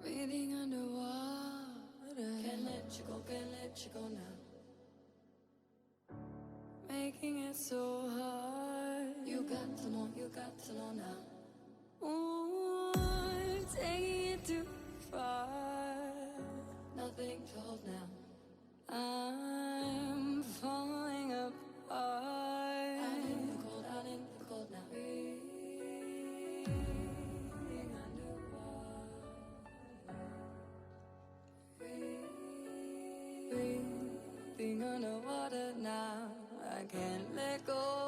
Breathing underwater. Can't let you go now. Making it so I can't let go.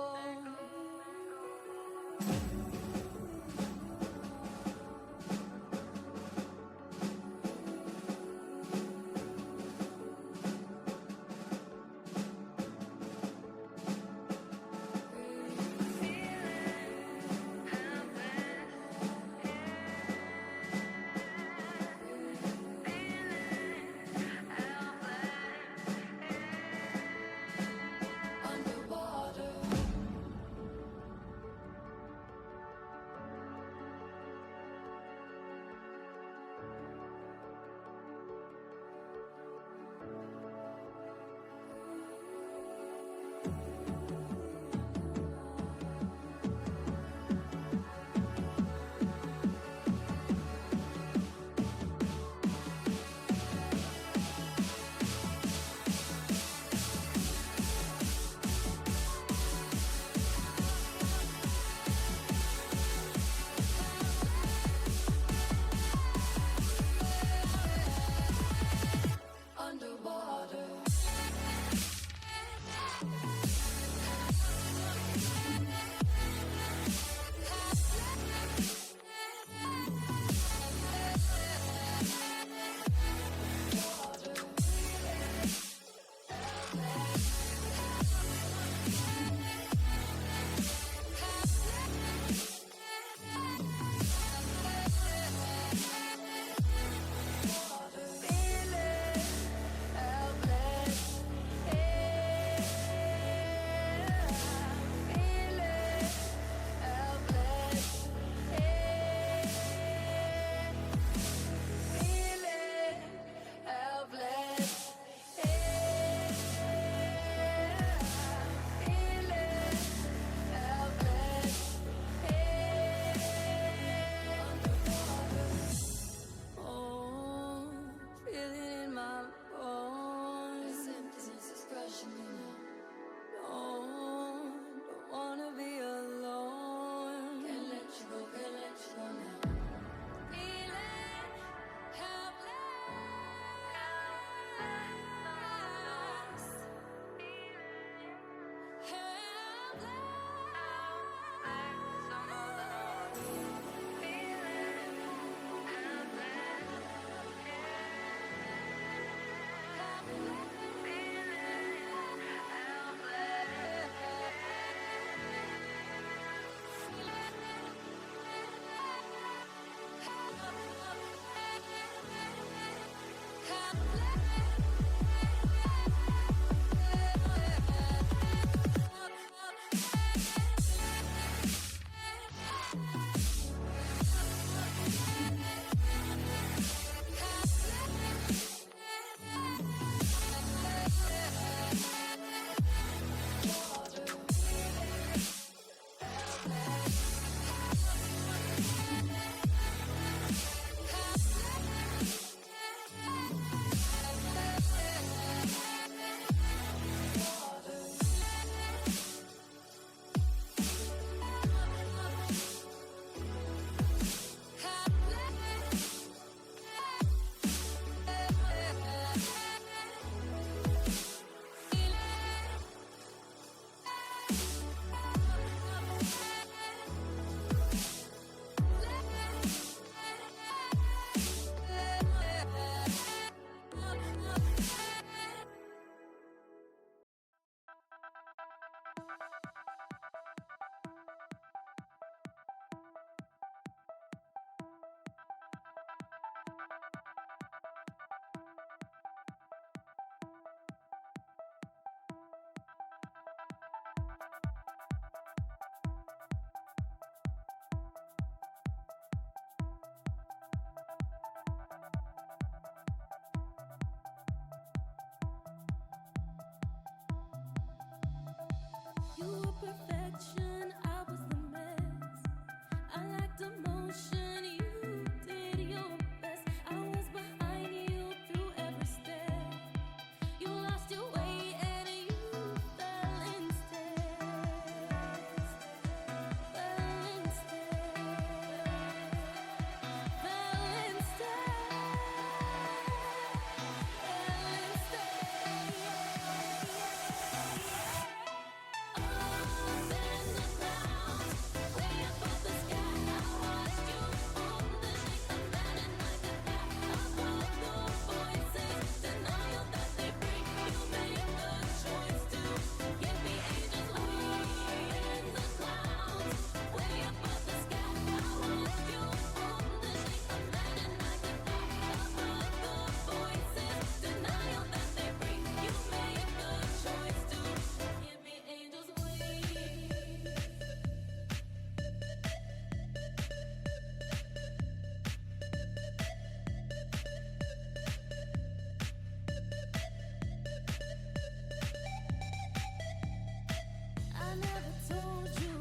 never told you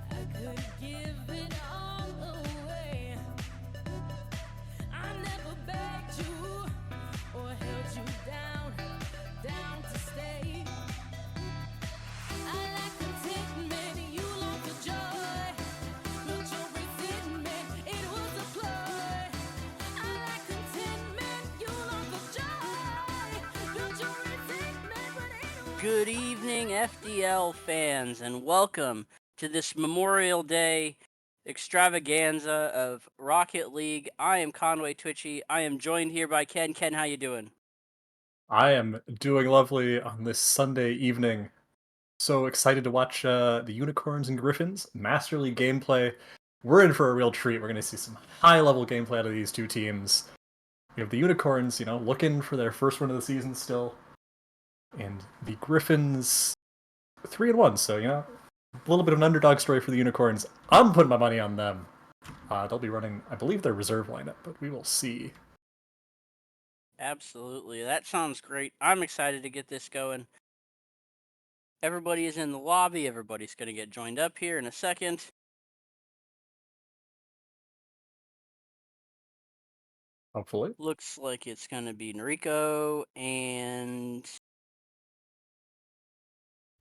I could give it all away. I never begged you or held you down to stay. I lack contentment, you long for joy. Built your resentment, it was a ploy. I lack contentment, you long for joy. Built your resentment, but it was. Good evening, FDL fans, and welcome to this Memorial Day extravaganza of Rocket League. I am Conway Twitchy. I am joined here by Ken. Ken, how you doing? I am doing lovely on this Sunday evening. So excited to watch the Unicorns and Griffins. Master League gameplay. We're in for a real treat. We're going to see some high-level gameplay out of these two teams. We have the Unicorns, looking for their first win of the season still. And the Griffins, 3-1, so, a little bit of an underdog story for the Unicorns. I'm putting my money on them. They'll be running, I believe, their reserve lineup, but we will see. Absolutely. That sounds great. I'm excited to get this going. Everybody is in the lobby. Everybody's going to get joined up here in a second. Hopefully. Looks like it's going to be Noriko and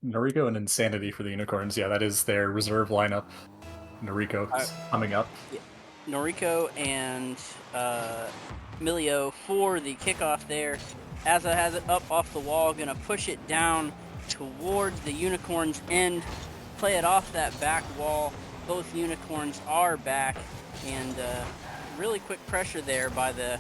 Noriko and Insanity for the Unicorns. Yeah, that is their reserve lineup. Noriko coming up. Noriko and Milio for the kickoff there. Asa has it up off the wall, gonna push it down towards the Unicorns' end, play it off that back wall. Both Unicorns are back, and really quick pressure there by the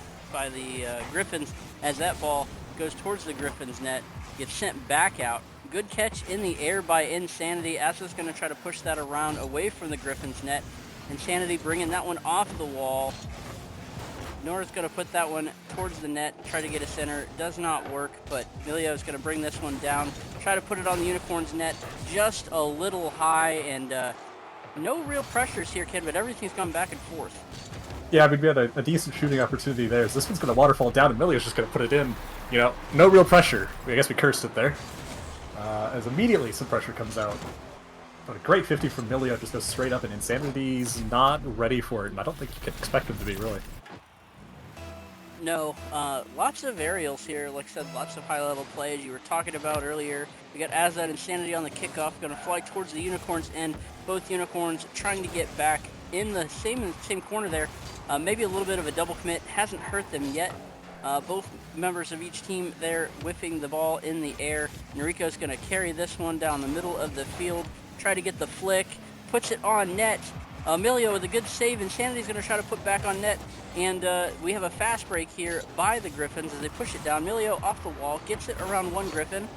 Griffins as that ball goes towards the Griffins' net, gets sent back out. Good catch in the air by Insanity. Asa's gonna try to push that around away from the Griffins' net. Insanity bringing that one off the wall. Nora's going to put that one towards the net, try to get a center. Does not work, but Milio's going to bring this one down, try to put it on the Unicorn's net just a little high, and no real pressures here, Ken, but everything's gone back and forth. Yeah, I mean, we had a decent shooting opportunity there. So this one's going to waterfall down, and Milio's just going to put it in. No real pressure. I guess we cursed it there. As immediately some pressure comes out. But a great 50 from Milio, just goes straight up, and Insanity's not ready for it, and I don't think you can expect him to be, really. No, lots of aerials here. Like I said, lots of high-level plays you were talking about earlier. We got Azad Insanity on the kickoff, going to fly towards the Unicorns, and both Unicorns trying to get back in the same corner there. Maybe a little bit of a double commit. Hasn't hurt them yet. Both members of each team there whiffing the ball in the air. Noriko's going to carry this one down the middle of the field, try to get the flick, puts it on net. Milio with a good save. Insanity's going to try to put back on net, and we have a fast break here by the Griffins as they push it down. Milio off the wall, gets it around one Griffin.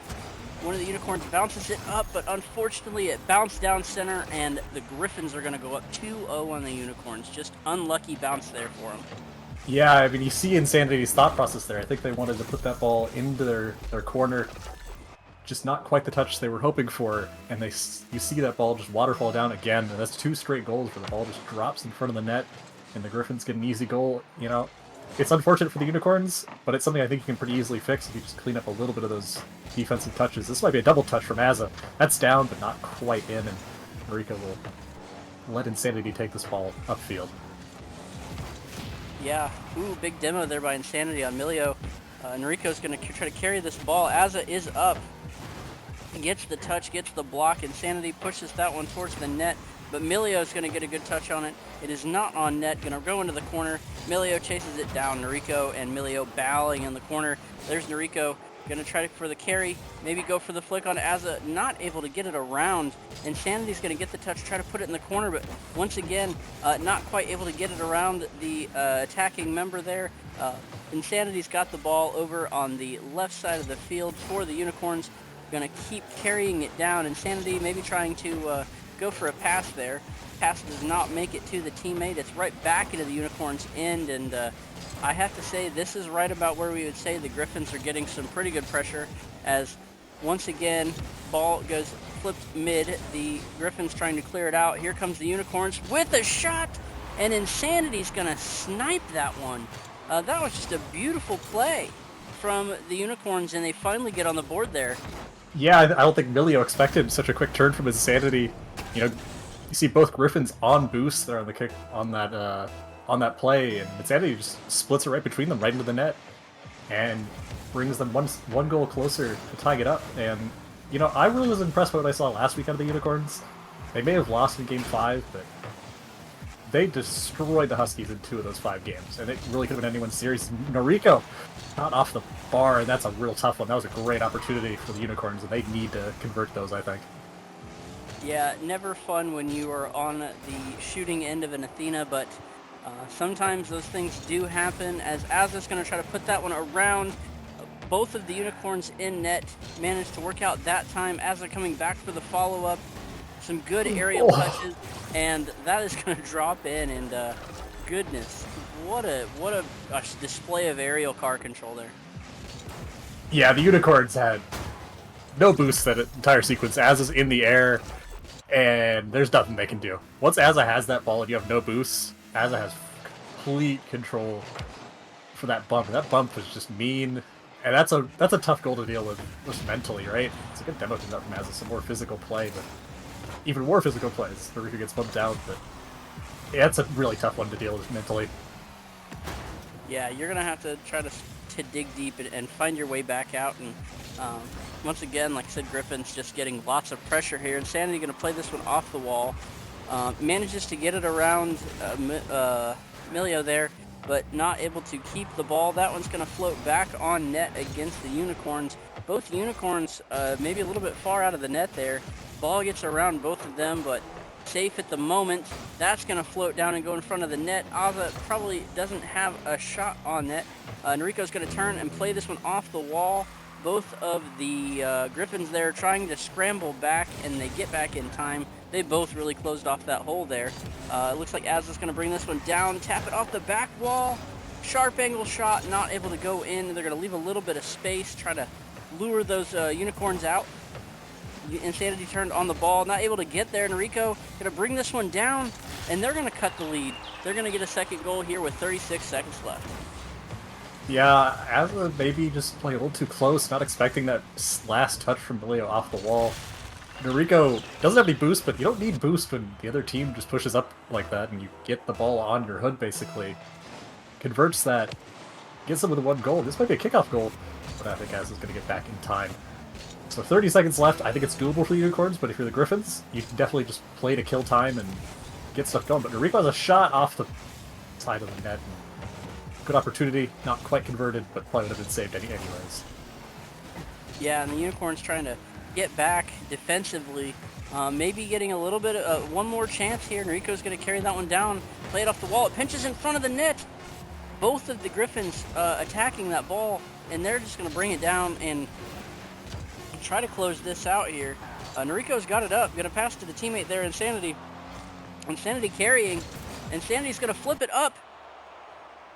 One of the Unicorns bounces it up, but unfortunately it bounced down center, and the Griffins are going to go up 2-0 on the Unicorns. Just unlucky bounce there for them. Yeah, I mean, you see Insanity's thought process there. I think they wanted to put that ball into their corner. Just not quite the touch they were hoping for, and you see that ball just waterfall down again, and that's 2 straight goals where the ball just drops in front of the net, and the Griffins get an easy goal. It's unfortunate for the Unicorns, but it's something I think you can pretty easily fix if you just clean up a little bit of those defensive touches. This might be a double touch from Asa. That's down, but not quite in, and Noriko will let Insanity take this ball upfield. Yeah, ooh, big demo there by Insanity on Milio. Noriko's going to try to carry this ball. Asa is up. Gets the touch, gets the block. Insanity pushes that one towards the net, but Milio's going to get a good touch on it. It is not on net, going to go into the corner. Milio chases it down. Noriko and Milio battling in the corner. There's Noriko, going to try for the carry, maybe go for the flick on Asa, not able to get it around. Insanity's going to get the touch, try to put it in the corner, but once again, not quite able to get it around the attacking member there. Insanity's got the ball over on the left side of the field for the Unicorns. Going to keep carrying it down. Insanity maybe trying to go for a pass there. Pass does not make it to the teammate. It's right back into the Unicorns' end, and I have to say this is right about where we would say the Griffins are getting some pretty good pressure, as once again, ball goes flipped mid. The Griffins trying to clear it out. Here comes the Unicorns with a shot, and Insanity's going to snipe that one. That was just a beautiful play from the Unicorns, and they finally get on the board there. Yeah, I don't think Milio expected such a quick turn from his Insanity. You know, you see both Griffins on boost there on the kick on that play, and Insanity just splits it right between them, right into the net, and brings them one goal closer to tying it up. And you know, I really was impressed by what I saw last week out of the Unicorns. They may have lost in Game 5, but they destroyed the Huskies in 2 of those 5 games, and it really could have been anyone's series. Noriko, not off the bar, and that's a real tough one. That was a great opportunity for the Unicorns, and they need to convert those, I think. Yeah, never fun when you are on the shooting end of an Athena, but sometimes those things do happen. As Azza's going to try to put that one around, both of the Unicorns in net managed to work out that time. Azza coming back for the follow-up, some good aerial touches, and that is going to drop in. And goodness, what a display of aerial car control there. Yeah, the Unicorns had no boost that entire sequence. Azza's in the air, and there's nothing they can do. Once Azza has that ball and you have no boost, Azza has complete control for that bump. That bump was just mean, and that's a tough goal to deal with just mentally, right? It's a good demo to from Azza, some more physical play, but even more physical plays. Marika gets bumped out, but yeah, it's a really tough one to deal with mentally. Yeah, you're gonna have to try to dig deep and find your way back out. And once again, like I said, Griffins just getting lots of pressure here. Insanity gonna play this one off the wall. Manages to get it around Milio there, but not able to keep the ball. That one's gonna float back on net against the Unicorns. Both Unicorns maybe a little bit far out of the net there. Ball gets around both of them, but safe at the moment. That's going to float down and go in front of the net. Ava probably doesn't have a shot on net. Noriko's going to turn and play this one off the wall. Both of the Griffins there trying to scramble back, and they get back in time. They both really closed off that hole there. It looks like Azza's going to bring this one down, tap it off the back wall. Sharp angle shot, not able to go in. They're going to leave a little bit of space, try to lure those Unicorns out. Insanity turned on the ball, not able to get there. Noriko going to bring this one down, and they're going to cut the lead. They're going to get a second goal here with 36 seconds left. Yeah, Azza maybe just playing a little too close, not expecting that last touch from Milio off the wall. Noriko doesn't have any boost, but you don't need boost when the other team just pushes up like that and you get the ball on your hood, basically. Converts that, gets them with one goal. This might be a kickoff goal, but I think Azza's going to get back in time. So 30 seconds left. I think it's doable for the Unicorns, but if you're the Griffins, you can definitely just play to kill time and get stuff going. But Noriko has a shot off the side of the net. Good opportunity, not quite converted, but probably would have been saved anyways. Yeah, and the Unicorns trying to get back defensively. Maybe getting a little bit of one more chance here. Noriko's going to carry that one down, play it off the wall. It pinches in front of the net. Both of the Griffins attacking that ball, and they're just going to bring it down and try to close this out here. Noriko's got it up, gonna pass to the teammate there, Insanity. Insanity carrying. Insanity's gonna flip it up,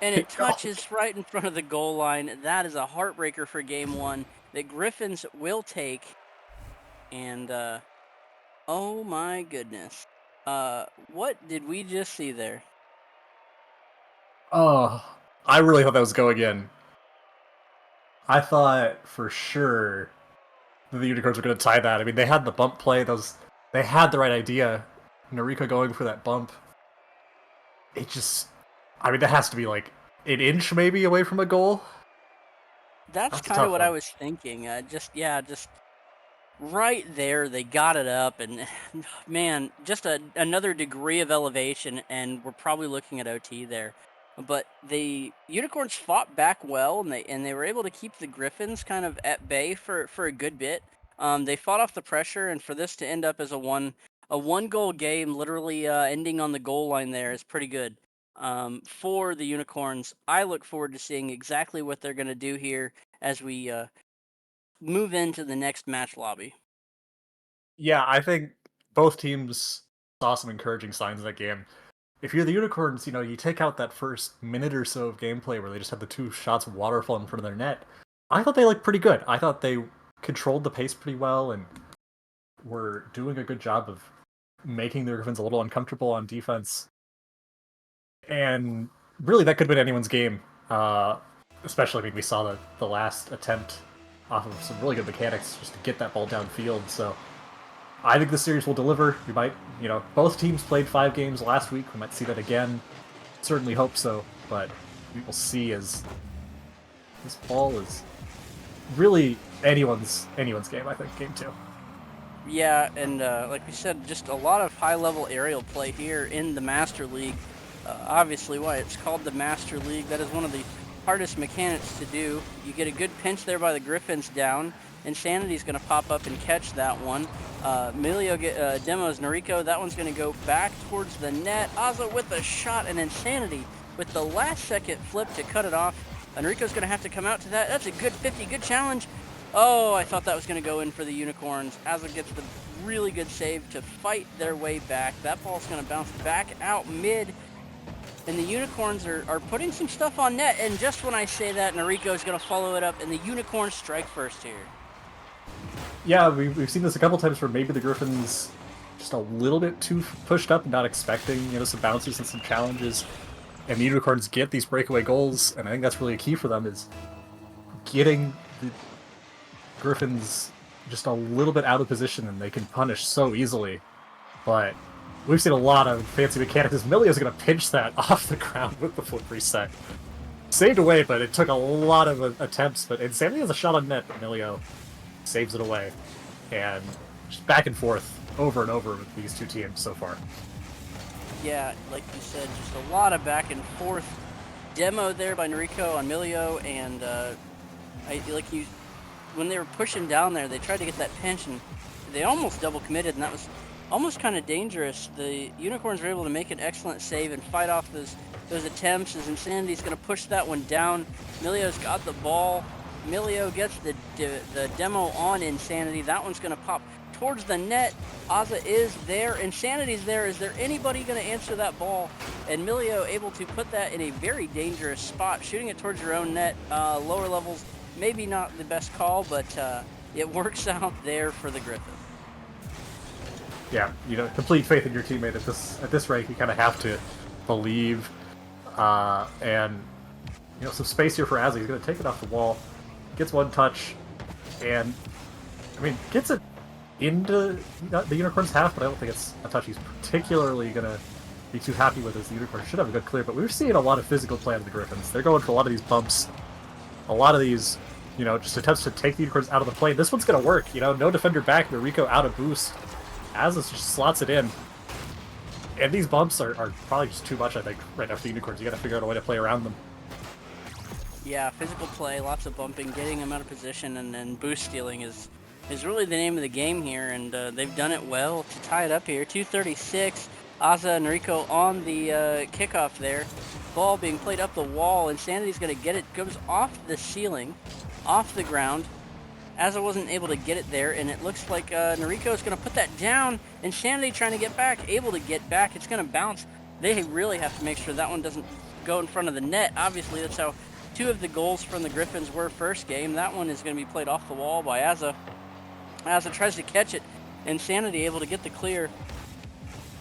and it touches right in front of the goal line. That is a heartbreaker for game 1 that Griffins will take. And oh my goodness. What did we just see there? Oh, I really thought that was going in. I thought for sure the Unicorns were going to tie that. I mean, they had the bump play. They had the right idea. Noriko going for that bump. It just... I mean, that has to be like an inch maybe away from a goal. That's kind of what I was thinking. Just right there, they got it up, and man, just another degree of elevation, and we're probably looking at OT there. But the Unicorns fought back well, and they were able to keep the Griffins kind of at bay for a good bit. They fought off the pressure, and for this to end up as a one goal game, literally ending on the goal line there, is pretty good. For the Unicorns, I look forward to seeing exactly what they're going to do here as we move into the next match lobby. Yeah, I think both teams saw some encouraging signs in that game. If you're the Unicorns, you know, you take out that first minute or so of gameplay where they just had the 2 shots of waterfall in front of their net. I thought they looked pretty good. I thought they controlled the pace pretty well and were doing a good job of making the Griffins a little uncomfortable on defense. And really, that could have been anyone's game. Especially, I mean, we saw the last attempt off of some really good mechanics just to get that ball downfield. So I think the series will deliver. We might, both teams played 5 games last week. We might see that again. Certainly hope so, but we will see as this ball is really anyone's game, I think, game 2. Yeah, and like we said, just a lot of high-level aerial play here in the Master League. Obviously, why it's called the Master League. That is one of the hardest mechanics to do. You get a good pinch there by the Griffins down. Insanity's going to pop up and catch that one. Milio demos Noriko. That one's going to go back towards the net. Aza with a shot, and Insanity with the last-second flip to cut it off. Noriko's going to have to come out to that. That's a good 50, good challenge. Oh, I thought that was going to go in for the Unicorns. Aza gets the really good save to fight their way back. That ball's going to bounce back out mid. And the Unicorns are putting some stuff on net. And just when I say that, Noriko's going to follow it up, and the Unicorns strike first here. Yeah, we've seen this a couple times where maybe the Griffins just a little bit too pushed up and not expecting, some bounces and some challenges. And the Unicorns get these breakaway goals, and I think that's really a key for them, is getting the Griffins just a little bit out of position, and they can punish so easily. But we've seen a lot of fancy mechanics. Milio's going to pinch that off the ground with the flip reset. Saved away, but it took a lot of attempts. But Insanity has a shot on net, but Milio saves it away. And just back and forth over and over with these two teams so far. Yeah, like you said, just a lot of back and forth. Demo there by Noriko on Milio, and when they were pushing down there, they tried to get that pinch, and they almost double committed, and that was almost kind of dangerous. The Unicorns were able to make an excellent save and fight off those attempts, as Insanity's going to push that one down. Milio's got the ball. Milio gets the demo on Insanity. That one's going to pop towards the net. Aza is there. Insanity's there. Is there anybody going to answer that ball? And Milio able to put that in a very dangerous spot, shooting it towards your own net. Lower levels, maybe not the best call, but it works out there for the Griffins. Yeah, complete faith in your teammate at this rank. You kind of have to believe, and some space here for Aza. He's going to take it off the wall, gets one touch, and gets it into the Unicorn's half, but I don't think it's a touch he's particularly going to be too happy with, as the Unicorn should have a good clear. But we're seeing a lot of physical play out of the Griffins. They're going for a lot of these bumps, a lot of these, just attempts to take the Unicorns out of the play. This one's going to work, no defender back, Noriko out of boost. Aza just slots it in. And these bumps are probably just too much, I think, right now for the Unicorns. You got to figure out a way to play around them. Yeah, physical play, lots of bumping, getting them out of position, and then boost stealing is really the name of the game here, and they've done it well to tie it up here. 2:36, Aza and Noriko on the kickoff there. Ball being played up the wall. Insanity's going to get it. Goes off the ceiling, off the ground. Aza wasn't able to get it there, and it looks like Noriko is going to put that down. Insanity trying to get back, able to get back. It's going to bounce. They really have to make sure that one doesn't go in front of the net. Obviously, that's how 2 of the goals from the Griffins were first game. That one is going to be played off the wall by Aza. Aza tries to catch it. Insanity able to get the clear.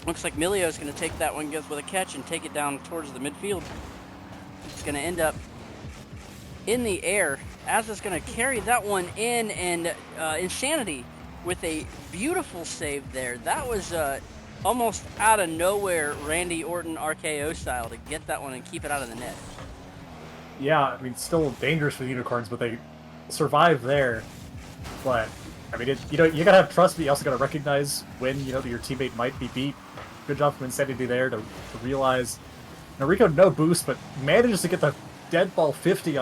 Looks like Milio is going to take that one, goes with a catch, and take it down towards the midfield. It's going to end up in the air. Aza's going to carry that one in, and Insanity with a beautiful save there. That was almost out of nowhere, Randy Orton RKO style, to get that one and keep it out of the net. Yeah, still dangerous for the Unicorns, but they survive there. But you gotta have trust, but you also gotta recognize when your teammate might be beat. Good job from Insanity there to realize. Noriko no boost, but manages to get the dead ball 50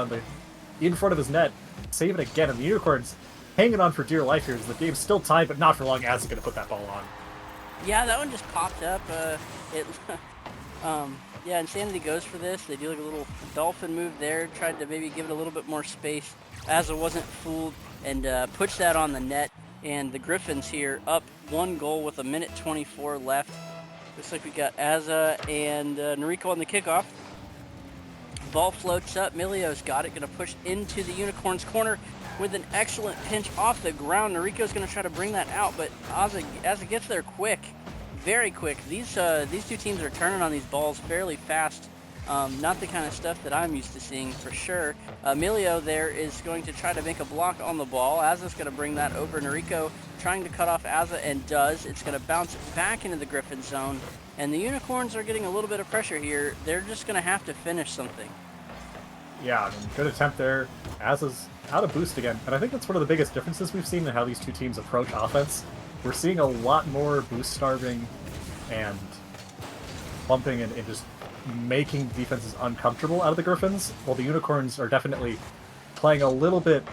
in front of his net, save it again, and the Unicorns hanging on for dear life here as the game's still tied, but not for long. As going to put that ball on. Yeah, that one just popped up. Yeah, Insanity goes for this. They do like a little dolphin move there, tried to maybe give it a little bit more space. Aza wasn't fooled and puts that on the net. And the Griffins here up 1 goal with 1:24 left. Looks like we got Aza and Noriko on the kickoff. Ball floats up. Milio's got it. Going to push into the Unicorns' corner with an excellent pinch off the ground. Noriko's going to try to bring that out, but Aza gets there quick. Very quick. These 2 teams are turning on these balls fairly fast. Not the kind of stuff that I'm used to seeing for sure. Emilio there is going to try to make a block on the ball. Aza's going to bring that over. Noriko trying to cut off Aza and does. It's going to bounce back into the Griffin zone. And the Unicorns are getting a little bit of pressure here. They're just going to have to finish something. Yeah, I mean, good attempt there. Aza's out of boost again. And I think that's one of the biggest differences we've seen in how these two teams approach offense. We're seeing a lot more boost starving and bumping and just making defenses uncomfortable out of the Griffins, while the Unicorns are definitely playing a little bit,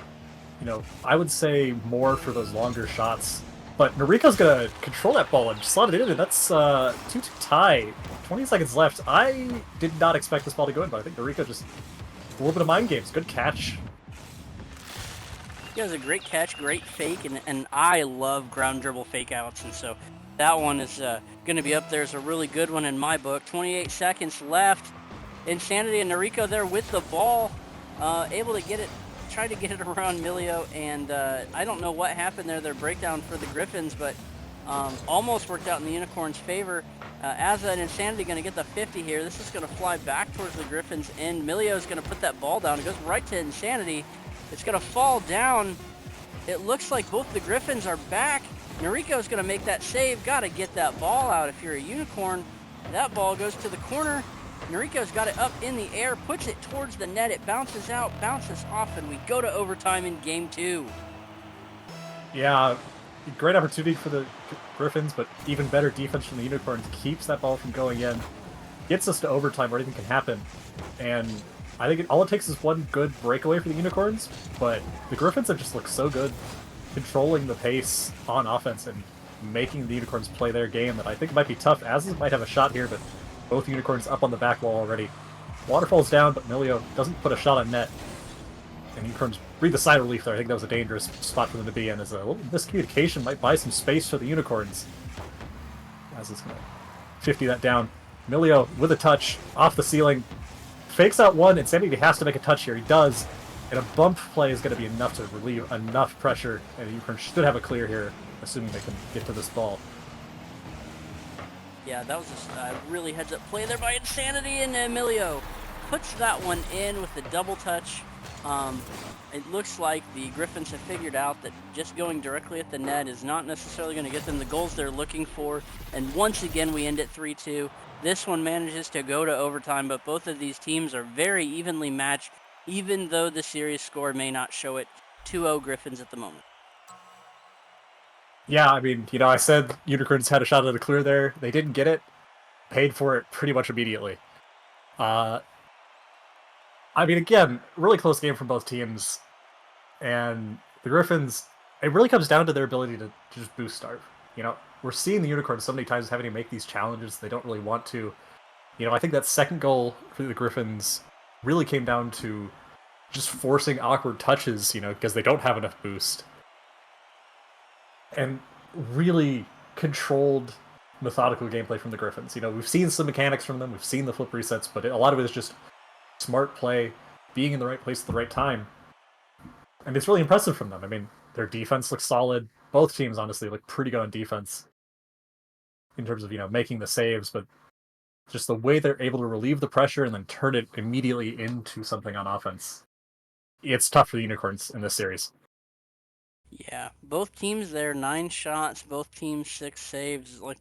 I would say more for those longer shots. But Noriko's gonna control that ball and slot it in, and that's 2-2 tie. 20 seconds left. I did not expect this ball to go in, but I think Noriko just a little bit of mind games. Good catch. He has a great catch, great fake, and I love ground dribble fake outs, and so that one is going to be up there as a really good one in my book. 28 seconds left. Insanity and Noriko there with the ball, able to get it, try to get it around Milio, and I don't know what happened there. Their breakdown for the Griffins, but almost worked out in the Unicorns' favor. Aza and Insanity going to get the 50 here. This is going to fly back towards the Griffins, and Milio is going to put that ball down. It goes right to Insanity. It's going to fall down. It looks like both the Griffins are back. Noriko's going to make that save. Got to get that ball out if you're a Unicorn. That ball goes to the corner. Noriko's got it up in the air, puts it towards the net. It bounces out, bounces off, and we go to overtime in game 2. Yeah, great opportunity for the Griffins, but even better defense from the Unicorns keeps that ball from going in. Gets us to overtime where anything can happen. And I think all it takes is one good breakaway for the Unicorns, but the Griffins have just looked so good controlling the pace on offense and making the Unicorns play their game that I think it might be tough. Azaz might have a shot here, but both Unicorns up on the back wall already. Waterfall's down, but Milio doesn't put a shot on net. And Unicorns breathe a sigh of relief there. I think that was a dangerous spot for them to be in, as a little miscommunication might buy some space for the Unicorns. Azaz going to 50 that down. Milio with a touch, off the ceiling. Fakes out one, Insanity has to make a touch here. He does. And a bump play is going to be enough to relieve enough pressure, and the Unicorns should have a clear here, assuming they can get to this ball. Yeah, that was a really heads-up play there by Insanity, and Emilio puts that one in with the double touch. It looks like the Griffins have figured out that just going directly at the net is not necessarily going to get them the goals they're looking for, and once again we end at 3-2. This one manages to go to overtime, but both of these teams are very evenly matched, even though the series score may not show it. 2-0 Griffins at the moment. Yeah, I mean, I said Unicorns had a shot at a clear there. They didn't get it. Paid for it pretty much immediately. I mean, again, really close game from both teams. And the Griffins, it really comes down to their ability to just boost starve. We're seeing the Unicorns so many times having to make these challenges they don't really want to. I think that second goal for the Griffins really came down to just forcing awkward touches, because they don't have enough boost. And really controlled, methodical gameplay from the Griffins. We've seen some mechanics from them, we've seen the flip resets, but a lot of it is just smart play, being in the right place at the right time. And it's really impressive from them. I mean, their defense looks solid. Both teams, honestly, look pretty good on defense in terms of, making the saves, but just the way they're able to relieve the pressure and then turn it immediately into something on offense. It's tough for the Unicorns in this series. Yeah, both teams there, 9 shots, both teams 6 saves. Like,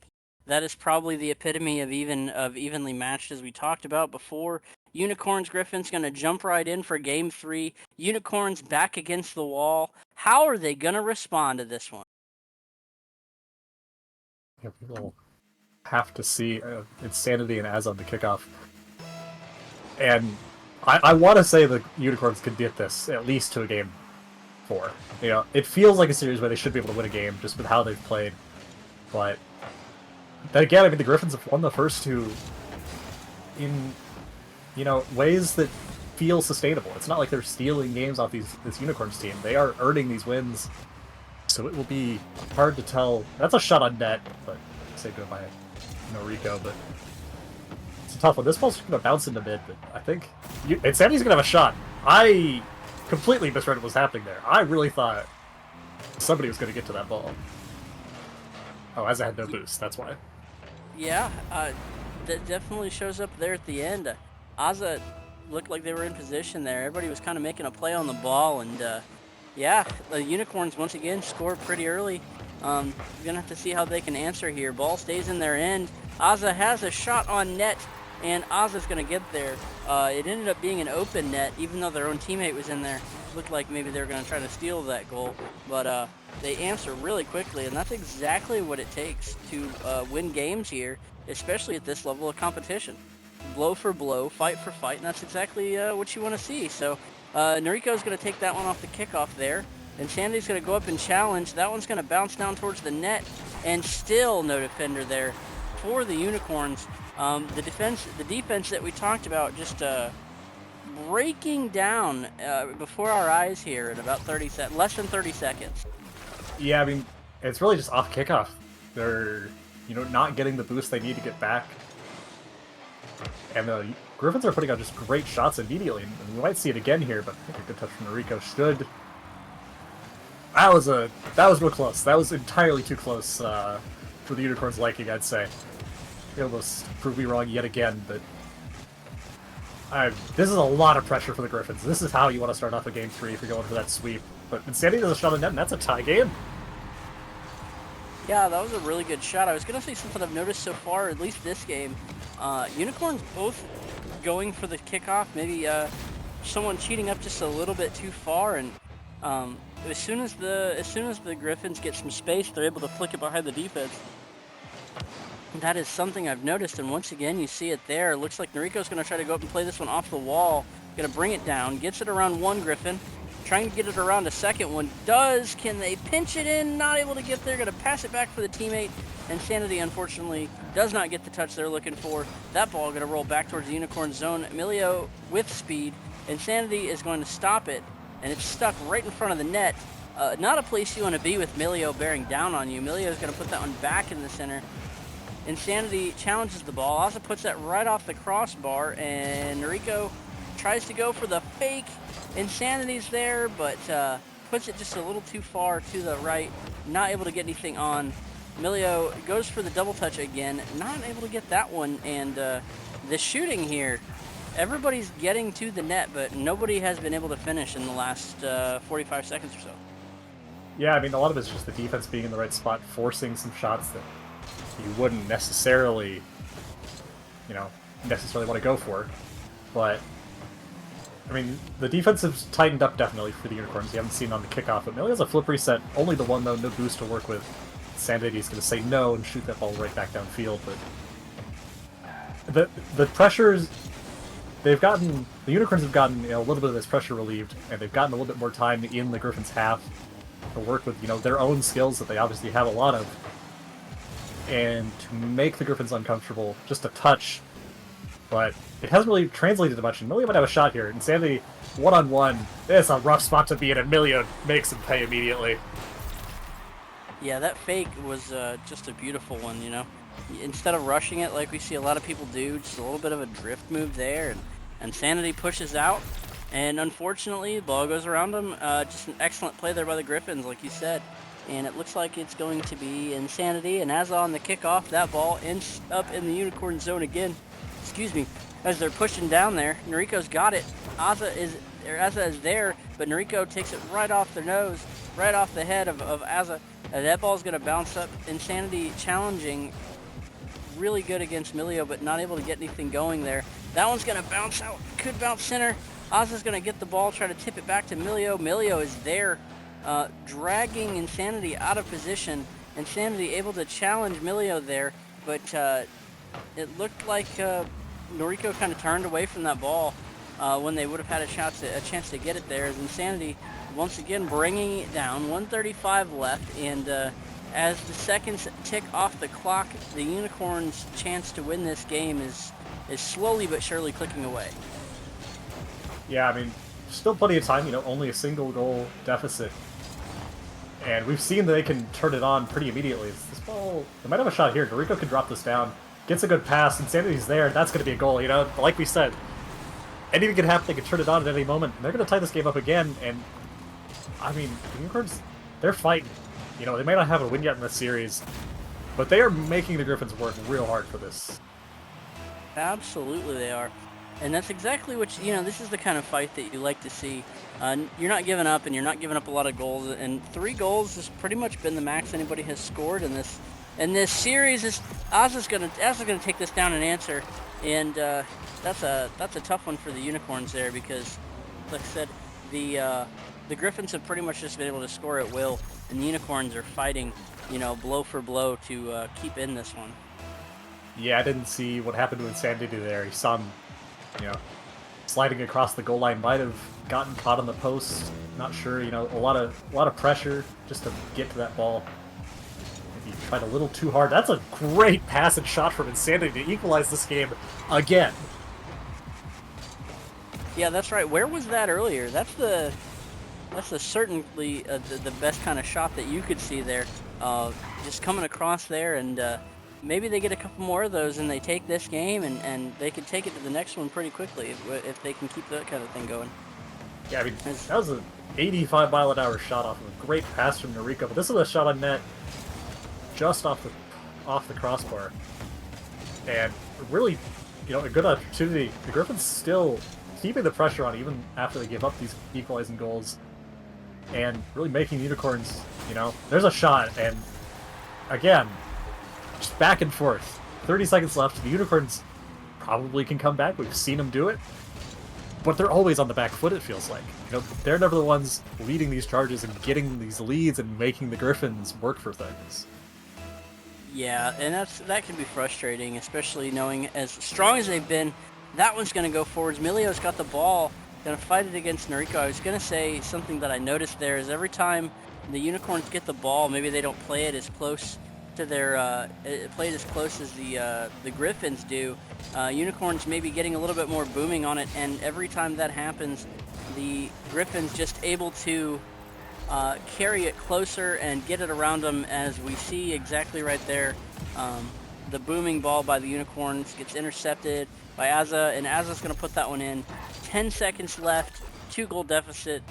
that is probably the epitome of evenly matched, as we talked about before. Unicorns Griffins going to jump right in for game 3. Unicorns back against the wall. How are they going to respond to this one? Yeah, we'll have to see. Insanity and Az on the kickoff. And I want to say the Unicorns could get this at least to a game 4. It feels like a series where they should be able to win a game just with how they've played. But then again, I mean, the Griffins have won the first 2 in, ways that feel sustainable. It's not like they're stealing games off this Unicorns team. They are earning these wins. So it will be hard to tell. That's a shot on net, but saved it by Noriko. But it's a tough one. This ball's going to bounce into mid, but I think Insanity's going to have a shot. I completely misread what was happening there. I really thought somebody was going to get to that ball. Oh, as I had no boost, that's why. Yeah, that definitely shows up there at the end. Aza looked like they were in position there. Everybody was kind of making a play on the ball, and yeah, the Unicorns once again scored pretty early. We're gonna have to see how they can answer here. Ball stays in their end. Aza has a shot on net, and Aza's gonna get there. It ended up being an open net, even though their own teammate was in there. Looked like maybe they were gonna try to steal that goal, but they answer really quickly, and that's exactly what it takes to win games here, especially at this level of competition. Blow for blow, fight for fight, and that's exactly what you want to see. So Noriko's going to take that one off the kickoff there. Insanity's going to go up and challenge. That one's going to bounce down towards the net, and still no defender there for the Unicorns. The defense that we talked about, just breaking down before our eyes here in about less than 30 seconds. Yeah, I mean, it's really just off kickoff. They're, not getting the boost they need to get back. And the Griffins are putting out just great shots immediately, and we might see it again here, but I think a good touch from Noriko should. That was real close. That was entirely too close for the Unicorns' liking, I'd say. They almost proved me wrong yet again, but this is a lot of pressure for the Griffins. This is how you want to start off a game 3 if you're going for that sweep. But Insanity does a shot on net, and that's a tie game. Yeah, that was a really good shot. I was going to say something I've noticed so far, at least this game. Unicorns both going for the kickoff, maybe someone cheating up just a little bit too far, and as soon as the Griffins get some space, they're able to flick it behind the defense. That is something I've noticed, and once again, you see it there. It looks like Noriko's going to try to go up and play this one off the wall. Going to bring it down, gets it around one Griffin, trying to get it around a second one. Can they pinch it in? Not able to get there. Going to pass it back for the teammate. Insanity, unfortunately, does not get the touch they're looking for. That ball going to roll back towards the Unicorn zone. Emilio with speed. Insanity is going to stop it, and it's stuck right in front of the net. Not a place you want to be with Emilio bearing down on you. Emilio is going to put that one back in the center. Insanity challenges the ball. Also puts that right off the crossbar, and Noriko tries to go for the fake. Insanity's there, but puts it just a little too far to the right. Not able to get anything on. Emilio goes for the double touch again. Not able to get that one, and the shooting here, everybody's getting to the net, but nobody has been able to finish in the last 45 seconds or so. Yeah, I mean, a lot of it's just the defense being in the right spot, forcing some shots that you wouldn't necessarily want to go for. But, I mean, the defense has tightened up definitely for the Unicorns. You haven't seen on the kickoff. But Millie has a flip reset, only the one, though, no boost to work with. Sanity's going to say no and shoot that ball right back downfield. But the pressures, the Unicorns have gotten a little bit of this pressure relieved, and they've gotten a little bit more time in the Griffins' half to work with their own skills that they obviously have a lot of, and to make the Griffins uncomfortable just a touch. But it hasn't really translated to much, and Millie might have a shot here. Insanity, one-on-one, it's a rough spot to be in, and Millie makes him pay immediately. Yeah, that fake was just a beautiful one, Instead of rushing it like we see a lot of people do, just a little bit of a drift move there, and Insanity pushes out, and unfortunately, the ball goes around him. Just an excellent play there by the Griffins, like you said. And it looks like it's going to be Insanity, and as on the kickoff, that ball ends up in the Unicorn zone again. Excuse me. As they're pushing down there, Noriko's got it. Aza is there, but Noriko takes it right off their nose, right off the head of Aza. That ball's going to bounce up. Insanity challenging, really good against Milio, but not able to get anything going there. That one's going to bounce out, could bounce center. Aza's going to get the ball, try to tip it back to Milio. Milio is there, dragging Insanity out of position. Insanity able to challenge Milio there, but it looked like Noriko kind of turned away from that ball when they would have had a chance to get it there. As Insanity once again bringing it down, 1:35 left, and as the seconds tick off the clock, the Unicorns' chance to win this game is slowly but surely clicking away. Yeah, I mean, still plenty of time, only a single goal deficit. And we've seen that they can turn it on pretty immediately. This ball, they might have a shot here. Noriko can drop this down, gets a good pass, Insanity's there, and that's going to be a goal, Like we said, anything can happen, they can turn it on at any moment, and they're going to tie this game up again, and, I mean, the Unicorns, they're fighting. They may not have a win yet in this series, but they are making the Griffins work real hard for this. Absolutely they are. And that's exactly what this is the kind of fight that you like to see. You're not giving up, and you're not giving up a lot of goals. And 3 goals has pretty much been the max anybody has scored in this series. Aza's gonna take this down and answer, and that's a tough one for the Unicorns there because, like I said, the Griffins have pretty much just been able to score at will, and the Unicorns are fighting, blow for blow to keep in this one. Yeah, I didn't see what happened to Insanity there. He saw him, you know, sliding across the goal line. Might have gotten caught on the post. Not sure. A lot of pressure just to get to that ball. Maybe tried a little too hard. That's a great pass and shot from Insanity to equalize this game again. Yeah, that's right. Where was that earlier? That's certainly the best kind of shot that you could see there. Just coming across there, and maybe they get a couple more of those, and they take this game, and they can take it to the next one pretty quickly if they can keep that kind of thing going. Yeah, I mean, As- that was an 85-mile-an-hour shot off of a great pass from Noriko, but this is a shot on net just off the crossbar. And really, a good opportunity. The Griffins still keeping the pressure on even after they give up these equalizing goals and really making the Unicorns, there's a shot, and again, just back and forth. 30 seconds left. The Unicorns probably can come back. We've seen them do it. But they're always on the back foot, it feels like. They're never the ones leading these charges and getting these leads and making the Griffins work for things. yeah, and that can be frustrating, especially knowing as strong as they've been. That one's going to go forwards. Milio's got the ball, going to fight it against Noriko. I was going to say something that I noticed there is every time the Unicorns get the ball, maybe they don't play it as close to play it as close as the Griffins do. Unicorns maybe getting a little bit more booming on it, and every time that happens, the Griffins just able to carry it closer and get it around them, as we see exactly right there. Um, the booming ball by the Unicorns gets intercepted by Aza, and Aza's going to put that one in. 10 seconds left, 2-goal deficit.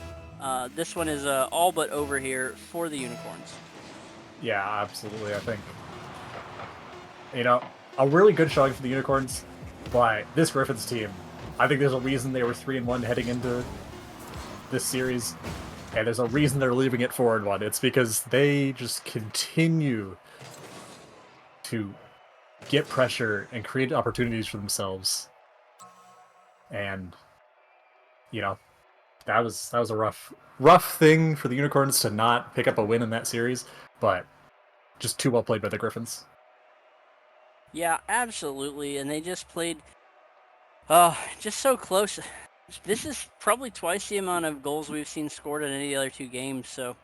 This one is all but over here for the Unicorns. Yeah, absolutely. I think, a really good showing for the Unicorns, but this Griffins team, I think there's a reason they were 3-1 heading into this series, and there's a reason they're leaving it 4-1. It's because they just continue to get pressure and create opportunities for themselves. And that was a rough thing for the Unicorns to not pick up a win in that series, but just too well played by the Griffins. Yeah, absolutely, and they just played just so close. This is probably twice the amount of goals we've seen scored in any of the other 2 games, so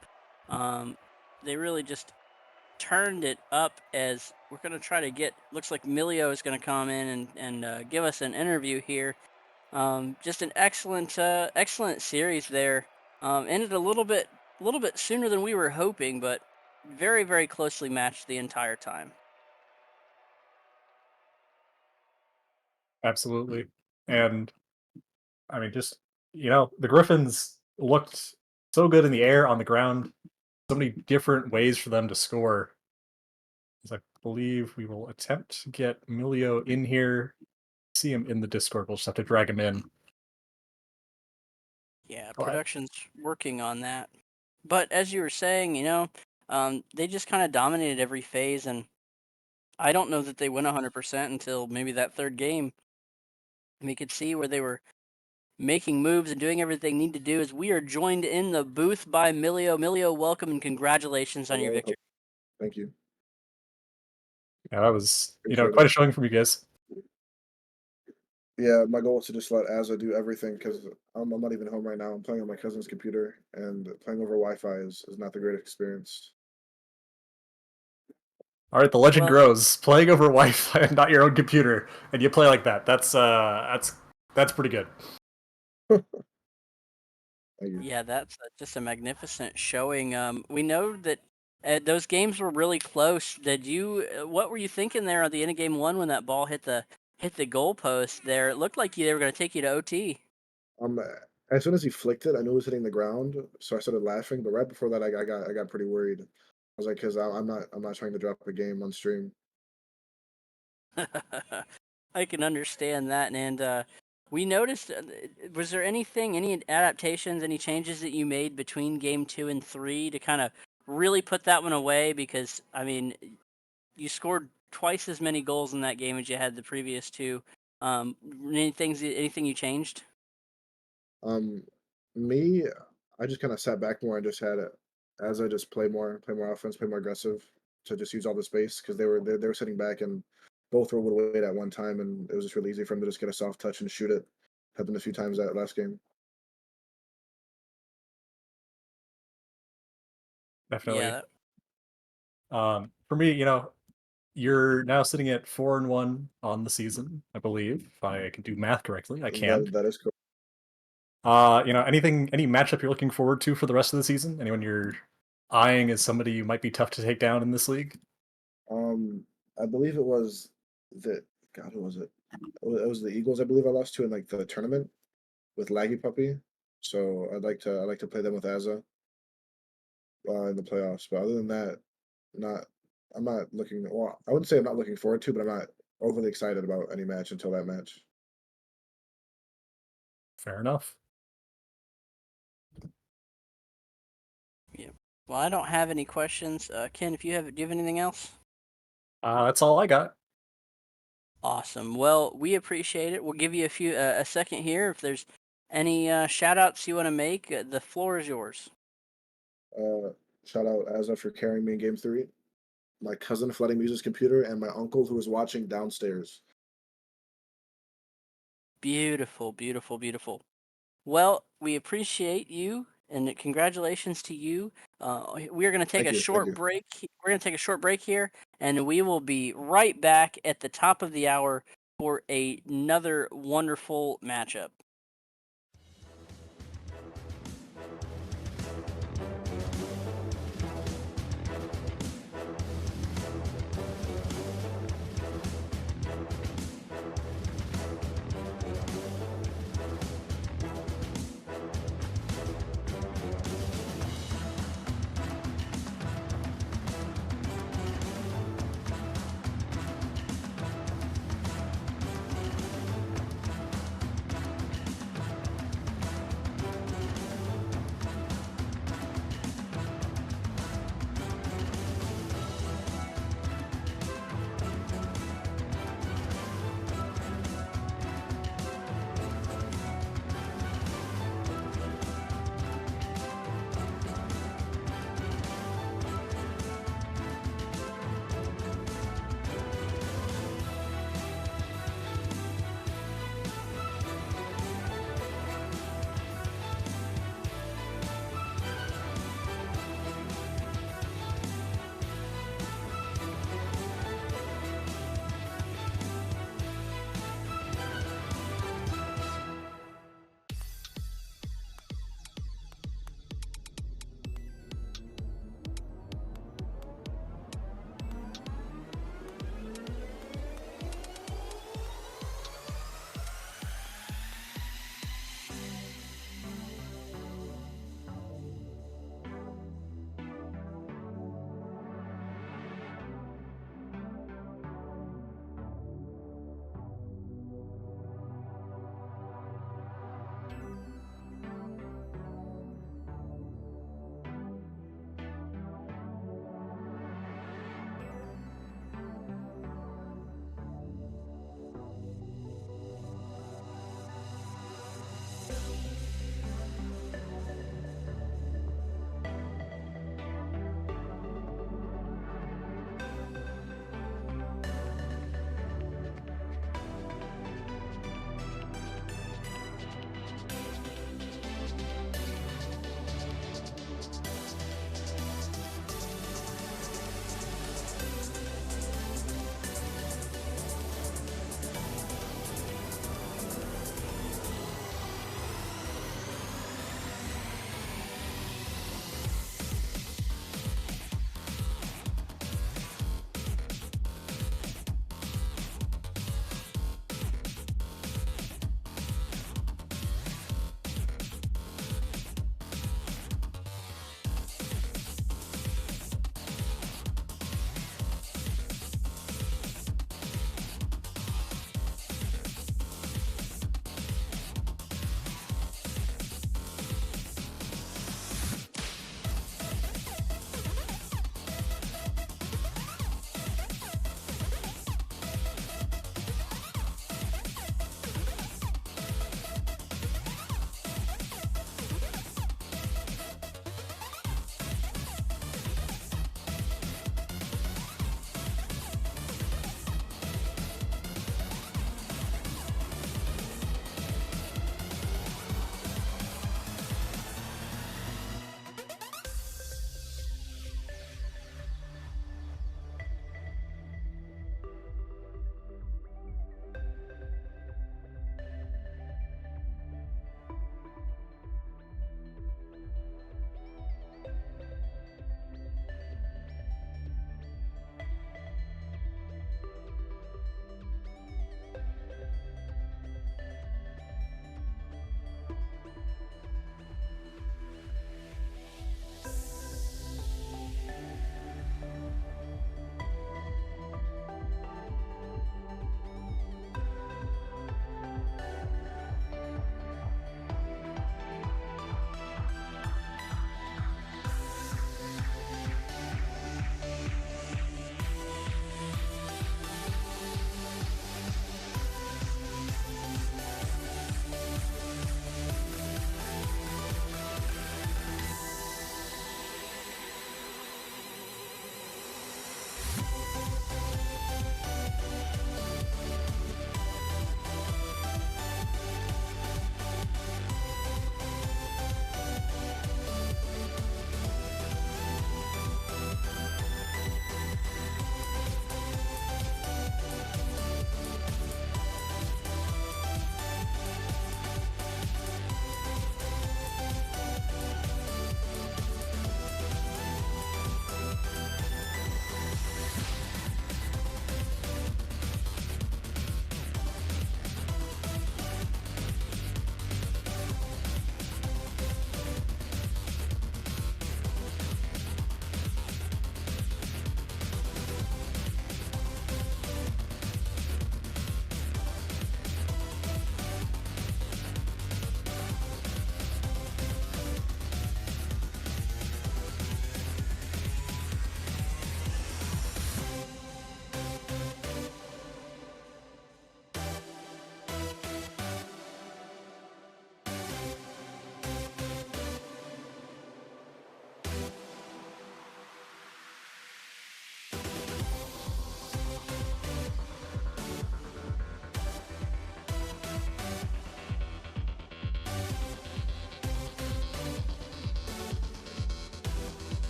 um, they really just turned it up. As we're going to try to looks like Milio is going to come in and give us an interview here. Just an excellent series there. Ended a little bit sooner than we were hoping, but very, very closely matched the entire time. Absolutely. And I mean, just the Griffins looked so good in the air, on the ground, so many different ways for them to score. As I believe we will attempt to get Milio in here. See him in the Discord. We'll just have to drag him in. Yeah, But production's working on that. But as you were saying, they just kind of dominated every phase, and I don't know that they went 100% until maybe that third game. We could see where they were making moves and doing everything they need to do. As we are joined in the booth by Milio. Milio, welcome and congratulations on your Hello. victory. Thank you. yeah, that was Appreciate quite it. a showing from you guys. Yeah, my goal is to just let Azza do everything because I'm not even home right now. I'm playing on my cousin's computer, and playing over Wi-Fi is not the greatest experience. All right, the legend Well, grows. Playing over Wi-Fi and not your own computer, and you play like that. That's pretty good. Thank you. yeah, that's just a magnificent showing. We know that those games were really close. What were you thinking there at the end of game one when that ball hit the goalpost there? It looked like they were going to take you to OT. Um, as soon as he flicked it, I knew it was hitting the ground, so I started laughing. But right before that, I got pretty worried. I was like, because I'm not trying to drop a game on stream. I can understand that, and We noticed. Was there anything, any adaptations, any changes that you made between game 2 and 3 to kind of really put that one away? Because I mean, you scored twice as many goals in that game as you had the previous two. Anything you changed? Um, me, I just kind of sat back more and just had it as I just play more offense, play more aggressive to just use all the space because they were sitting back and both were able to wait at one time, and it was just really easy for them to just get a soft touch and shoot it. Happened a few times that last game. Definitely. Yeah, For me, you're now sitting at 4-1 on the season, I believe. If I can do math correctly, I can. That is cool. Any matchup you're looking forward to for the rest of the season? Anyone you're eyeing as somebody you might be tough to take down in this league? I believe it was the God, who was it? It was the Eagles. I believe I lost to in like the tournament with Laggy Puppy. So I'd like to play them with Azza in the playoffs. But other than that, not I'm not looking. Well, I wouldn't say I'm not looking forward to, but I'm not overly excited about any match until that match. Fair enough. yeah. Well, I don't have any questions. Ken, do you have anything else? That's all I got. Awesome. Well, we appreciate it. We'll give you a second here. If there's any shout outs you want to make, the floor is yours. Uh, Shout out Azza for carrying me in Game 3. My cousin flooding me his computer, and my uncle who was watching downstairs. Beautiful, beautiful, beautiful. Well, we appreciate you and congratulations to you. We are going to take Thank a you, thank short you. break. We're going to take a short break here, and we will be right back at the top of the hour for another wonderful matchup.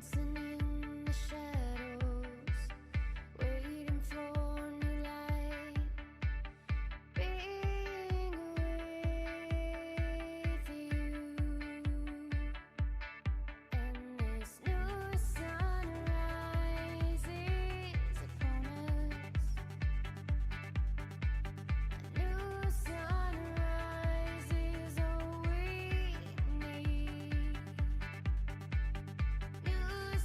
dancing in the shadows, waiting for new light, being with you. And this new sunrise is upon us. A new sunrise is all we need. New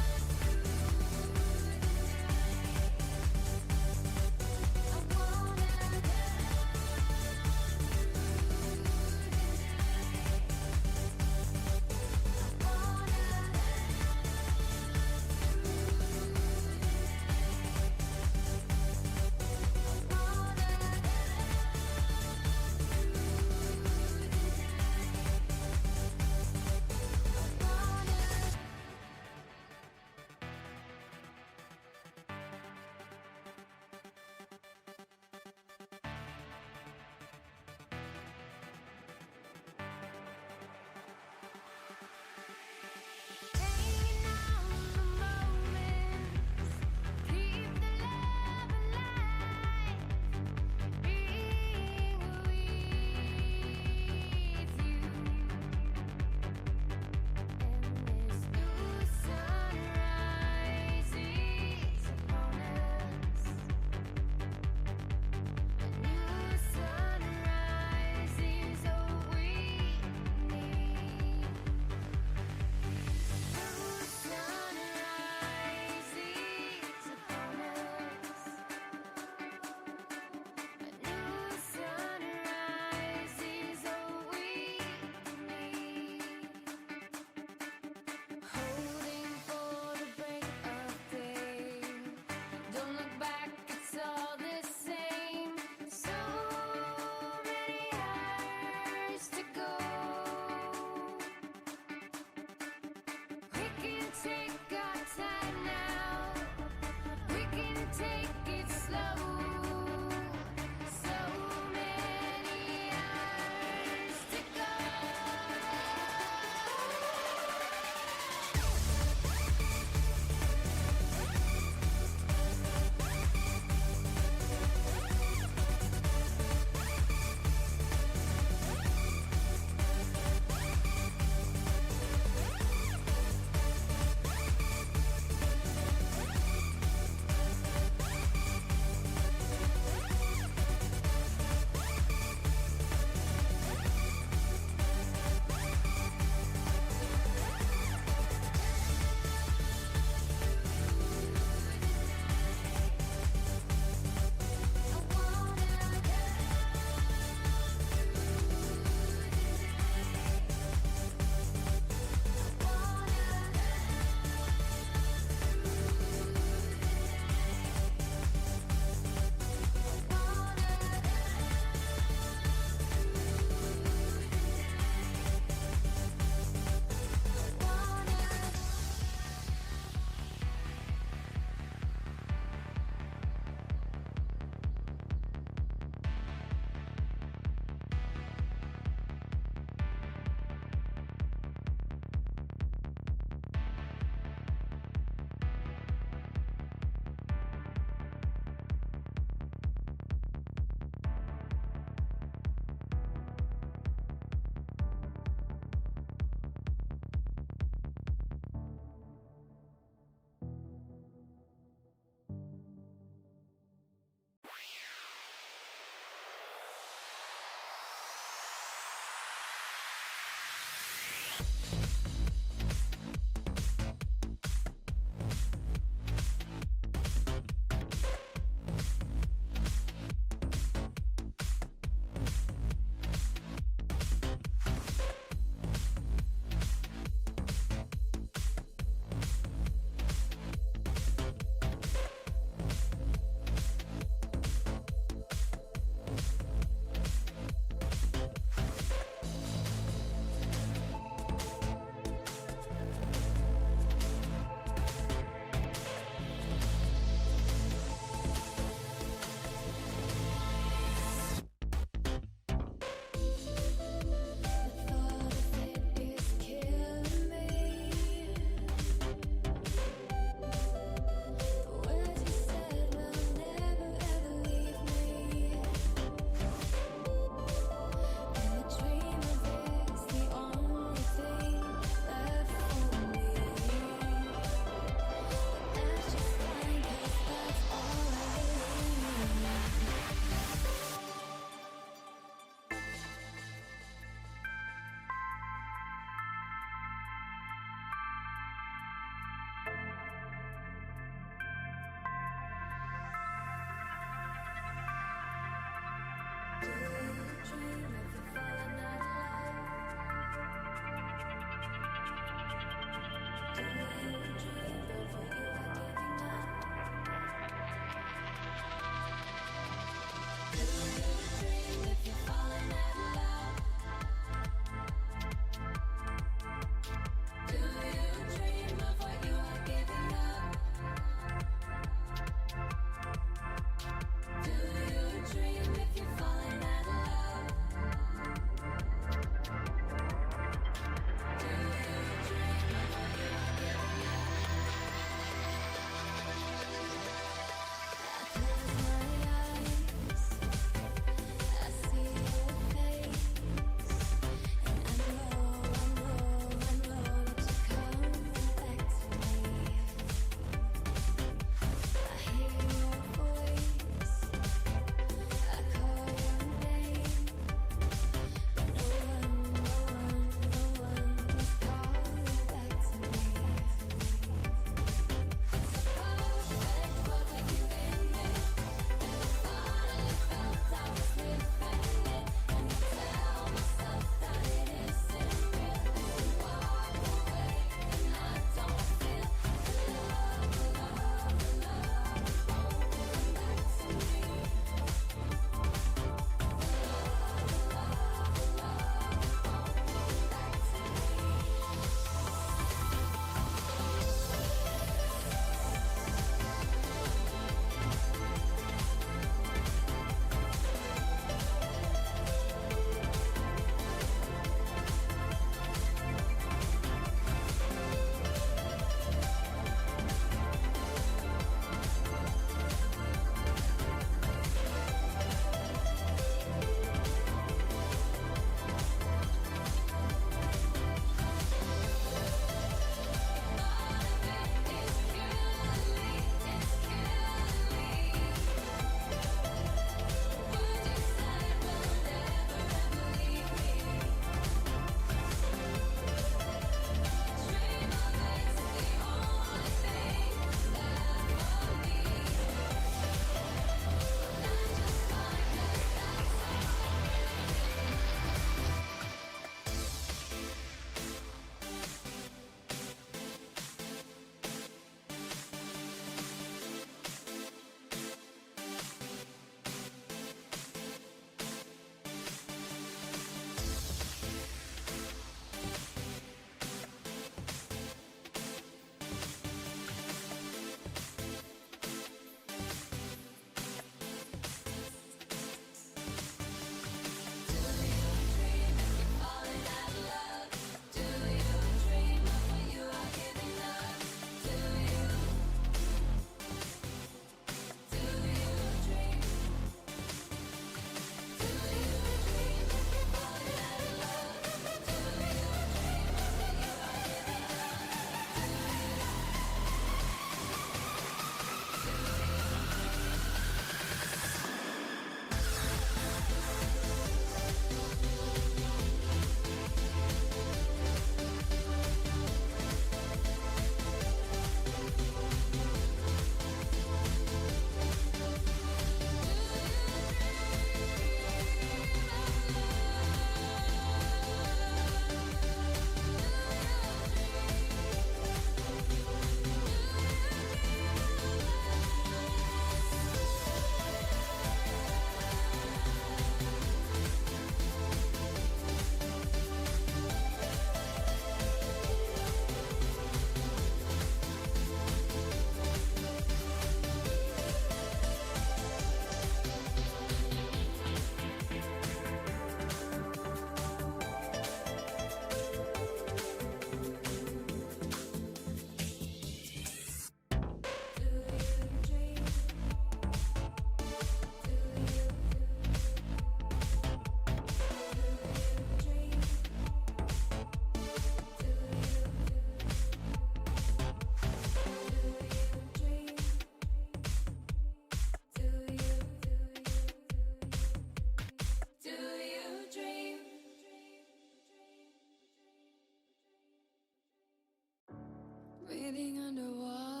Breathing underwater.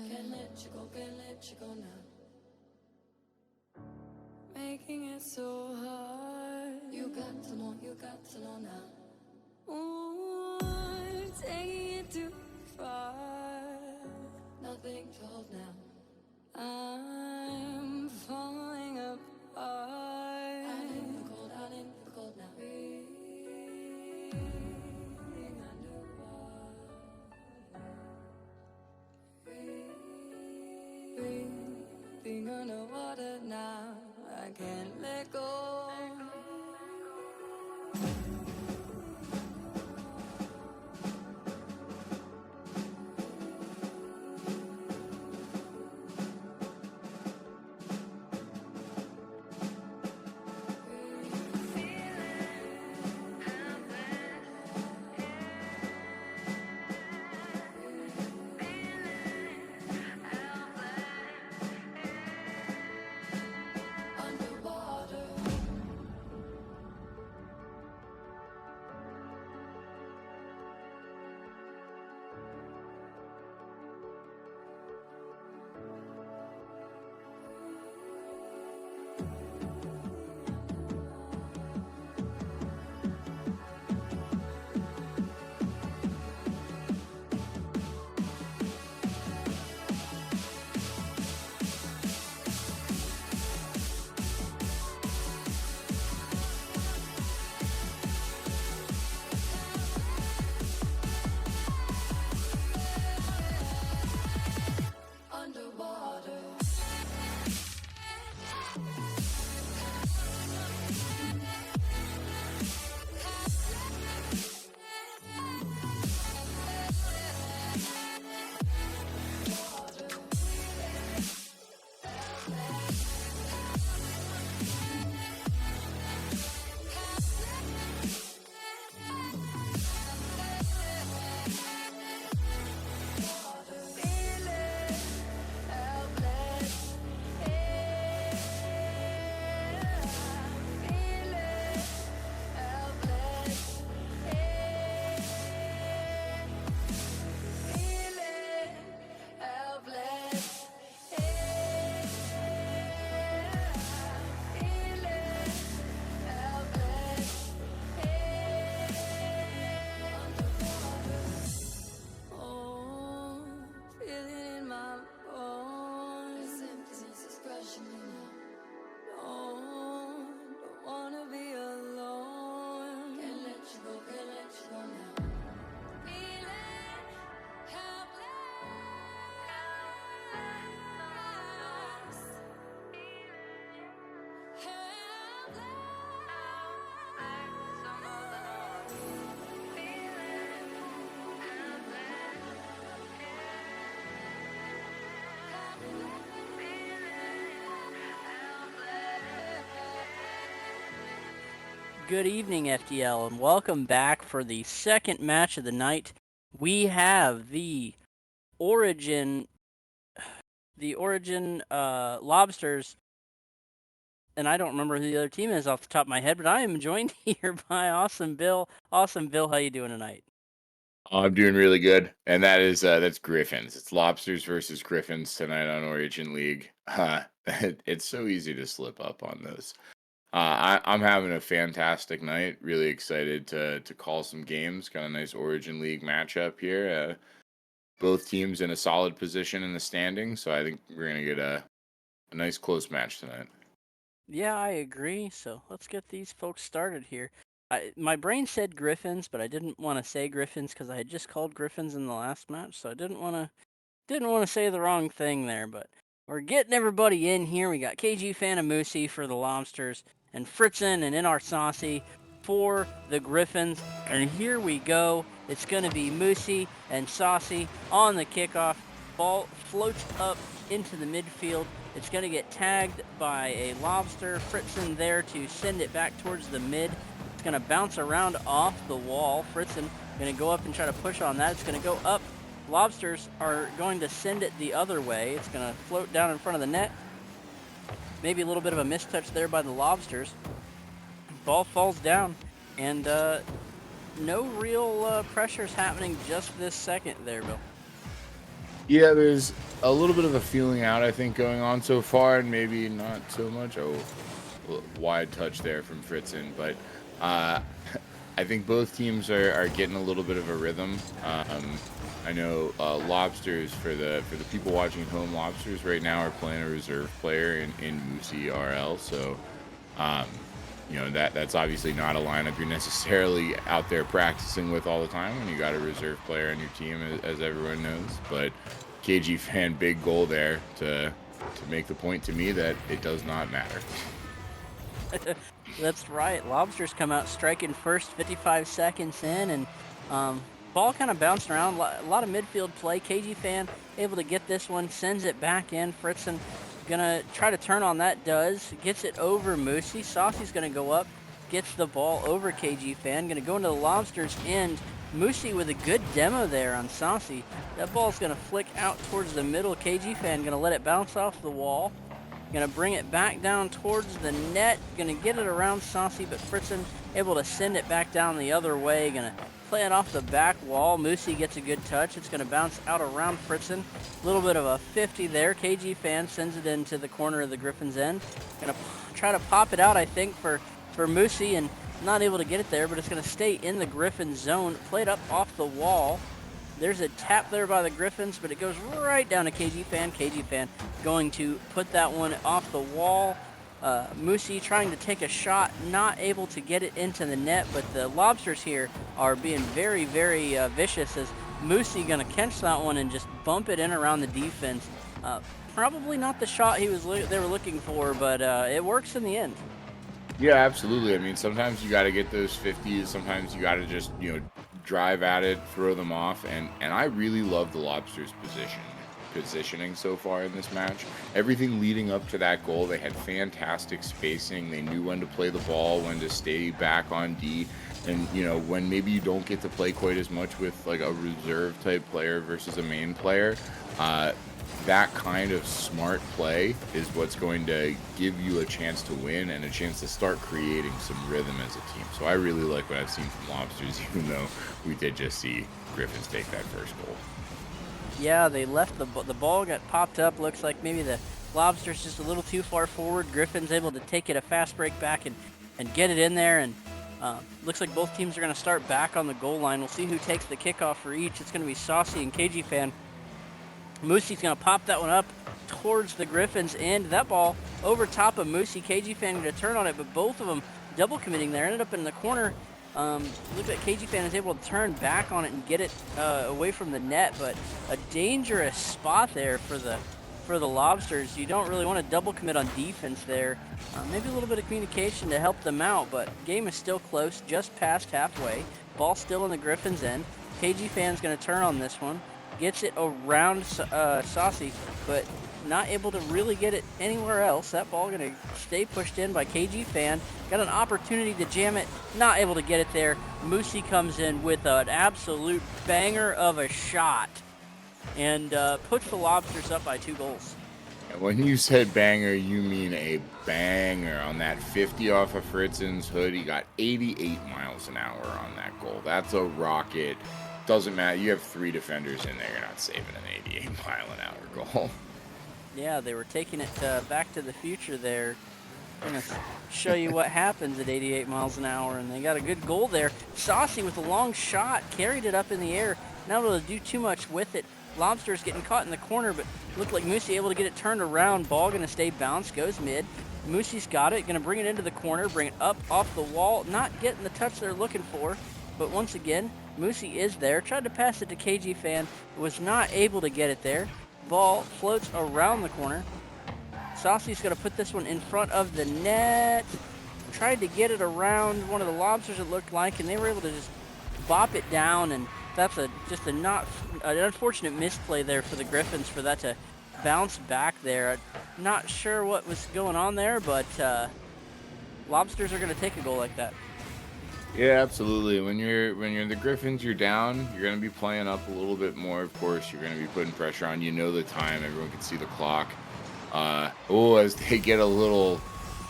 Can't let you go now. Making it so hard. You got to know now. Ooh, taking it too Good evening, FDL, and welcome back for the second match of the night. We have the Origin Lobsters, and I don't remember who the other team is off the top of my head, but I am joined here by Awesome Bill. Awesome Bill, how you doing tonight? I'm doing really good, and that's Griffins. It's Lobsters versus Griffins tonight on Origin League. It's so easy to slip up on those. I'm having a fantastic night. Really excited to call some games. Got a nice Origin League matchup here. Both teams in a solid position in the standings, so I think we're gonna get a nice close match tonight. Yeah, I agree. So let's get these folks started here. My brain said Griffins, but I didn't want to say Griffins because I had just called Griffins in the last match, so I didn't want to say the wrong thing there. But we're getting everybody in here. We got KG Fan and Moosey for the Lobsters, and Fritzen and NR Saucy for the Griffins. And here we go. It's going to be Moosey and Saucy on the kickoff. Ball floats up into the midfield. It's going to get tagged by a Lobster. Fritzen there to send it back towards the mid. It's going to bounce around off the wall. Fritzen going to go up and try to push on that. It's going to go up. Lobsters are going to send it the other way. It's going to float down in front of the net. Maybe a little bit of a mistouch there by the Lobsters. Ball falls down, and no real pressures happening just this second there, Bill. Yeah, there's a little bit of a feeling out, I think, going on so far, and maybe not so much. Oh, wide touch there from Fritzen, but I think both teams are getting a little bit of a rhythm. I know Lobsters, for the people watching at home, Lobsters right now are playing a reserve player in Moosey RL, so that's obviously not a lineup you're necessarily out there practicing with all the time when you got a reserve player on your team, as everyone knows. But KG Fan, big goal there to make the point to me that it does not matter. That's right. Lobsters come out striking first, 55 seconds in, and ball kind of bounced around. A lot of midfield play. KG Fan able to get this one, sends it back in. Fritzen gonna try to turn on that, gets it over Moosey. Saucy's gonna go up, gets the ball over KG Fan, gonna go into the Lobsters end. Moosey with a good demo there on Saucy. That ball's gonna flick out towards the middle. KG Fan gonna let it bounce off the wall. Gonna bring it back down towards the net. Gonna get it around Saucy, but Fritzen able to send it back down the other way. Gonna play it off the back wall. Moosey gets a good touch. It's gonna bounce out around Fritzen. A little bit of a 50 there. KG Fan sends it into the corner of the Griffins end. Gonna try to pop it out, I think, for Moosey, and not able to get it there, but it's gonna stay in the Griffin zone. Played up off the wall. There's a tap there by the Griffins, but it goes right down to KG Fan. KG Fan going to put that one off the wall. Moosey trying to take a shot, not able to get it into the net, but the Lobsters here are being very, very vicious, as Moosey going to catch that one and just bump it in around the defense. Probably not the shot they were looking for, but it works in the end. Yeah, absolutely. I mean, sometimes you got to get those 50s. Sometimes you got to just, drive at it, throw them off, and I really love the Lobsters' positioning so far in this match. Everything leading up to that goal, they had fantastic spacing. They knew when to play the ball, when to stay back on D, and when maybe you don't get to play quite as much with like a reserve type player versus a main player. That kind of smart play is what's going to give you a chance to win and a chance to start creating some rhythm as a team. So I really like what I've seen from Lobsters, even though we did just see Griffins take that first goal. Yeah, they left the ball got popped up. Looks like maybe the Lobsters just a little too far forward. Griffins able to take it a fast break back and get it in there. And looks like both teams are going to start back on the goal line. We'll see who takes the kickoff for each. It's going to be Saucy and KG Fan. Moosey's going to pop that one up towards the Griffins end. That ball over top of Moosey. KG Fan going to turn on it, but both of them double committing there. Ended up in the corner. Look like KG Fan is able to turn back on it and get it away from the net, but a dangerous spot there for the Lobsters. You don't really want to double commit on defense there. Maybe a little bit of communication to help them out, but game is still close, just past halfway. Ball still in the Griffins end. KG Fan's going to turn on this one. Gets it around Saucy, but not able to really get it anywhere else. That ball going to stay pushed in by KG Fan. Got an opportunity to jam it, not able to get it there. Moosey comes in with an absolute banger of a shot and puts the Lobsters up by 2 goals. And when you said banger, you mean a banger on that 50 off of Fritzen's hood. He got 88 miles an hour on that goal. That's a rocket. Doesn't matter. You have 3 defenders in there. You're not saving an 88 mile an hour goal. Yeah, they were taking it back to the future there. I'm going to show you what happens at 88 miles an hour, and they got a good goal there. Saucy with a long shot, carried it up in the air, not able to do too much with it. Lobsters getting caught in the corner, but looked like Moosey able to get it turned around. Ball going to stay bounced, goes mid. Moosey's got it, going to bring it into the corner, bring it up off the wall, not getting the touch they're looking for. But once again, Moosey is there. Tried to pass it to KG Fan, was not able to get it there. Ball floats around the corner. Saucy's going to put this one in front of the net. Tried to get it around one of the Lobsters, it looked like, and they were able to just bop it down, and that's just an unfortunate misplay there for the Griffins for that to bounce back there. Not sure what was going on there, but Lobsters are going to take a goal like that. Yeah, absolutely. When you're the Griffins, you're down. You're going to be playing up a little bit more. Of course, you're going to be putting pressure on. You know the time. Everyone can see the clock. As they get a little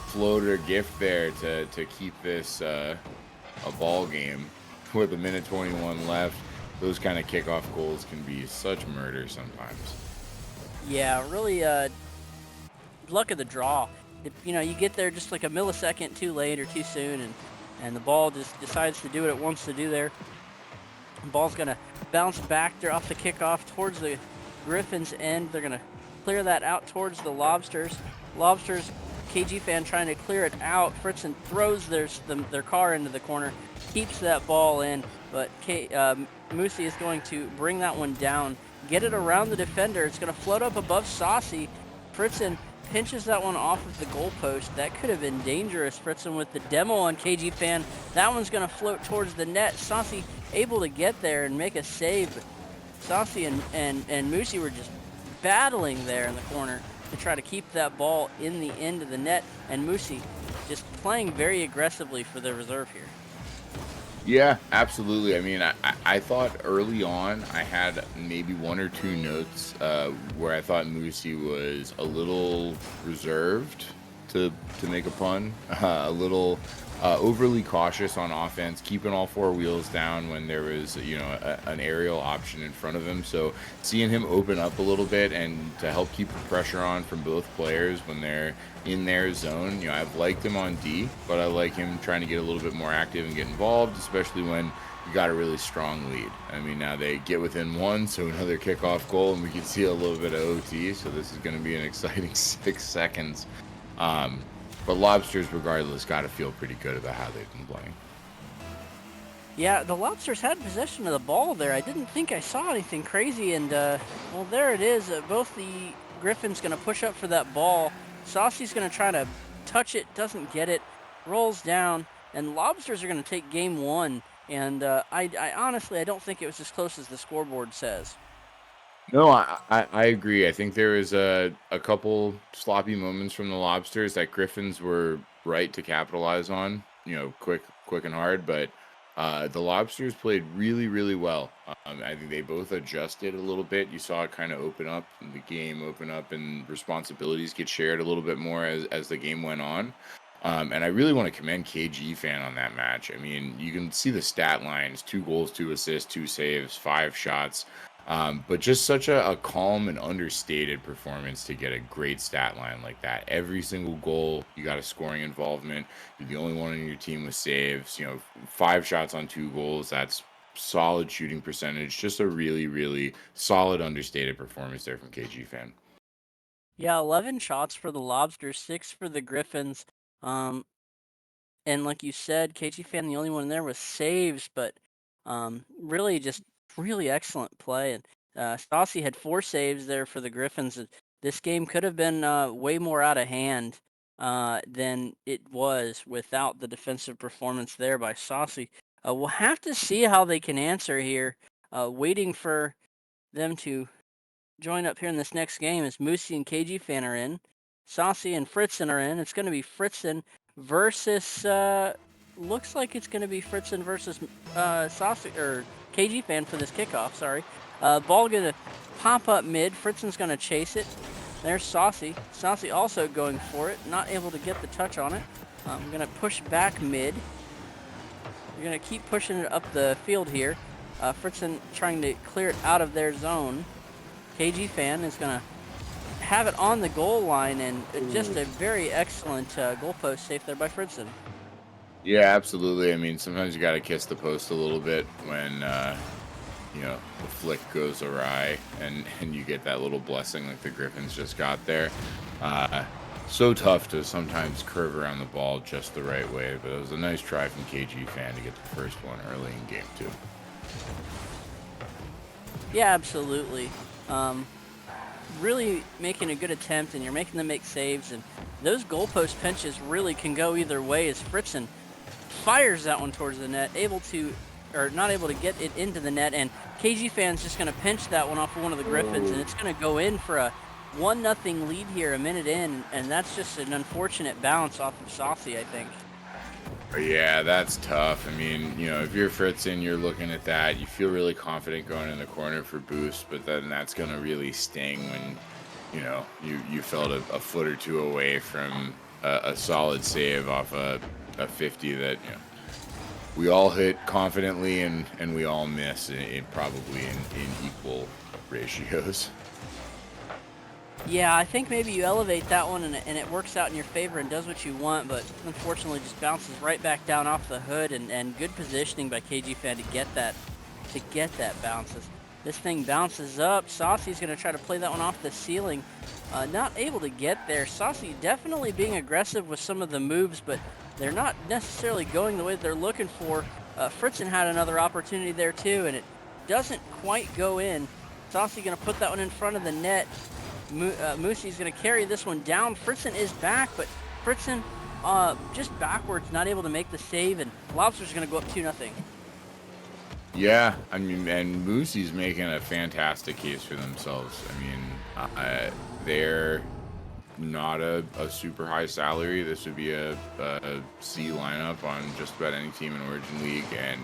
floater gift there to keep this a ball game with 1:21 left. Those kind of kickoff goals can be such murder sometimes. Yeah, really luck of the draw. You get there just like a millisecond too late or too soon, and the ball just decides to do what it wants to do there. The ball's going to bounce back there off the kickoff towards the Griffins' end. They're going to clear that out towards the Lobsters. Lobsters, KG Fan trying to clear it out. Fritzen throws their car into the corner, keeps that ball in, but Moosey is going to bring that one down, get it around the defender. It's going to float up above Saucy. Fritzen pinches that one off of the goalpost. That could have been dangerous. Fritzen with the demo on KG Fan. That one's going to float towards the net. Saucy able to get there and make a save. But Saucy and Moosey were just battling there in the corner to try to keep that ball in the end of the net. And Moosey just playing very aggressively for the reserve here. Yeah, absolutely. I mean, I thought early on I had maybe 1 or 2 notes where I thought Moosey was a little reserved, to make a pun, a little overly cautious on offense, keeping all 4 wheels down when there was, an aerial option in front of him. So seeing him open up a little bit and to help keep the pressure on from both players when they're in their zone, I've liked him on D, but I like him trying to get a little bit more active and get involved, especially when you got a really strong lead. I mean, now they get within 1, so another kickoff goal, and we can see a little bit of OT, so this is going to be an exciting 6 seconds. But Lobsters, regardless, got to feel pretty good about how they've been playing. Yeah, the Lobsters had possession of the ball there. I didn't think I saw anything crazy, and, well, there it is. Both the Griffins going to push up for that ball. Saucy's going to try to touch it, doesn't get it, rolls down, and Lobsters are going to take game 1. And I honestly, I don't think it was as close as the scoreboard says. No, I agree. I think there was a couple sloppy moments from the Lobsters that Griffins were right to capitalize on, quick and hard. But the Lobsters played really, really well. I think they both adjusted a little bit. You saw it kind of open up, the game open up, and responsibilities get shared a little bit more as the game went on. And I really want to commend KG Fan on that match. I mean, you can see the stat lines: 2 goals, 2 assists, 2 saves, 5 shots. But just such a calm and understated performance to get a great stat line like that. Every single goal, you got a scoring involvement. You're the only one on your team with saves. 5 shots on 2 goals. That's solid shooting percentage. Just a really, really solid understated performance there from KG Fan. Yeah, 11 shots for the Lobsters, 6 for the Griffins. And like you said, KG Fan, the only one there was saves, but really just really excellent play. And Stassi had 4 saves there for the Griffins. This game could have been way more out of hand than it was without the defensive performance there by Stassi. We'll have to see how they can answer here. Waiting for them to join up here in this next game as Moosey and KG Fan are in. Saucy and Fritzen are in. It's going to be Fritzen versus, looks like it's going to be Fritzen versus Saucy, or KG Fan for this kickoff, sorry. Ball going to pop up mid. Fritzen's going to chase it. There's Saucy. Saucy also going for it. Not able to get the touch on it. I'm going to push back mid. We're going to keep pushing it up the field here. Fritzen trying to clear it out of their zone. KG Fan is going to have it on the goal line, and just a very excellent goalpost save there by Fritzen. Yeah, absolutely. I mean, sometimes you got to kiss the post a little bit when, you know, the flick goes awry and you get that little blessing like the Griffins just got there. So tough to sometimes curve around the ball just the right way, but it was a nice try from KG Fan to get the first one early in game 2. Yeah, absolutely. Really making a good attempt, and you're making them make saves, and those goalpost pinches really can go either way as Fritzen fires that one towards the net, not able to get it into the net, and KG Fan's just going to pinch that one off of one of the Griffins, and it's going to go in for a 1-0 lead here a minute in, and that's just an unfortunate bounce off of Saucy, I think. Yeah, that's tough. I mean, you know, if you're Fritzen, you're looking at that. You feel really confident going in the corner for boost, but then that's going to really sting when, you know, you felt a foot or two away from a solid save off a 50 that, you know, we all hit confidently and we all miss probably in equal ratios. Yeah, I think maybe you elevate that one and it works out in your favor and does what you want, but unfortunately just bounces right back down off the hood, and good positioning by KG Fan to get that bounce. This thing bounces up. Saucy's going to try to play that one off the ceiling. Not able to get there. Saucy definitely being aggressive with some of the moves, but they're not necessarily going the way they're looking for. Fritzen had another opportunity there too, and it doesn't quite go in. Saucy going to put that one in front of the net. Moosey's going to carry this one down. Fritzen is back, but Fritzen just backwards, not able to make the save, and Lobsters going to go up 2-0. Yeah, I mean, and Moosey's making a fantastic case for themselves. I mean, they're not a super high salary. This would be a C lineup on just about any team in Origin League, and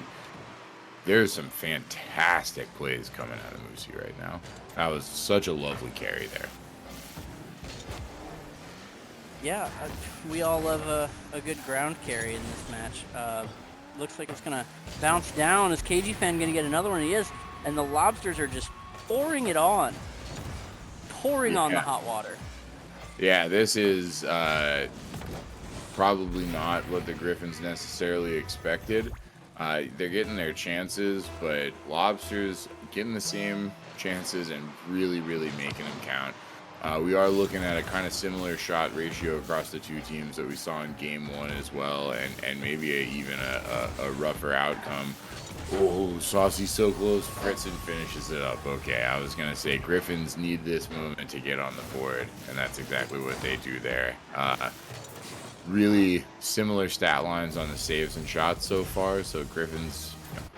there's some fantastic plays coming out of Moosey right now. That was such a lovely carry there. Yeah, we all love a good ground carry in this match. Looks like it's going to bounce down. Is KG Fan going to get another one? He is. And the Lobsters are just pouring it on. Pouring on the hot water. Yeah, this is probably not what the Griffins necessarily expected. They're getting their chances, but Lobsters getting the same chances and really, really making them count. We are looking at a kind of similar shot ratio across the two teams that we saw in game 1 as well, and maybe even a rougher outcome. Oh, Saucy's so close. Fritzen finishes it up. Okay, I was going to say Griffins need this moment to get on the board, and that's exactly what they do there. Really similar stat lines on the saves and shots so far, so Griffins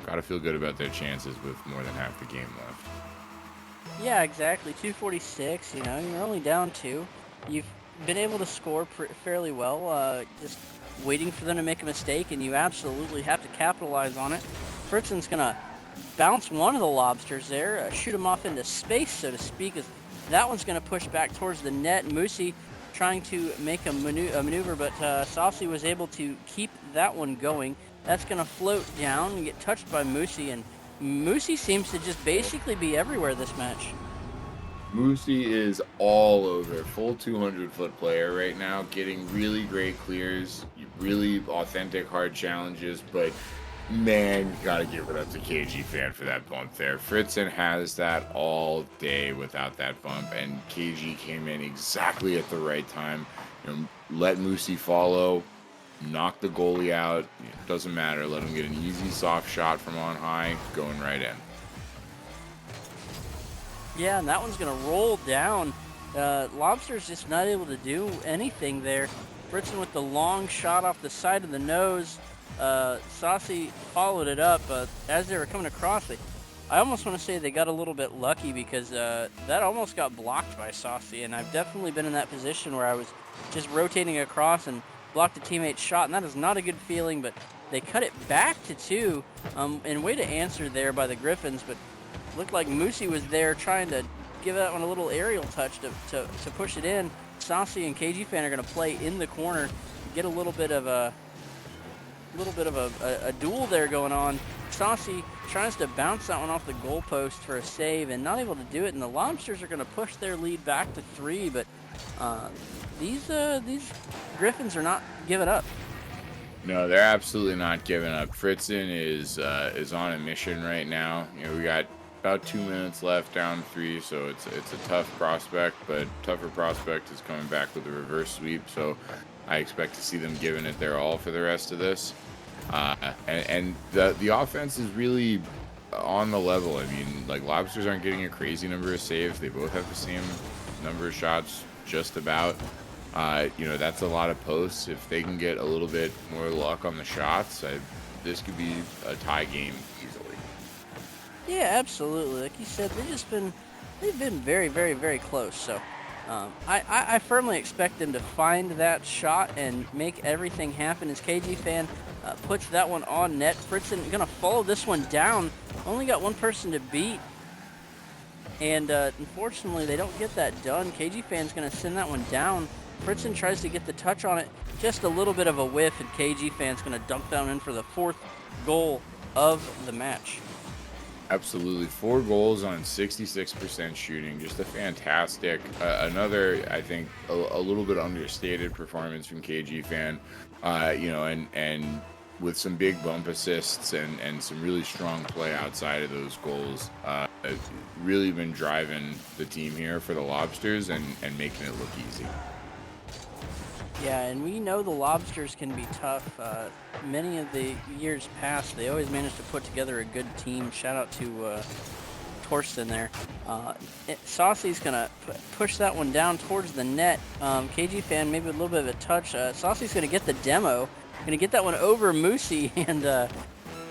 got to feel good about their chances with more than half the game left. Yeah, exactly. 246, you know, you're only down 2. You've been able to score fairly well, just waiting for them to make a mistake, and you absolutely have to capitalize on it. Fritzen's going to bounce one of the Lobsters there, shoot him off into space, so to speak, as that one's going to push back towards the net. Moosey trying to make a maneuver, but Saucy was able to keep that one going. That's going to float down and get touched by Moosey, and Moosey seems to just basically be everywhere this match. Moosey is all over. Full 200-foot player right now, getting really great clears, really authentic hard challenges, but man, you gotta give it up to KG Fan for that bump there. Fritzen has that all day without that bump, and KG came in exactly at the right time. You know, let Moosey follow, knock the goalie out. It doesn't matter. Let him get an easy, soft shot from on high, going right in. Yeah, and that one's going to roll down. Lobster's just not able to do anything there. Fritzen with the long shot off the side of the nose. Saucy followed it up. As they were coming across, they I almost want to say they got a little bit lucky because that almost got blocked by Saucy, and I've definitely been in that position where I was just rotating across and blocked a teammate's shot, and that is not a good feeling, but they cut it back to 2, and way to answer there by the Griffins, but looked like Moosey was there trying to give that one a little aerial touch to push it in. Saucy and KG Fan are going to play in the corner, get a little bit of a duel there going on. Saucy tries to bounce that one off the goalpost for a save and not able to do it, and the Lobsters are going to push their lead back to 3, but these Griffins are not giving up. No, they're absolutely not giving up. Fritzen is on a mission right now. You know, we got about 2 minutes left, down 3, so it's a tough prospect, but tougher prospect is coming back with a reverse sweep, so I expect to see them giving it their all for the rest of this. And the offense is really on the level. I mean, like, Lobsters aren't getting a crazy number of saves. They both have the same number of shots, just about. You know, that's a lot of posts. If they can get a little bit more luck on the shots, this could be a tie game easily. Yeah, absolutely. Like you said, they've been very, very, very close. So I firmly expect them to find that shot and make everything happen. As KG Fan puts that one on net, Fritzen gonna follow this one down. Only got one person to beat, and unfortunately they don't get that done. KG Fan's gonna send that one down. Fritzen tries to get the touch on it, just a little bit of a whiff, and KG Fan's gonna dunk down in for the 4th goal of the match. Absolutely. 4 goals on 66% shooting. Just a fantastic, another, I think, a little bit understated performance from KG Fan. You know, and with some big bump assists and some really strong play outside of those goals. Really been driving the team here for the Lobsters and making it look easy. Yeah, and we know the Lobsters can be tough. Many of the years past, they always managed to put together a good team. Shout out to Torsten there. Saucy's going to push that one down towards the net. KG Fan, maybe a little bit of a touch. Saucy's going to get the demo. Going to get that one over Moosey, and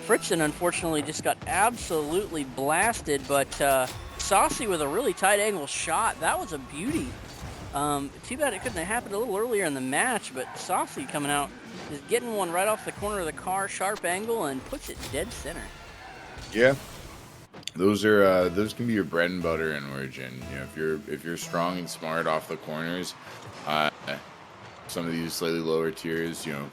Fritzen, unfortunately, just got absolutely blasted, but Saucy with a really tight angle shot. That was a beauty. Too bad it couldn't have happened a little earlier in the match, but Saucy coming out, is getting one right off the corner of the car, sharp angle, and puts it dead center. Yeah, those can be your bread and butter in Origin. You know, if you're strong and smart off the corners, some of these slightly lower tiers, you know,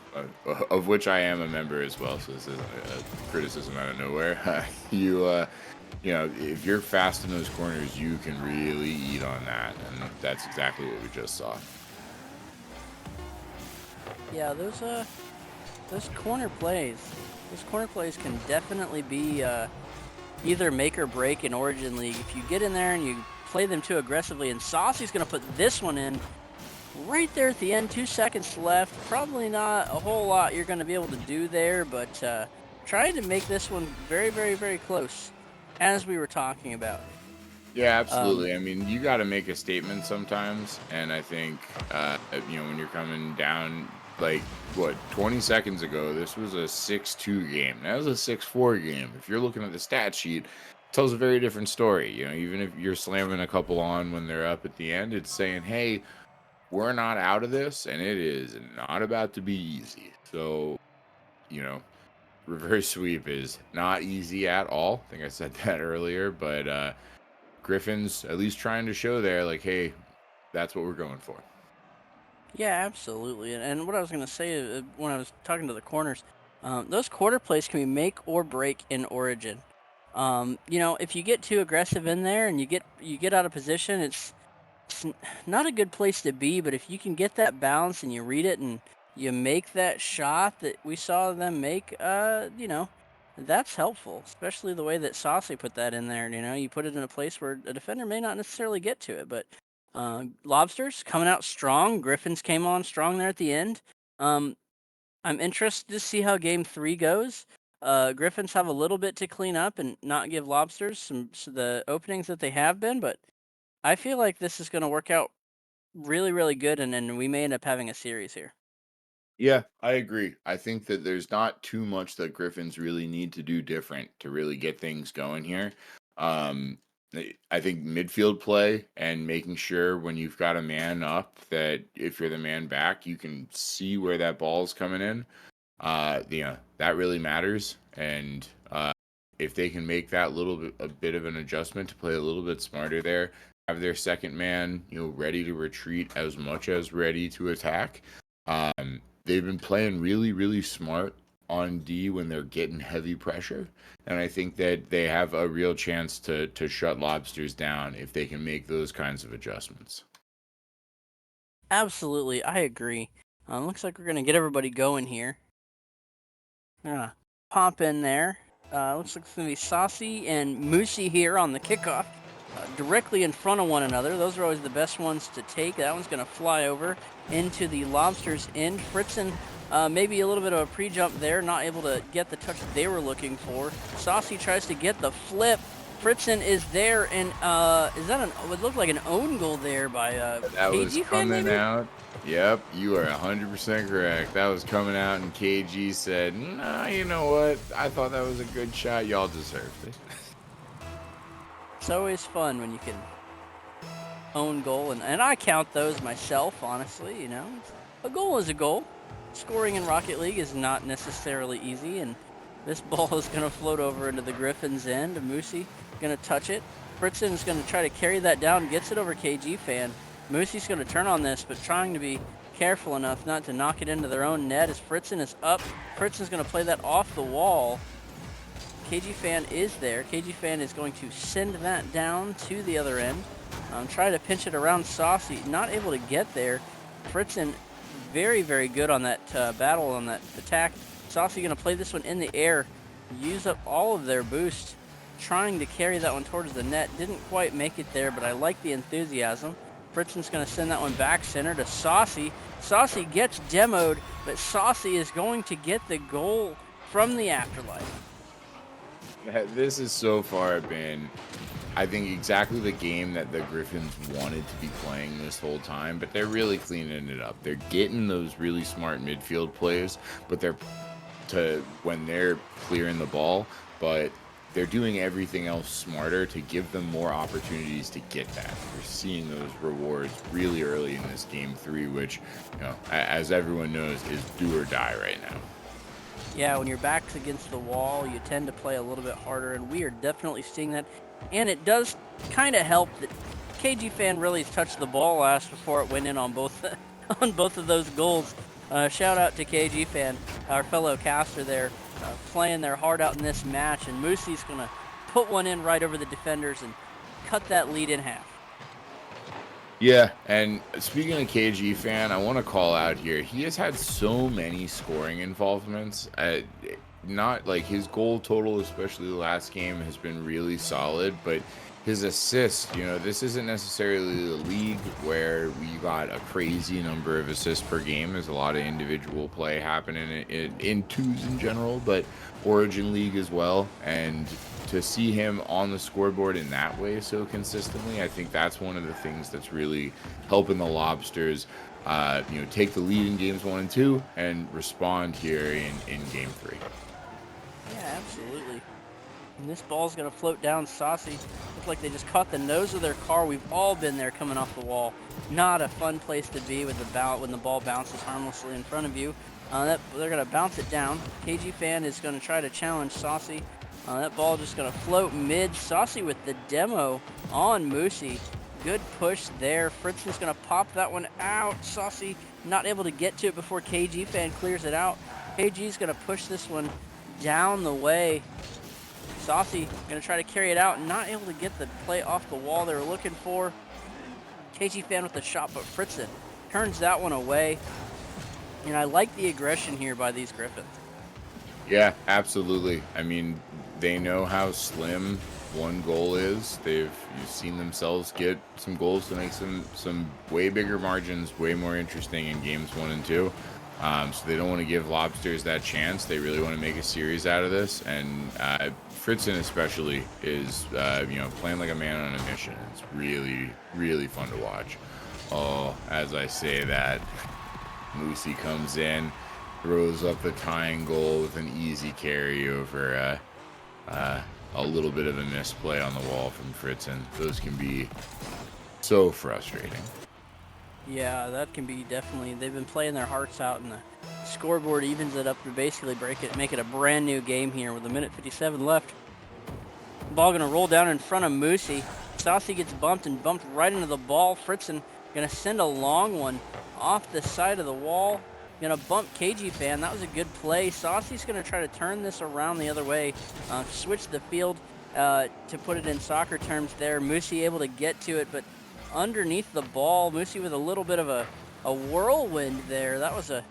of which I am a member as well, so this is a criticism out of nowhere. You know, if you're fast in those corners, you can really eat on that, and that's exactly what we just saw. Yeah, those corner plays can definitely be either make or break in Origin League. If you get in there and you play them too aggressively, and Saucy's going to put this one in right there at the end, 2 seconds left. Probably not a whole lot you're going to be able to do there, but trying to make this one very, very, very close, as we were talking about. Yeah, absolutely. I mean, you got to make a statement sometimes, and I think, you know, when you're coming down, like, 20 seconds ago, this was a 6-2 game. That was a 6-4 game. If you're looking at the stat sheet, it tells a very different story. You know, even if you're slamming a couple on when they're up at the end, it's saying, hey, we're not out of this, and it is not about to be easy. So, you know, reverse sweep is not easy at all. I think I said that earlier, but Griffins at least trying to show there, like, hey, that's what we're going for. Yeah, absolutely. And what I was going to say when I was talking to the corners, those quarter plays can be make or break in Origin. You know, if you get too aggressive in there and you get out of position, it's not a good place to be. But if you can get that balance and you read it and you make that shot that we saw them make, you know, that's helpful. Especially the way that Saucy put that in there. You know, you put it in a place where a defender may not necessarily get to it, but. Lobsters coming out strong. Griffins came on strong there at the end. I'm interested to see how Game 3 goes. Griffins have a little bit to clean up and not give Lobsters the openings that they have been, but I feel like this is going to work out really, really good, and we may end up having a series here. Yeah, I agree. I think that there's not too much that Griffins really need to do different to really get things going here. Um, I think midfield play and making sure when you've got a man up that if you're the man back, you can see where that ball's coming in. That really matters. And if they can make that a bit of an adjustment to play a little bit smarter there, have their second man, ready to retreat as much as ready to attack. They've been playing really, really smart on D when they're getting heavy pressure, and I think that they have a real chance to shut Lobsters down if they can make those kinds of adjustments. Absolutely, I agree. Looks like we're gonna get everybody going here. Pop in there. Looks like it's gonna be Saucy and Moosey here on the kickoff, directly in front of one another. Those are always the best ones to take. That one's gonna fly over into the Lobsters' end. Fritzen, maybe a little bit of a pre-jump there, not able to get the touch they were looking for. Saucy tries to get the flip. Fritzen is there, and is that it looked like an own goal there by That was KG fan, coming maybe? out. Yep, you are 100% correct. That was coming out, and KG said, "Nah, you know what? I thought that was a good shot. Y'all deserved it." It's always fun when you can own goal, and I count those myself, honestly, A goal is a goal. Scoring in Rocket League is not necessarily easy, and this ball is going to float over into the Griffins' end. Moosey going to touch it. Fritzen's going to try to carry that down, gets it over KG fan. Moosey's going to turn on this, but trying to be careful enough not to knock it into their own net as Fritzen is up. Fritzen's going to play that off the wall. KG fan is there. KG fan is going to send that down to the other end. Try to pinch it around Saucy. Not able to get there. Fritzen very, very good on that battle, on that attack. Saucy going to play this one in the air. Use up all of their boost. Trying to carry that one towards the net. Didn't quite make it there, but I like the enthusiasm. Fritzen's going to send that one back center to Saucy. Saucy gets demoed, but Saucy is going to get the goal from the afterlife. This has so far been, I think, exactly the game that the Griffins wanted to be playing this whole time, but they're really cleaning it up. They're getting those really smart midfield plays, but when they're clearing the ball, but they're doing everything else smarter to give them more opportunities to get that. We're seeing those rewards really early in this game 3, which, as everyone knows, is do or die right now. Yeah, when your back's against the wall, you tend to play a little bit harder, and we are definitely seeing that. And it does kind of help that KG fan really touched the ball last before it went in on both on both of those goals. Shout out to KG fan, our fellow caster there, playing their heart out in this match. And Moosey's going to put one in right over the defenders and cut that lead in half. Yeah, and speaking of KG fan, I want to call out here. He has had so many scoring involvements. Not like his goal total, especially the last game, has been really solid, but his assists, this isn't necessarily the league where we got a crazy number of assists per game. There's a lot of individual play happening in twos in general, but Origin League as well. And to see him on the scoreboard in that way so consistently, I think that's one of the things that's really helping the Lobsters, take the lead in games 1 and 2 and respond here in game 3. Yeah, absolutely. And this ball's going to float down Saucy. Looks like they just caught the nose of their car. We've all been there coming off the wall. Not a fun place to be when the ball bounces harmlessly in front of you. They're going to bounce it down. KG fan is going to try to challenge Saucy. That ball just going to float mid. Saucy with the demo on Moosey. Good push there. Fritzen's going to pop that one out. Saucy not able to get to it before KG fan clears it out. KG's going to push this one down the way. Saucy going to try to carry it out. Not able to get the play off the wall they were looking for. KG fan with the shot, but Fritzen turns that one away. And I like the aggression here by these Griffins. Yeah, absolutely. I mean, they know how slim one goal is. You've seen themselves get some goals to make some way bigger margins, way more interesting in games 1 and 2. So they don't want to give Lobsters that chance. They really want to make a series out of this. And Fritzen especially is, playing like a man on a mission. It's really, really fun to watch. Oh, as I say that, Moosey comes in. throws up the tying goal with an easy carry over a little bit of a misplay on the wall from Fritzen. Those can be so frustrating. Yeah, that can be definitely. They've been playing their hearts out, and the scoreboard evens it up to basically make it a brand new game here with 1:57 left. Ball gonna roll down in front of Moosey. Saucy gets bumped right into the ball. Fritzen gonna send a long one off the side of the wall. Gonna bump KG Fan. That was a good play. Saucy's gonna try to turn this around the other way, switch the field to put it in soccer terms there. Moosey able to get to it, but underneath the ball, Moosey with a little bit of a whirlwind there. That was a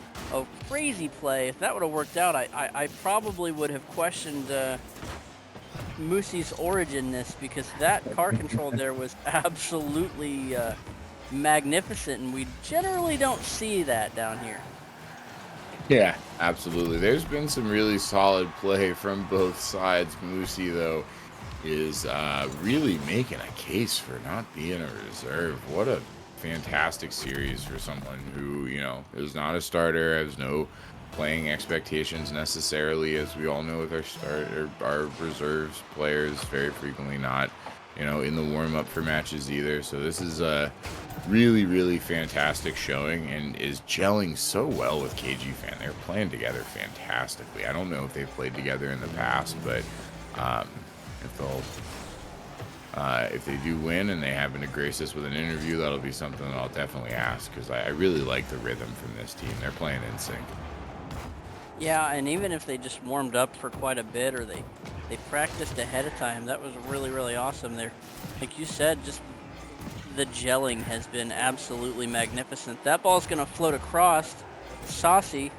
crazy play. If that would have worked out, I probably would have questioned Moosey's origin-ness, because that car control there was absolutely magnificent, and we generally don't see that down here. Yeah, absolutely. There's been some really solid play from both sides. Moosey, though, is really making a case for not being a reserve. What a fantastic series for someone who, is not a starter, has no playing expectations necessarily, as we all know with our reserves players, very frequently not, in the warm-up for matches either. So this is a really, really fantastic showing, and is gelling so well with KG Fan. They're playing together fantastically. I don't know if they've played together in the past, but if they do win and they happen to grace us with an interview, that'll be something that I'll definitely ask, because I really like the rhythm from this team. They're playing in sync. Yeah, and even if they just warmed up for quite a bit, or they practiced ahead of time, that was really, really awesome. There, like you said, just the gelling has been absolutely magnificent. That ball's going to float across. Saucy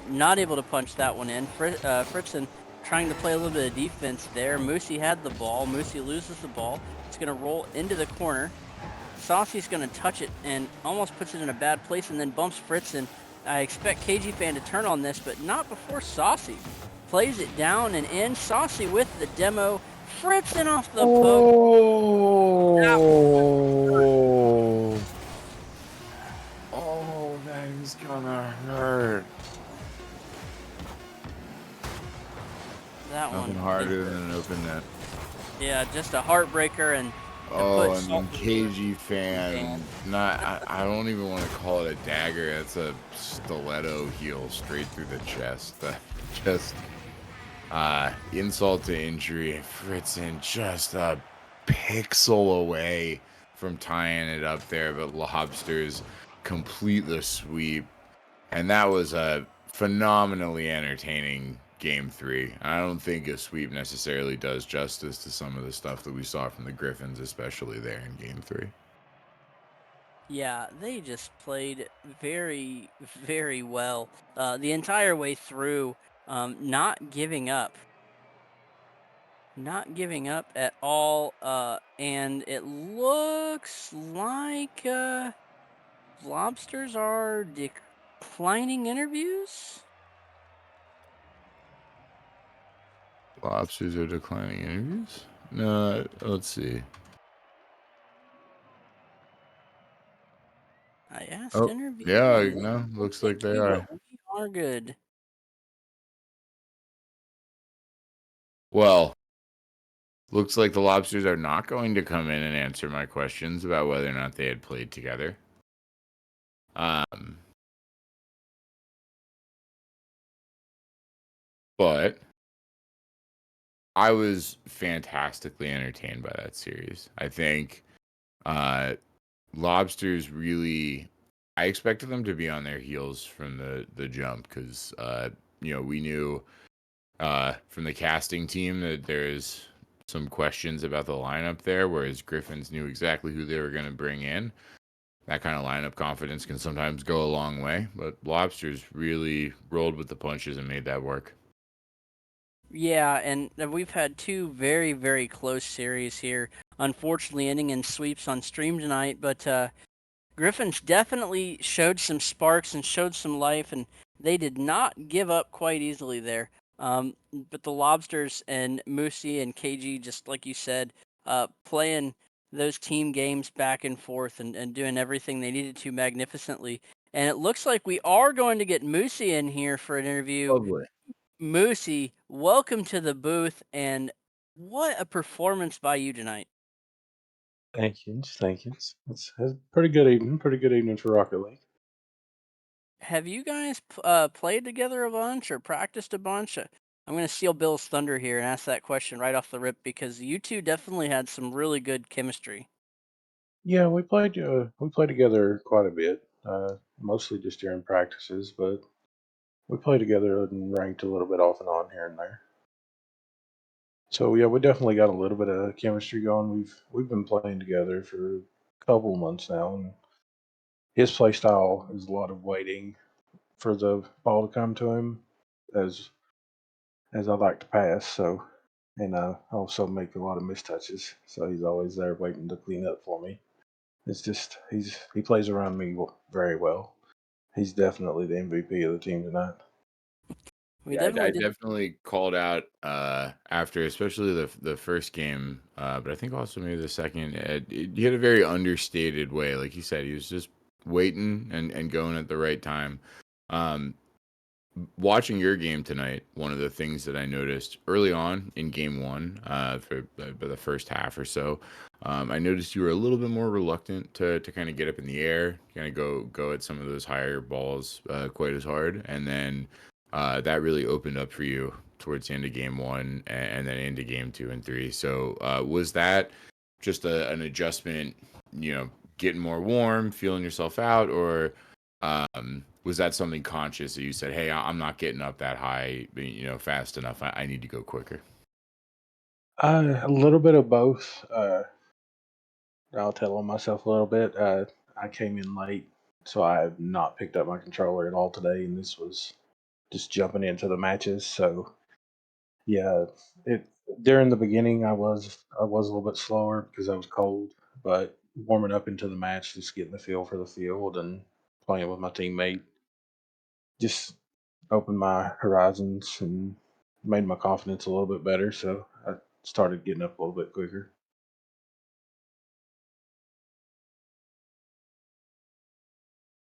not able to punch that one in. Fritzen trying to play a little bit of defense there. Moosey had the ball. Moosey loses the ball. It's going to roll into the corner. Saucy's going to touch it and almost puts it in a bad place, and then bumps Fritzen. I expect KG Fan to turn on this, but not before Saucy plays it down and in. Saucy with the demo. Fritzen off the poke. Oh, that is gonna hurt. That Nothing one harder than an open net. Yeah, just a heartbreaker. And Oh, and then KG Fan, I don't even want to call it a dagger. It's a stiletto heel straight through the chest. Just insult to injury. Fritzen just a pixel away from tying it up there, but Lobsters complete the sweep. And that was a phenomenally entertaining Game 3. I don't think a sweep necessarily does justice to some of the stuff that we saw from the Griffins, especially there in Game 3. Yeah, they just played very, very well the entire way through, not giving up. Not giving up at all, and it looks like Lobsters are declining interviews? Lobsters are declining interviews? No, let's see. I asked Oh, interview. yeah, No, no, looks like thank they you, are. but we are good. Well, looks like the Lobsters are not going to come in and answer my questions about whether or not they had played together. But I was fantastically entertained by that series. I think Lobsters really, I expected them to be on their heels from the jump, because we knew from the casting team that there's some questions about the lineup there, whereas Griffins knew exactly who they were going to bring in. That kind of lineup confidence can sometimes go a long way, but Lobsters really rolled with the punches and made that work. Yeah, and we've had two very, very close series here, unfortunately ending in sweeps on stream tonight, but Griffins definitely showed some sparks and showed some life, and they did not give up quite easily there. But the Lobsters and Moosey and KG, just like you said, playing those team games back and forth and doing everything they needed to magnificently. And it looks like we are going to get Moosey in here for an interview. Lovely. Moosey, welcome to the booth, and what a performance by you tonight. Thank you. Thank you. It's a pretty good evening. Pretty good evening for Rocket League. Have you guys played together a bunch or practiced a bunch? I'm going to steal Bill's thunder here and ask that question right off the rip because you two definitely had some really good chemistry. Yeah, we played. We played together quite a bit. Mostly just during practices, but we played together and ranked a little bit off and on here and there. So yeah, we definitely got a little bit of chemistry going. We've been playing together for a couple months now, and his play style is a lot of waiting for the ball to come to him, as as I like to pass. So, and I also make a lot of mistouches. So he's always there waiting to clean up for me. It's just he plays around me very well. He's definitely the MVP of the team tonight. We Yeah, I definitely did. definitely called out after, especially the first game, but I think also maybe the second. He had a very understated way, like you said. He was just waiting and going at the right time. Um, Watching your game tonight, one of the things that I noticed early on in game one, for the first half or so, I noticed you were a little bit more reluctant to kind of get up in the air, kind of go at some of those higher balls quite as hard, and then that really opened up for you towards the end of game one and then into game two and three. So was that just an adjustment, getting more warm, feeling yourself out, or was that something conscious that you said, "Hey, I'm not getting up that high, fast enough. I need to go quicker." A little bit of both. I'll tell on myself a little bit. I came in late, so I have not picked up my controller at all today, and this was just jumping into the matches. So yeah, it during the beginning I was a little bit slower because I was cold, but warming up into the match, just getting the feel for the field and playing with my teammate, just opened my horizons and made my confidence a little bit better. So I started getting up a little bit quicker.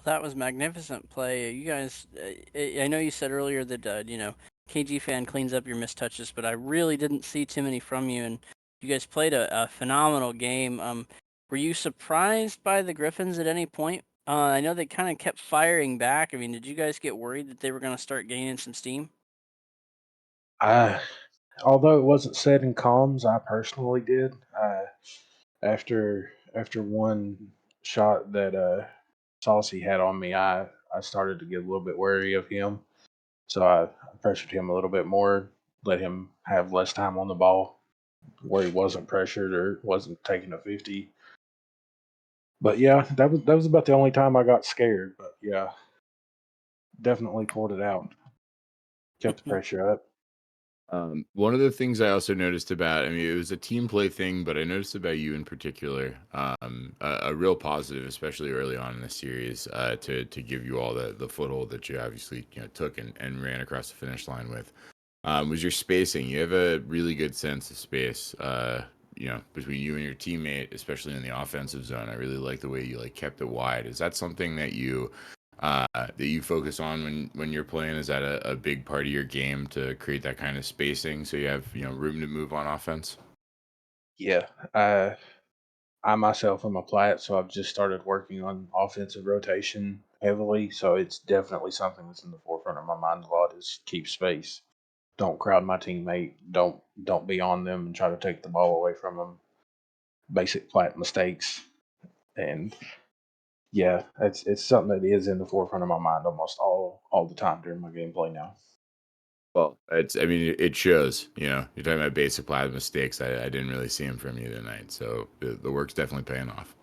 That was magnificent play. You guys, I know you said earlier that, KG fan cleans up your mistouches, but I really didn't see too many from you, and you guys played a phenomenal game. Were you surprised by the Griffins at any point? I know they kind of kept firing back. I mean, did you guys get worried that they were going to start gaining some steam? I, although it wasn't said in comms, I personally did. After one shot that Saucy had on me, I started to get a little bit wary of him. So I pressured him a little bit more, let him have less time on the ball where he wasn't pressured or wasn't taking a 50. But yeah, that was about the only time I got scared. But yeah, definitely pulled it out, kept the pressure up. One of the things I also noticed about, I mean, it was a team play thing, but I noticed about you in particular, a real positive, especially early on in the series, to give you all the foothold that you obviously took and ran across the finish line with, was your spacing. You have a really good sense of space, between you and your teammate, especially in the offensive zone. I really like the way you kept it wide. Is that something that you focus on when you're playing? Is that a big part of your game to create that kind of spacing so you have room to move on offense? Yeah, I myself am a plat, so I've just started working on offensive rotation heavily. So it's definitely something that's in the forefront of my mind a lot. Is keep space. Don't crowd my teammate. Don't be on them and try to take the ball away from them. Basic plat mistakes. And yeah, it's something that is in the forefront of my mind almost all the time during my gameplay now. Well, I mean, it shows. You're talking about basic plat mistakes. I didn't really see them from you tonight, so the work's definitely paying off.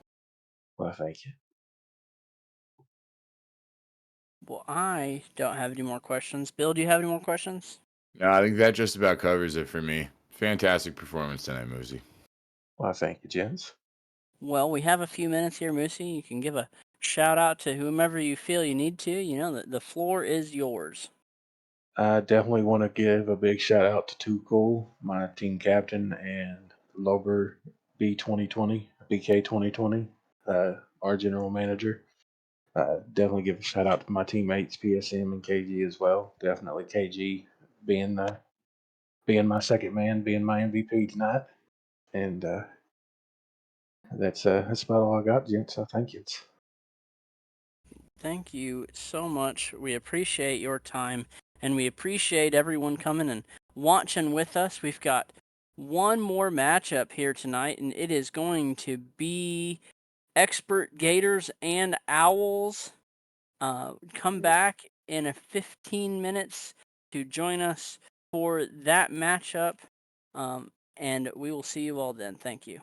Well, thank you. Well, I don't have any more questions. Bill, do you have any more questions? No, I think that just about covers it for me. Fantastic performance tonight, Moosey. Well, thank you, gents. Well, we have a few minutes here, Moosey. You can give a shout out to whomever you feel you need to. The floor is yours. I definitely want to give a big shout out to Too Cool, my team captain, and Lober B 2020, BK 2020, our general manager. Definitely give a shout out to my teammates PSM and KG as well. Definitely KG being my second man, being my MVP tonight, and that's about all I got, gents. So thank you. Thank you so much. We appreciate your time, and we appreciate everyone coming and watching with us. We've got one more matchup here tonight, and it is going to be expert Gators and Owls. Come back in 15 minutes to join us for that matchup, and we will see you all then. Thank you.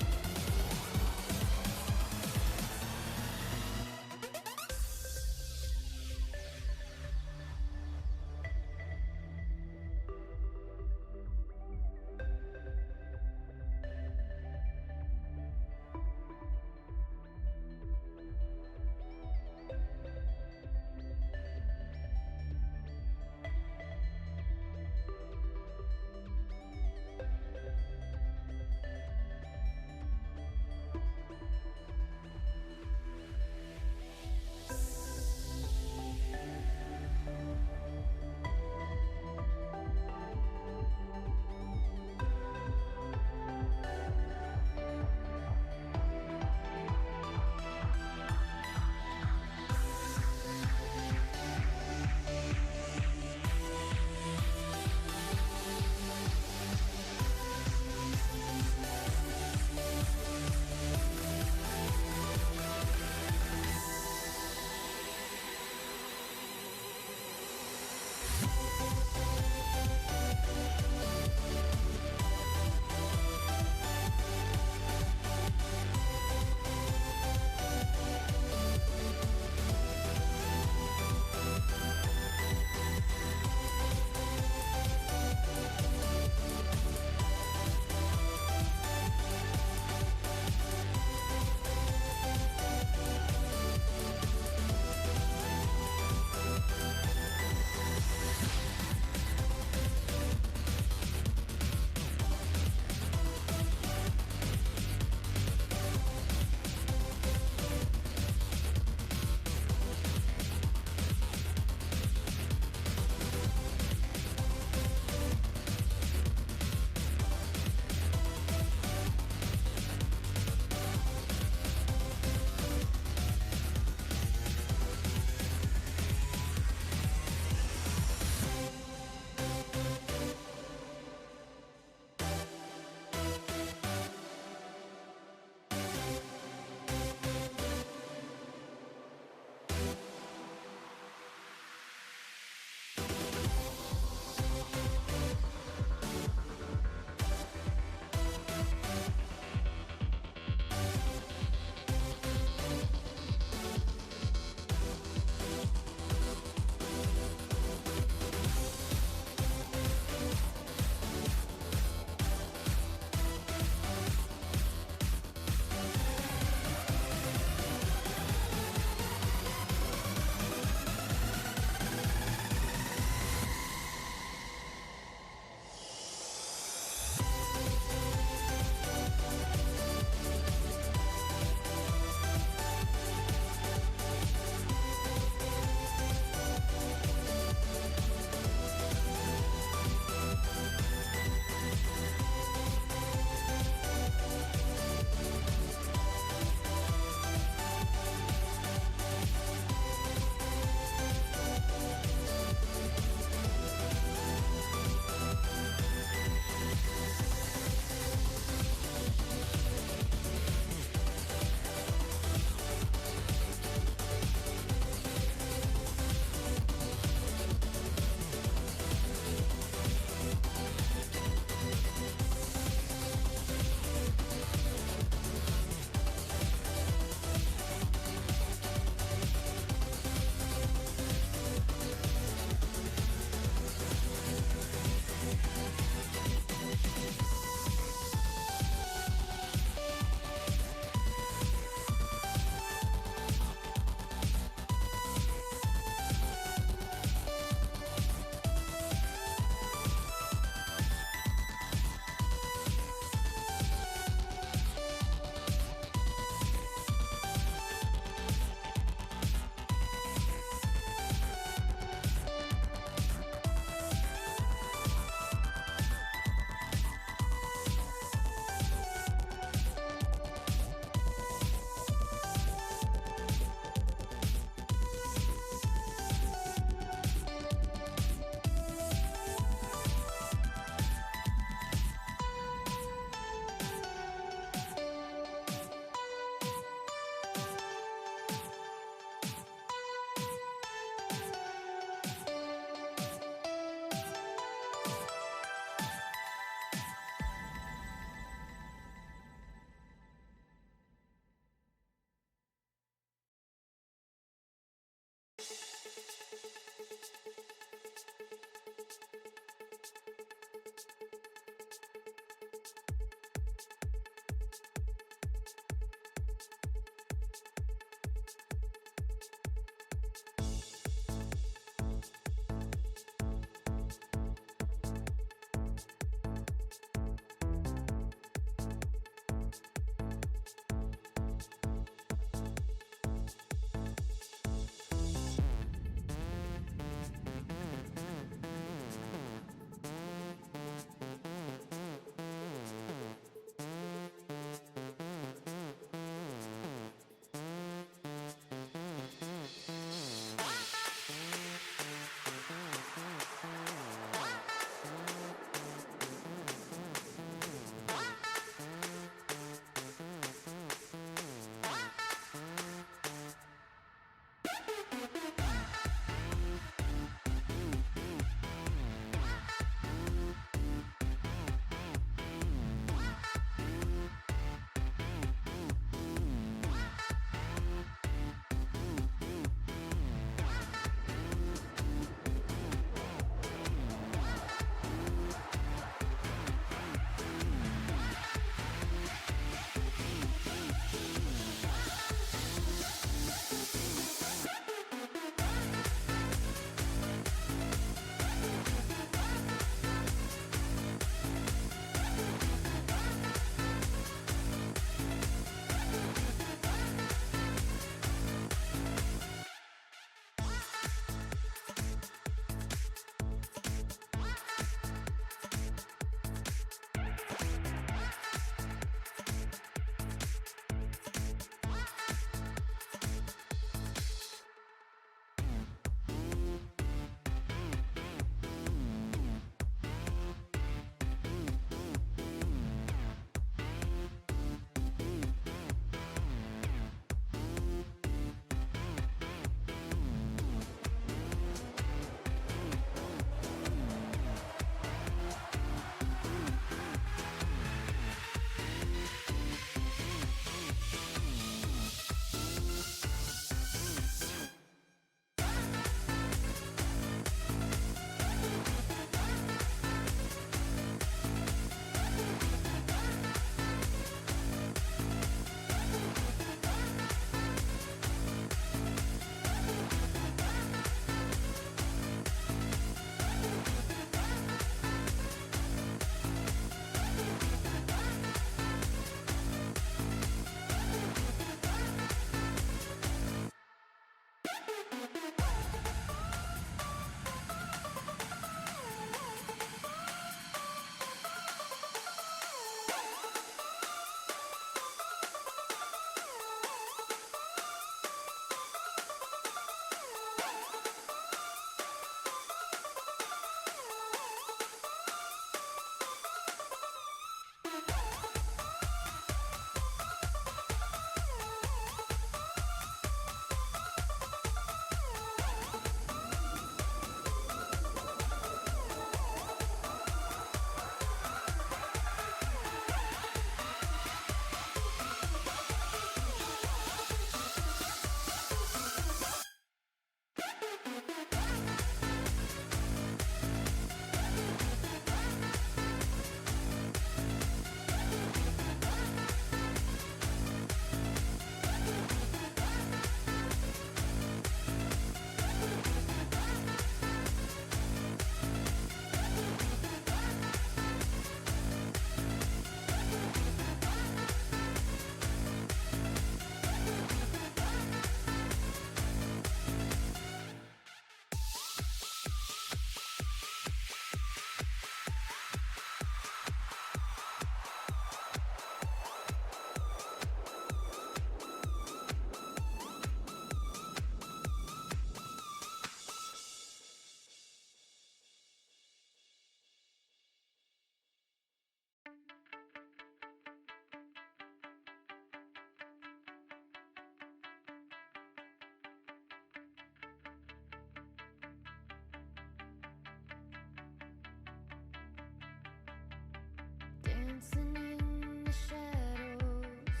dancing in the shadows,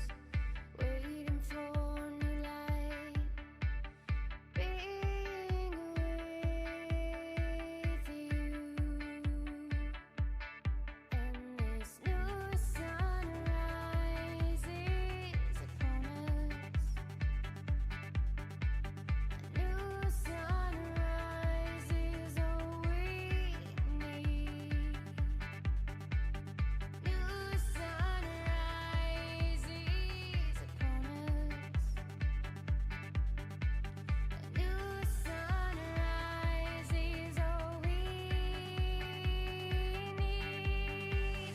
waiting for new light, being with you. And this new sun rises upon us. A new sun rises, all we need. New sun rises upon us. A new sun rises, all we need.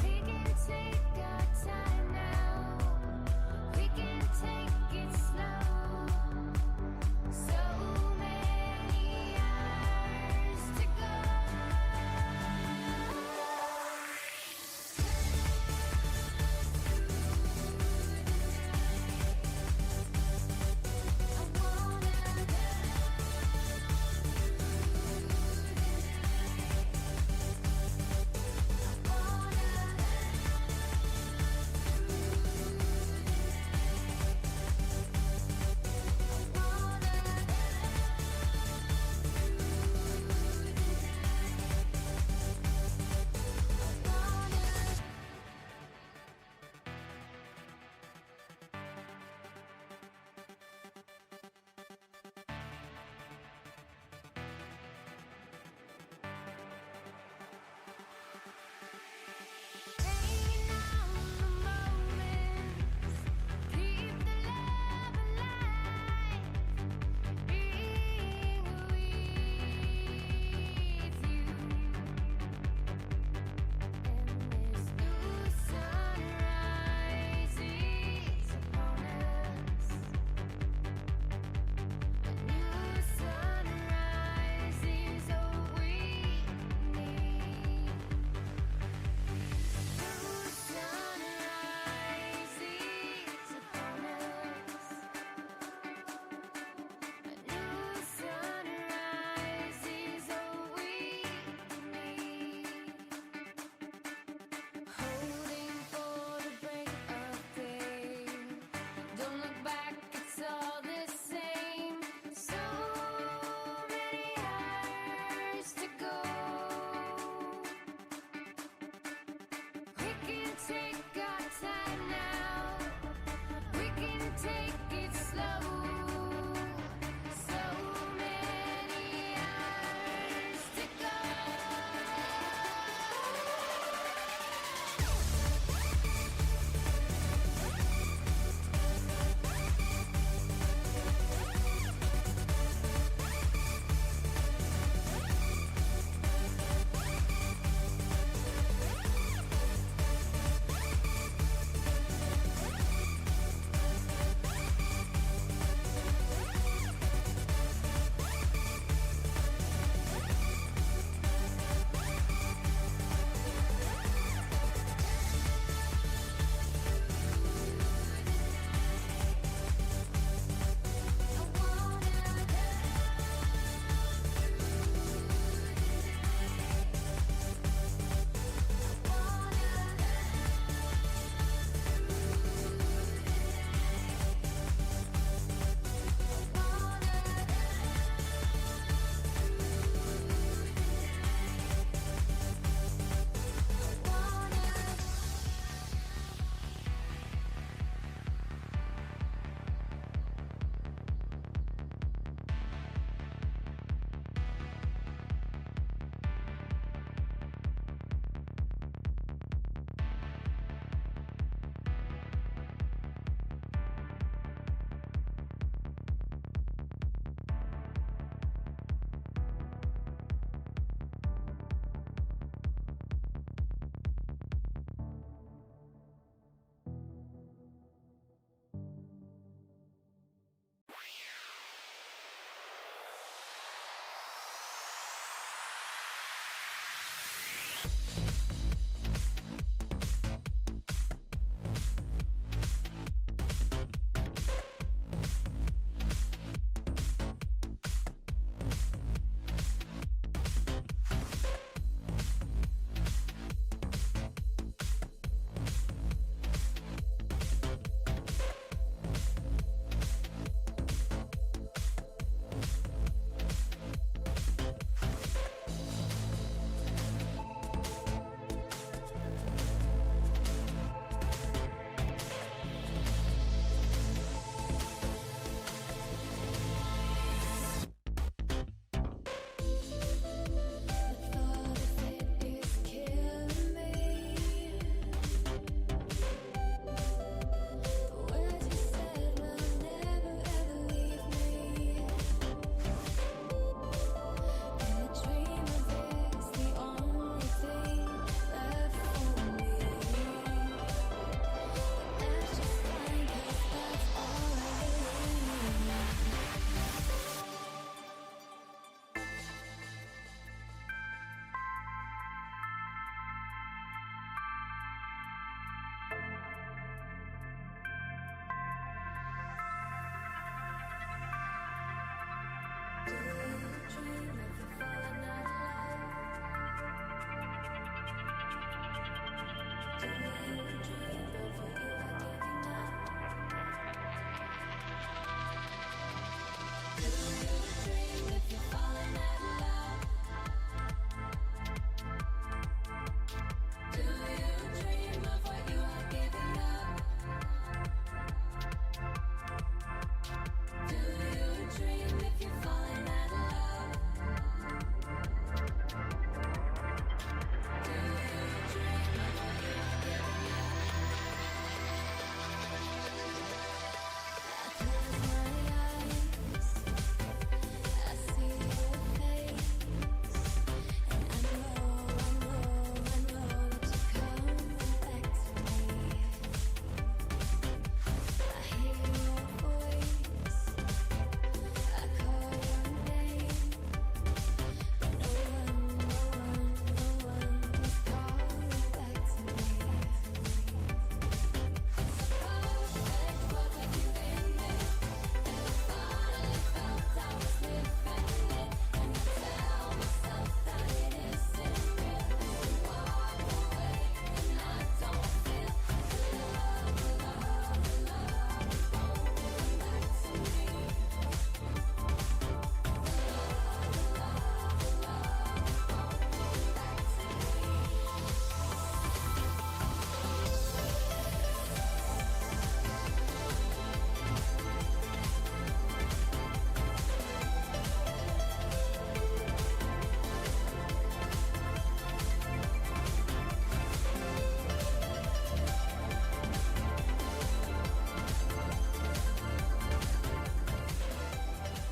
We can take our time now. We can take it slow. So many hours to go. Hanging on the moments, keep the love alive, being with you. And this new sun rises upon us. A new sun rises, all we need. New sun rises upon us. A new sun rises, all we need. Holding for the break of day. Don't look back, it's all the same. So many hours to go. We can take our time now. We can take it slow. So many hours to go.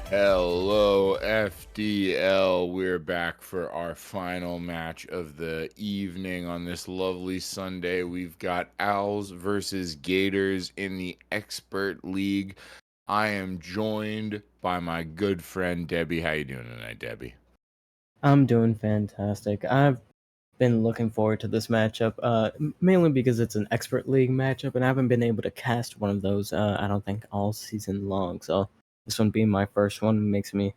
Hello, FDL. We're back for our final match of the evening on this lovely Sunday. We've got Owls versus Gators in the Expert League. I am joined by my good friend Debbie. How you doing tonight, Debbie? I'm doing fantastic. I've been looking forward to this matchup, mainly because it's an expert league matchup, and I haven't been able to cast one of those. I don't think all season long. So this one being my first one makes me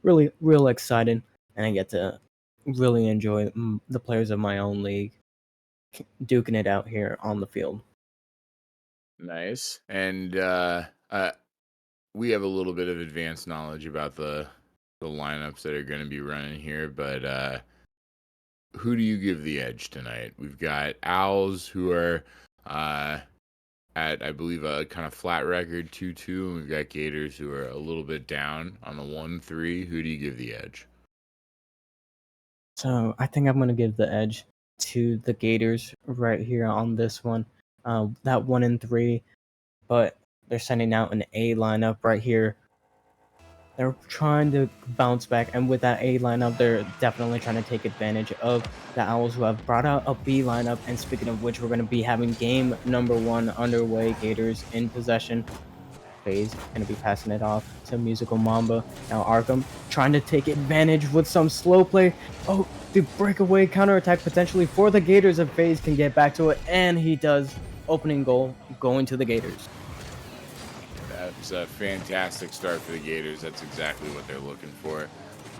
really, real excited, and I get to really enjoy the players of my own league duking it out here on the field. Nice. And we have a little bit of advanced knowledge about the lineups that are going to be running here, but who do you give the edge tonight? We've got Owls, who are at, I believe, a kind of flat record 2-2, and we've got Gators, who are a little bit down on the 1-3. Who do you give the edge? So I think I'm going to give the edge to the Gators right here on this one. That 1-3, but they're sending out an A lineup right here. They're trying to bounce back, and with that A lineup, they're definitely trying to take advantage of the Owls, who have brought out a B lineup. And speaking of which, we're going to be having game number 1 underway. Gators in possession. FaZe going to be passing it off to Musical Mamba. Now Arkham trying to take advantage with some slow play. Oh, the breakaway counterattack potentially for the Gators if FaZe can get back to it, and he does. Opening goal going to the Gators. That's a fantastic start for the Gators. That's exactly what they're looking for.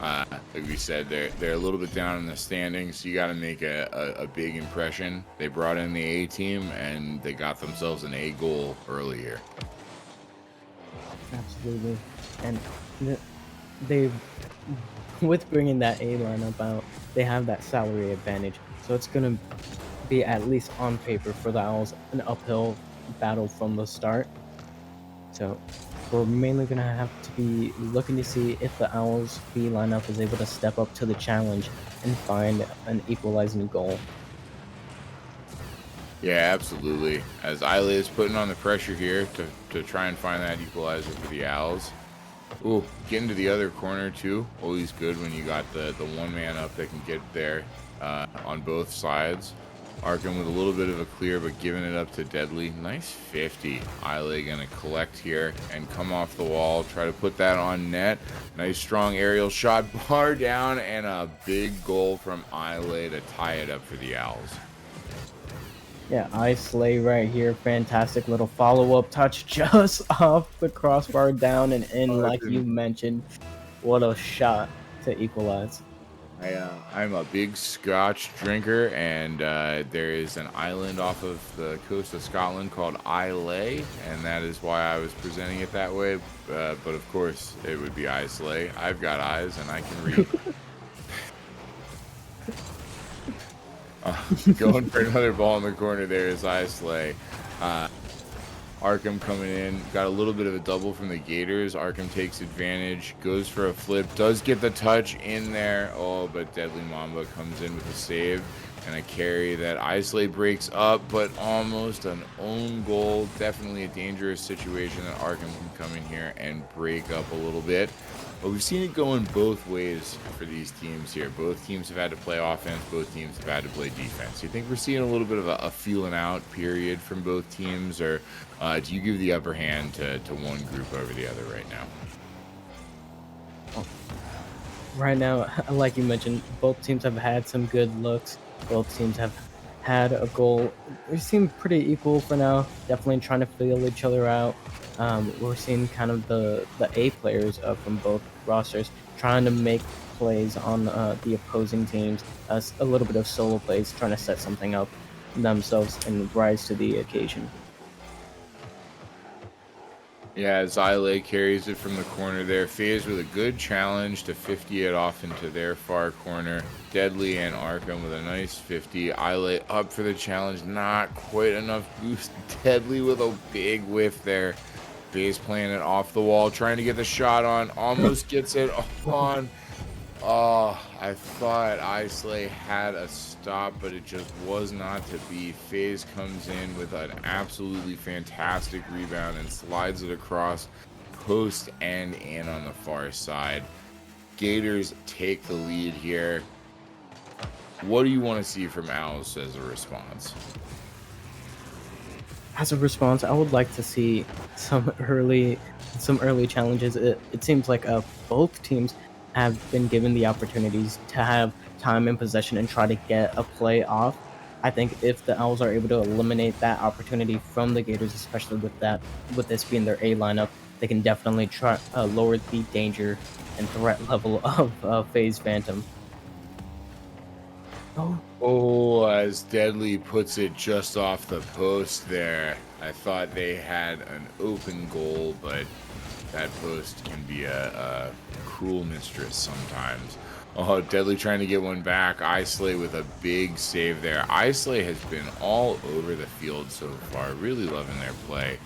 Like we said, they're a little bit down in the standings, so you got to make a big impression. They brought in the A team, and they got themselves an A goal earlier. Absolutely. And they, with bringing that A lineup out, they have that salary advantage. So it's going to be, at least on paper, for the Owls, an uphill battle from the start. So we're mainly going to have to be looking to see if the Owls B lineup is able to step up to the challenge and find an equalizing goal. Yeah, absolutely. As Isla is putting on the pressure here to try and find that equalizer for the Owls. Ooh, getting to the other corner too. Always good when you got the one man up that can get there on both sides. Arkham with a little bit of a clear, but giving it up to Deadly. Nice 50. Isla gonna collect here and come off the wall. Try to put that on net. Nice strong aerial shot, bar down, and a big goal from Isla to tie it up for the Owls. Yeah, I slay right here. Fantastic little follow-up touch just off the crossbar, down and in, like you mentioned. What a shot to equalize. I'm a big Scotch drinker, and there is an island off of the coast of Scotland called Islay, and that is why I was presenting it that way. But of course, it would be Islay. I've got eyes, and I can read. Going for another ball in the corner there is Islay. Arkham coming in, got a little bit of a double from the Gators. Arkham takes advantage, goes for a flip, does get the touch in there. Oh, but Deadly Mamba comes in with a save and a carry that Islay breaks up, but almost an own goal. Definitely a dangerous situation that Arkham can come in here and break up a little bit. But we've seen it going both ways for these teams here. Both teams have had to play offense. Both teams have had to play defense. You think we're seeing a little bit of a feeling out period from both teams, or do you give the upper hand to one group over the other right now? Right now, like you mentioned, both teams have had some good looks. Both teams have had a goal. They seem pretty equal for now. Definitely trying to feel each other out. We're seeing kind of the A players from both rosters trying to make plays on the opposing teams. A little bit of solo plays, trying to set something up themselves and rise to the occasion. Yeah, Zyle carries it from the corner there. FaZe with a good challenge to 50 it off into their far corner. Deadly and Arkham with a nice 50. Isla up for the challenge. Not quite enough boost. Deadly with a big whiff there. FaZe playing it off the wall, trying to get the shot on. Almost gets it on. Oh, I thought Islay had a stop, but it just was not to be. FaZe comes in with an absolutely fantastic rebound and slides it across. post and in on the far side. Gators take the lead here. What do you want to see from Owls as a response? As a response, I would like to see some early challenges. It seems like both teams have been given the opportunities to have time in possession and try to get a play off. I think if the Owls are able to eliminate that opportunity from the Gators, especially with this being their A lineup, they can definitely try lower the danger and threat level of FaZe Phantom. Oh, as Deadly puts it just off the post there. I thought they had an open goal, but that post can be a cruel mistress sometimes. Oh, Deadly trying to get one back. Islay with a big save there. Islay has been all over the field so far. Really loving their play.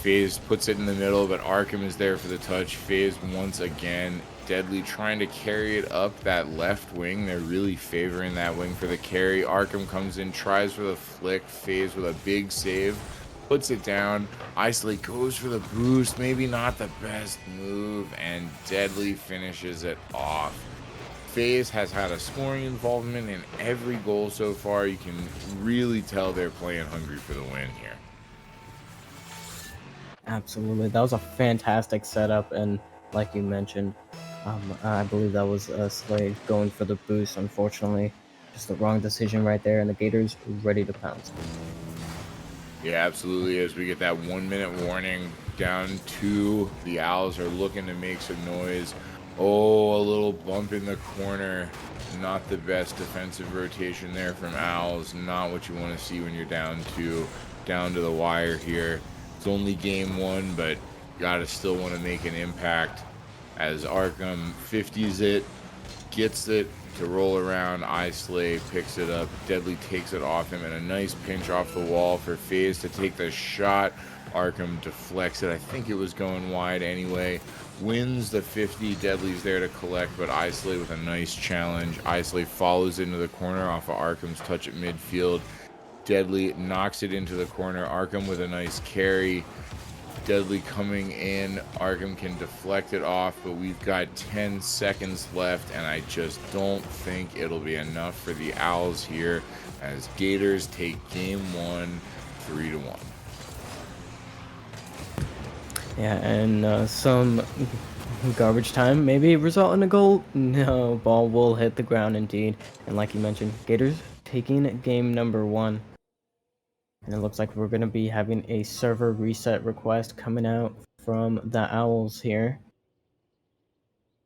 FaZe puts it in the middle, but Arkham is there for the touch. FaZe once again. Deadly trying to carry it up that left wing. They're really favoring that wing for the carry. Arkham comes in, tries for the flick. FaZe with a big save. Puts it down. Islay goes for the boost. Maybe not the best move. And Deadly finishes it off. FaZe has had a scoring involvement in every goal so far. You can really tell they're playing hungry for the win here. Absolutely, that was a fantastic setup, and like you mentioned, I believe that was Slade going for the boost. Unfortunately, just the wrong decision right there, and the Gators ready to pounce. Yeah, absolutely. As we get that 1 minute warning down to the Owls are looking to make some noise. Oh, a little bump in the corner. Not the best defensive rotation there from Owls. Not what you want to see when you're down to the wire here. It's only game one, but gotta still want to make an impact. As Arkham 50s it, gets it to roll around. Islay picks it up. Deadly takes it off him, and a nice pinch off the wall for FaZe to take the shot. Arkham deflects it. I think it was going wide anyway. Wins the 50. Deadly's there to collect, but Islay with a nice challenge. Islay follows into the corner off of Arkham's touch at midfield. Deadly knocks it into the corner. Arkham with a nice carry. Deadly coming in. Arkham can deflect it off, but we've got 10 seconds left, and I just don't think it'll be enough for the Owls here as Gators take game one 3-1. Yeah, and some garbage time maybe result in a goal. No, ball will hit the ground indeed, and like you mentioned, Gators taking game number one. And it looks like we're going to be having a server reset request coming out from the Owls here.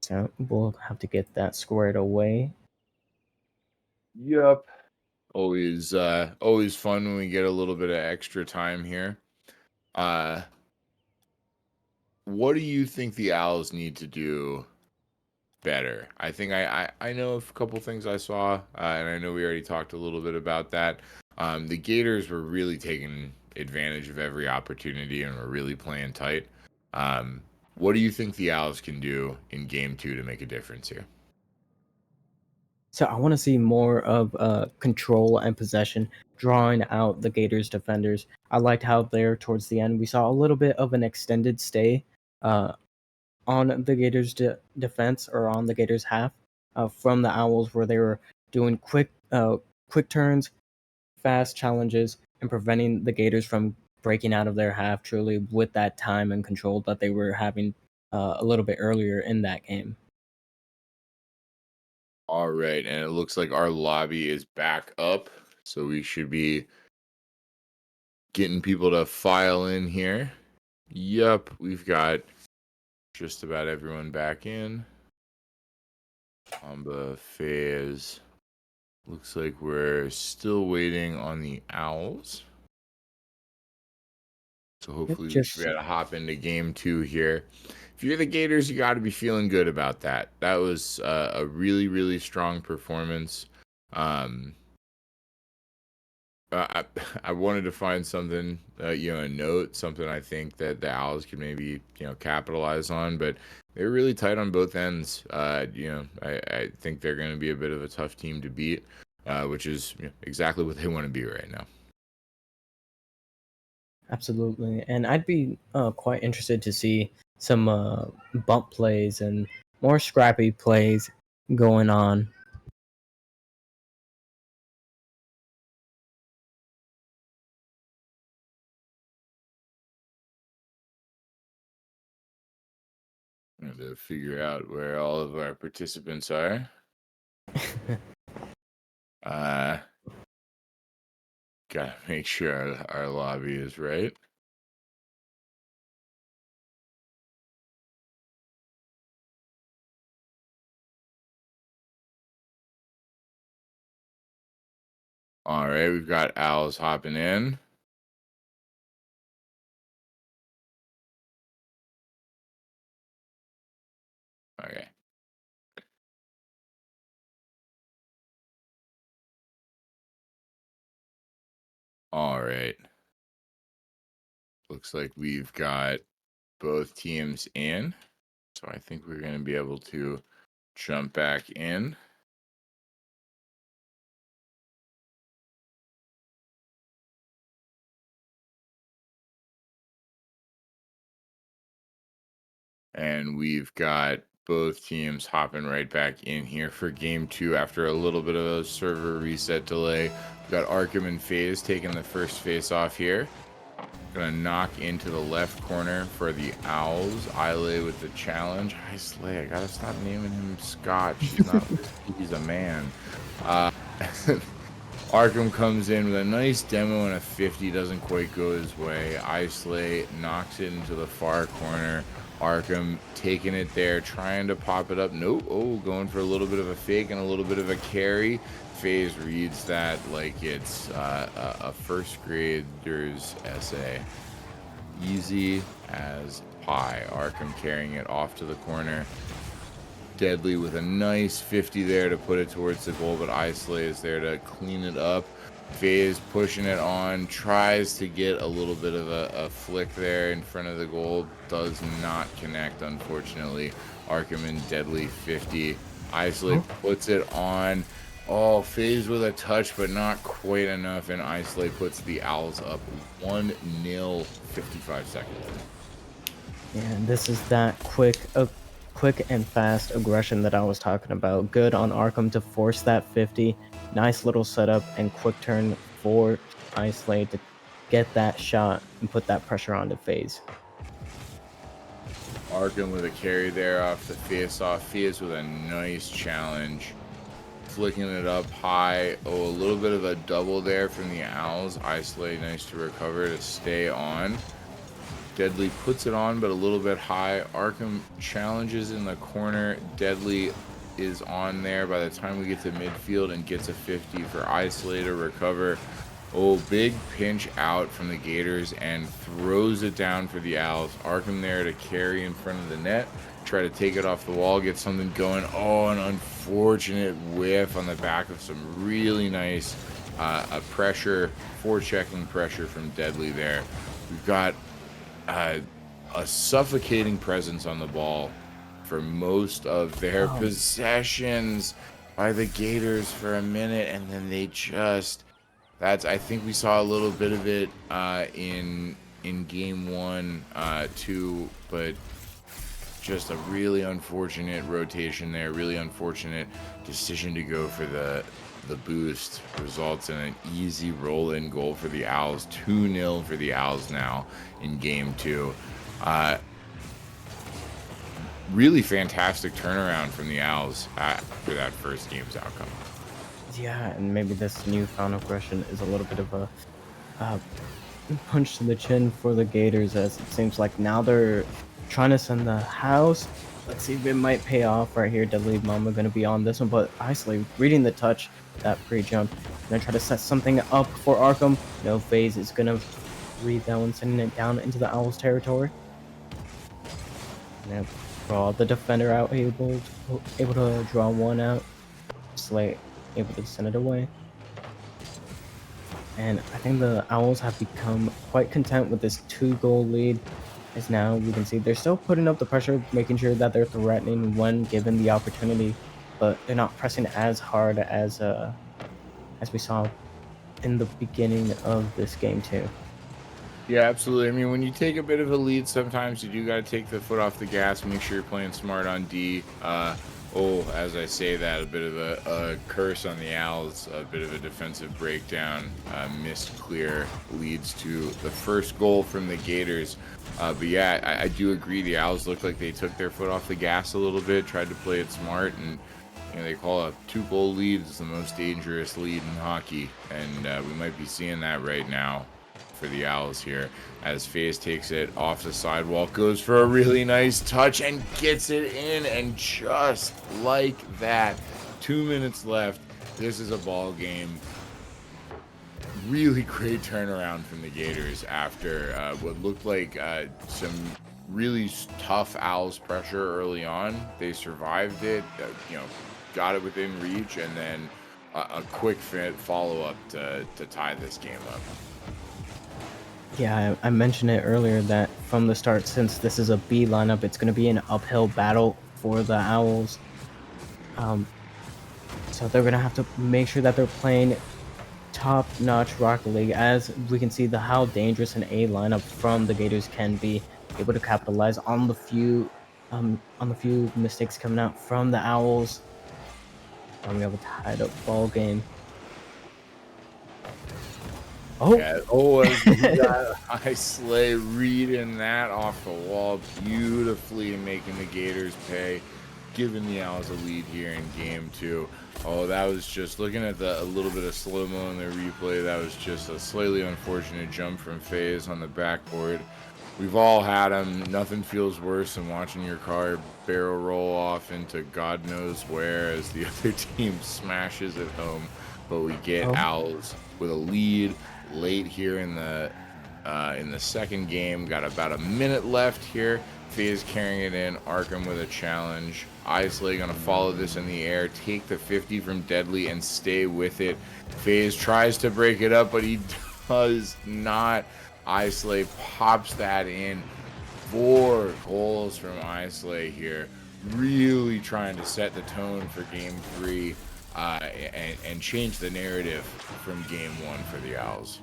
So we'll have to get that squared away. Yep. Always fun when we get a little bit of extra time here. What do you think the Owls need to do better? I think I know a couple things I saw, and I know we already talked a little bit about that. The Gators were really taking advantage of every opportunity and were really playing tight. What do you think the Owls can do in game two to make a difference here? So I want to see more of control and possession, drawing out the Gators defenders. I liked how there towards the end we saw a little bit of an extended stay on the Gators' defense, or on the Gators' half, from the Owls, where they were doing quick turns, fast challenges, and preventing the Gators from breaking out of their half truly with that time and control that they were having a little bit earlier in that game. All right, and it looks like our lobby is back up, so we should be getting people to file in here. Yep, we've got just about everyone back in. Amba, FaZe. Looks like we're still waiting on the Owls. So hopefully we should be able to hop into game two here. If you're the Gators, you got to be feeling good about that. That was a really, really strong performance. I wanted to find something, a note, something I think that the Owls could maybe, capitalize on, but they're really tight on both ends. I think they're going to be a bit of a tough team to beat, which is exactly what they want to be right now. Absolutely, and I'd be quite interested to see some bump plays and more scrappy plays going on. I have to figure out where all of our participants are. Gotta make sure our lobby is right. All right, we've got Owls hopping in. Okay. All right. Looks like we've got both teams in. So I think we're going to be able to jump back in. And we've got both teams hopping right back in here for game 2 after a little bit of a server reset delay. We've got Arkham and FaZe taking the first face off here. Gonna knock into the left corner for the Owls. Islay with the challenge. Hi Slay, I gotta stop naming him Scotch. He's not whiskey, he's a man. Arkham comes in with a nice demo and a 50, doesn't quite go his way. Islay knocks it into the far corner. Arkham taking it there, trying to pop it up. Nope. Oh, going for a little bit of a fake and a little bit of a carry. FaZe reads that like it's a first grader's essay. Easy as pie. Arkham carrying it off to the corner. Deadly with a nice 50 there to put it towards the goal, but Islay is there to clean it up. FaZe pushing it on, tries to get a little bit of a flick there in front of the goal, does not connect, unfortunately. Arkham and Deadly 50. Islay puts it on. Oh, FaZe with a touch, but not quite enough, and Islay puts the Owls up 1-0, 55 seconds. Yeah, and this is that quick and fast aggression that I was talking about. Good on Arkham to force that 50. Nice little setup and quick turn for Islay to get that shot and put that pressure onto FaZe. Arkham with a carry there off the face-off. FaZe with a nice challenge. Flicking it up high. Oh, a little bit of a double there from the Owls. Islay nice to recover to stay on. Deadly puts it on, but a little bit high. Arkham challenges in the corner. Deadly is on there by the time we get to midfield and gets a 50 for Islay to recover. Oh, big pinch out from the Gators and throws it down for the Owls. Arkham there to carry in front of the net. Try to take it off the wall, get something going. Oh, an unfortunate whiff on the back of some really nice pressure, forechecking pressure from Deadly there. We've got a suffocating presence on the ball for most of their possessions by the Gators for a minute, and then they just I think we saw a little bit of it in game 1 too, but just a really unfortunate rotation there, really unfortunate decision to go for the boost results in an easy roll-in goal for the Owls. 2-0 for the Owls now in game 2. Really fantastic turnaround from the Owls after that first game's outcome. Yeah, and maybe this newfound aggression is a little bit of a punch to the chin for the Gators, as it seems like now they're trying to send the house. Let's see if it might pay off right here. Deadly Mama going to be on this one, but Islay reading the touch, that pre-jump. Gonna try to set something up for Arkham. No, FaZe is going to read that one, sending it down into the Owls territory. Gonna draw the defender out, able to draw one out. Slay able to send it away. And I think the Owls have become quite content with this 2-goal lead, as now we can see they're still putting up the pressure, making sure that they're threatening when given the opportunity, but they're not pressing as hard as we saw in the beginning of this game too. Yeah, absolutely. I mean, when you take a bit of a lead, sometimes you do got to take the foot off the gas. Make sure you're playing smart on D. As I say that, a bit of a curse on the Owls, a bit of a defensive breakdown. Missed clear leads to the first goal from the Gators. But yeah, I do agree. The Owls look like they took their foot off the gas a little bit, tried to play it smart, and they call a 2-goal lead is the most dangerous lead in hockey, and we might be seeing that right now for the Owls here as FaZe takes it off the sidewalk, goes for a really nice touch and gets it in, and just like that, 2 minutes left. This is a ball game. Really great turnaround from the Gators after what looked like some really tough Owls pressure early on. They survived it, got it within reach, and then a quick follow-up to tie this game up. Yeah, I mentioned it earlier that from the start, since this is a B lineup, it's going to be an uphill battle for the Owls. So they're going to have to make sure that they're playing top-notch Rocket League, as we can see how dangerous an A lineup from the Gators can be, able to capitalize on the few mistakes coming out from the Owls. And we have a tied-up ball game. Oh, Yeah, we got Islay reading that off the wall beautifully and making the Gators pay, giving the Owls a lead here in game 2. Oh, that was just looking at a little bit of slow-mo in the replay. That was just a slightly unfortunate jump from FaZe on the backboard. We've all had them. Nothing feels worse than watching your car barrel roll off into God knows where as the other team smashes it home. But we get Owls with a lead late here in the second game. Got about a minute left here. FaZe carrying it in. Arkham with a challenge. Islay gonna follow this in the air, take the 50 from Deadly and stay with it. FaZe tries to break it up, but he does not. Islay pops that in. 4 goals from Islay here. Really trying to set the tone for game 3 and change the narrative from game 1 for the Owls.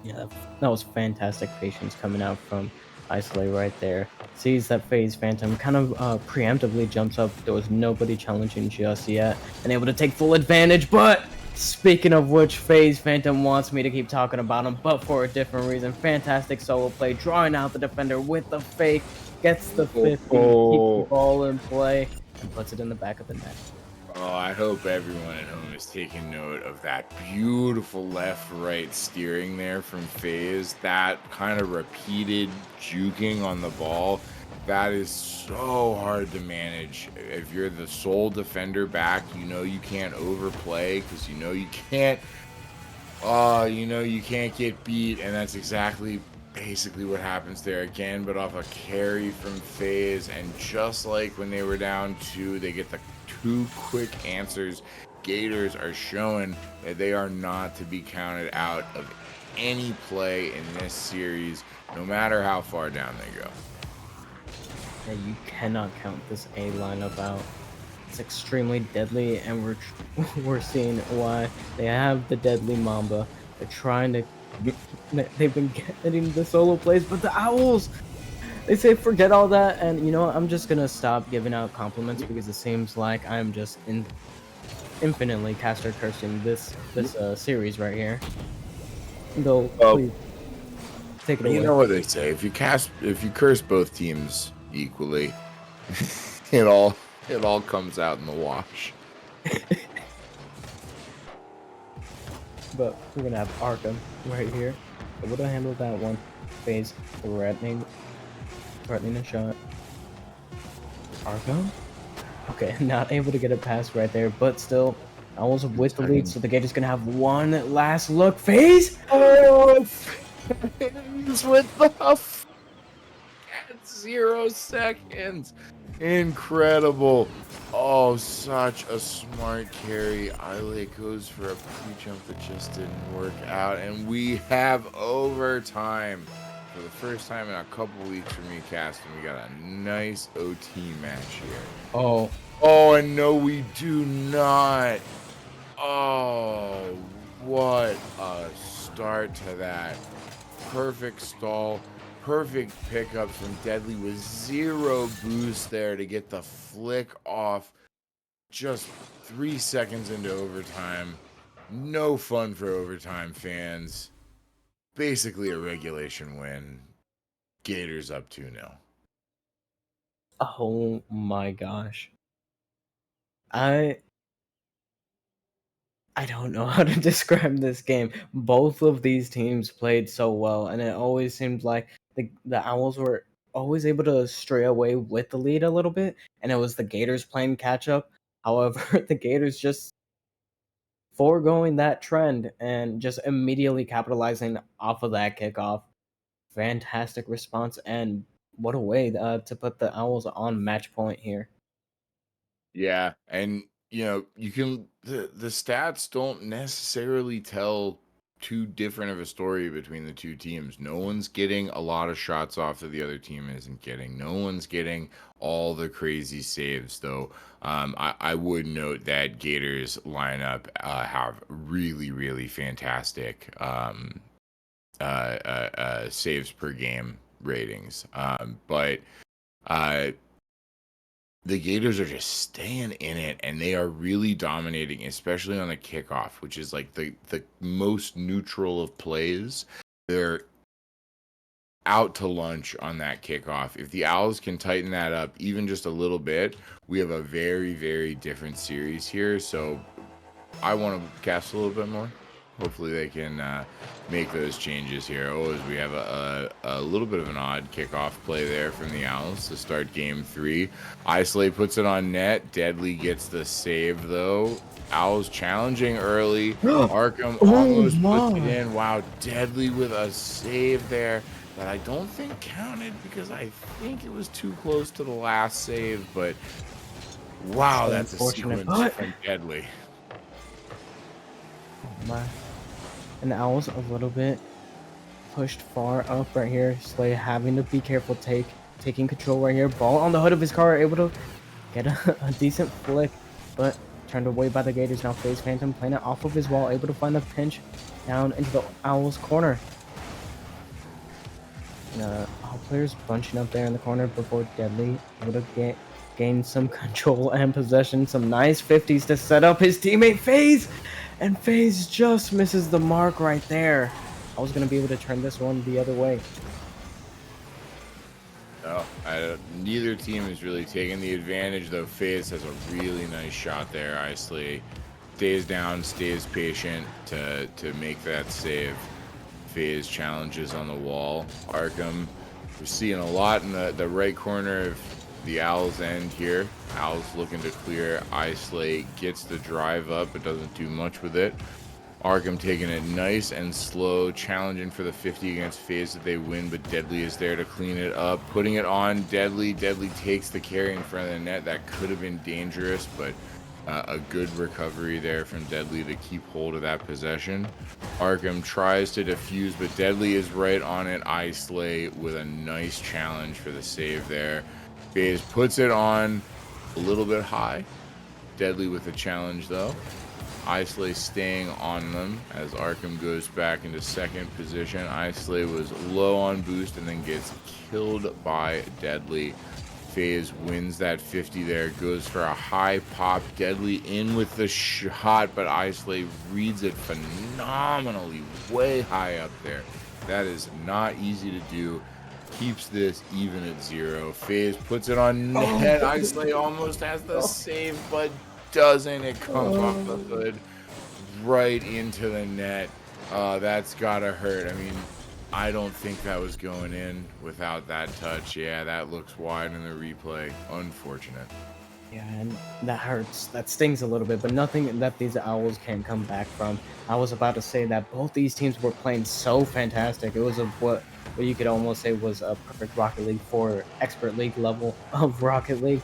Yeah, that was fantastic patience coming out from Islay right there. Sees that FaZe Phantom, kind of preemptively jumps up. There was nobody challenging just yet, and able to take full advantage. But speaking of which, FaZe Phantom wants me to keep talking about him, but for a different reason. Fantastic solo play, drawing out the defender with the fake, gets the 50, keeps the ball in play, and puts it in the back of the net. Oh, I hope everyone at home is taking note of that beautiful left-right steering there from FaZe. That kind of repeated juking on the ball. That is so hard to manage. If you're the sole defender back, you can't overplay because you can't get beat, and that's basically what happens there again, but off a carry from FaZe, and just like when they were down 2, they get the 2 quick answers. Gators are showing that they are not to be counted out of any play in this series, no matter how far down they go. Yeah, you cannot count this A lineup out. It's extremely deadly, and we're seeing why. They have the deadly Mamba. They're trying to. They've been getting the solo plays, but the Owls. They say forget all that, and I'm just gonna stop giving out compliments because it seems like I'm just infinitely caster cursing this series right here. Though, please take it away. You know what they say: if you curse both teams equally, it all comes out in the wash. But we're gonna have Arkham right here. Able to handle that one. FaZe threatening a shot. Arkham? Okay, not able to get a pass right there, but still, Owls with the lead, so the Gators gonna have one last look. FaZe! Oh, FaZe with the at 0 seconds. Incredible. Oh, such a smart carry. Islay goes for a pre-jump that just didn't work out, and we have overtime. For the first time in a couple weeks for me casting, we got a nice OT match here. Oh, and no, we do not. Oh, what a start to that. perfect stall, perfect pickup from Deadly with 0 boost there to get the flick off just 3 seconds into overtime. No fun for overtime fans. Basically a regulation win. Gators up 2-0. Oh my gosh. I I don't know how to describe this game. Both of these teams played so well, and it always seemed like the Owls were always able to stray away with the lead a little bit, and it was the Gators playing catch up. However, the Gators just foregoing that trend and just immediately capitalizing off of that kickoff. Fantastic response, and what a way to put the Owls on match point here. Yeah, and you can the stats don't necessarily tell too different of a story between the two teams. No one's getting a lot of shots off that the other team isn't getting. No one's getting all the crazy saves, though. I would note that Gators lineup have really, really fantastic saves per game ratings. But the Gators are just staying in it, and they are really dominating, especially on the kickoff, which is like the most neutral of plays. They're out to lunch on that kickoff. If the Owls can tighten that up even just a little bit, we have a very, very different series here. So I want to cast a little bit more. Hopefully they can make those changes here. Oh, as we have a little bit of an odd kickoff play there from the Owls to start game 3. Islay puts it on net. Deadly gets the save, though. Owls challenging early. Arkham almost puts it in. Wow, Deadly with a save there that I don't think counted because I think it was too close to the last save. But wow, So that's a unfortunate. sequence from Deadly. My and the Owls a little bit pushed far up right here. Slay having to be careful, taking control right here. Ball on the hood of his car, able to get a decent flick, but turned away by the Gators. Now FaZe Phantom playing it off of his wall, able to find a pinch down into the Owls corner. All players bunching up there in the corner before Deadly able to gain some control and possession. Some nice 50s to set up his teammate FaZe. And FaZe just misses the mark right there. I was going to be able to turn this one the other way. No, neither team is really taking the advantage, though. FaZe has a really nice shot there. Isley stays down, stays patient to make that save. FaZe challenges on the wall. Arkham, we're seeing a lot in the right corner of the Owls end here. Owls looking to clear. Isley gets the drive up, but doesn't do much with it. Arkham taking it nice and slow, challenging for the 50 against FaZe that they win, but Deadly is there to clean it up, putting it on Deadly. Deadly takes the carry in front of the net. That could have been dangerous, but a good recovery there from Deadly to keep hold of that possession. Arkham tries to defuse, but Deadly is right on it. Isley with a nice challenge for the save there. FaZe puts it on a little bit high. Deadly with a challenge, though. Isley staying on them as Arkham goes back into second position. Isley was low on boost and then gets killed by Deadly. FaZe wins that 50 there, goes for a high pop. Deadly in with the shot, but Isley reads it phenomenally, way high up there. That is not easy to do. Keeps this even at 0. FaZe puts it on net. Isley almost has the save, but doesn't. It comes off the hood right into the net. That's gotta hurt. I mean, I don't think that was going in without that touch. Yeah, that looks wide in the replay. Unfortunate. Yeah, and that hurts. That stings a little bit, but nothing that these Owls can't come back from. I was about to say that both these teams were playing so fantastic. It was what you could almost say was a perfect Rocket League for expert league level of Rocket League.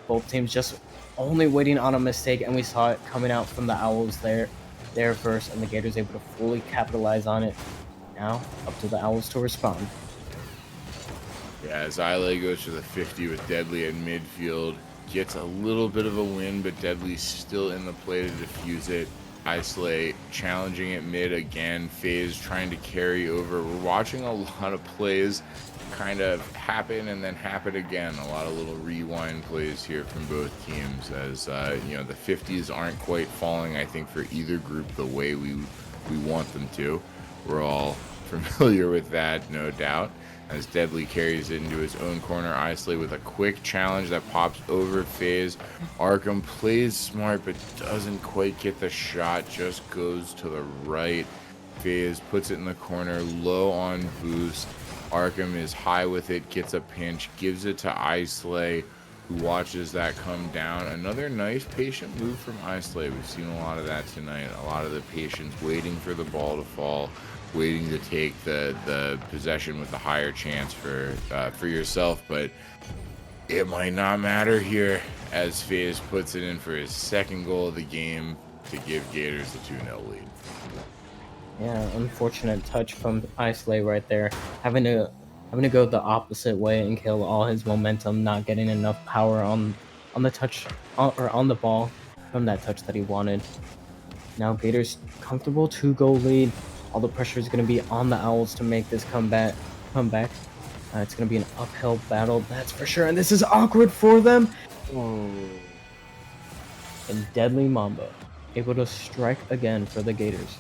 Both teams just only waiting on a mistake, and we saw it coming out from the Owls there first, and the Gators able to fully capitalize on it. Now, up to the Owls to respond. Yeah, as Isley goes for the 50 with Deadly at midfield. Gets a little bit of a win, but Deadly's still in the play to defuse it. Islay challenging it mid again. FaZe trying to carry over. We're watching a lot of plays kind of happen and then happen again. A lot of little rewind plays here from both teams as, you know, the 50s aren't quite falling, I think, for either group the way we want them to. We're all familiar with that, no doubt. As Deadly carries it into his own corner, Islay with a quick challenge that pops over FaZe. Arkham plays smart but doesn't quite get the shot, just goes to the right. FaZe puts it in the corner, low on boost. Arkham is high with it, gets a pinch, gives it to Islay, who watches that come down. Another nice patient move from Islay. We've seen a lot of that tonight. A lot of the patience waiting for the ball to fall, waiting to take the possession with the higher chance for yourself, but it might not matter here as FaZe puts it in for his second goal of the game to give Gators the 2-0 lead. Yeah, unfortunate touch from Islay right there, having to go the opposite way and kill all his momentum, not getting enough power on the touch or on the ball from that touch that he wanted. Now Gators comfortable 2-goal lead. All the pressure is going to be on the Owls to make this comeback. It's going to be an uphill battle, that's for sure. And this is awkward for them. And Deadly Mamba able to strike again for the Gators.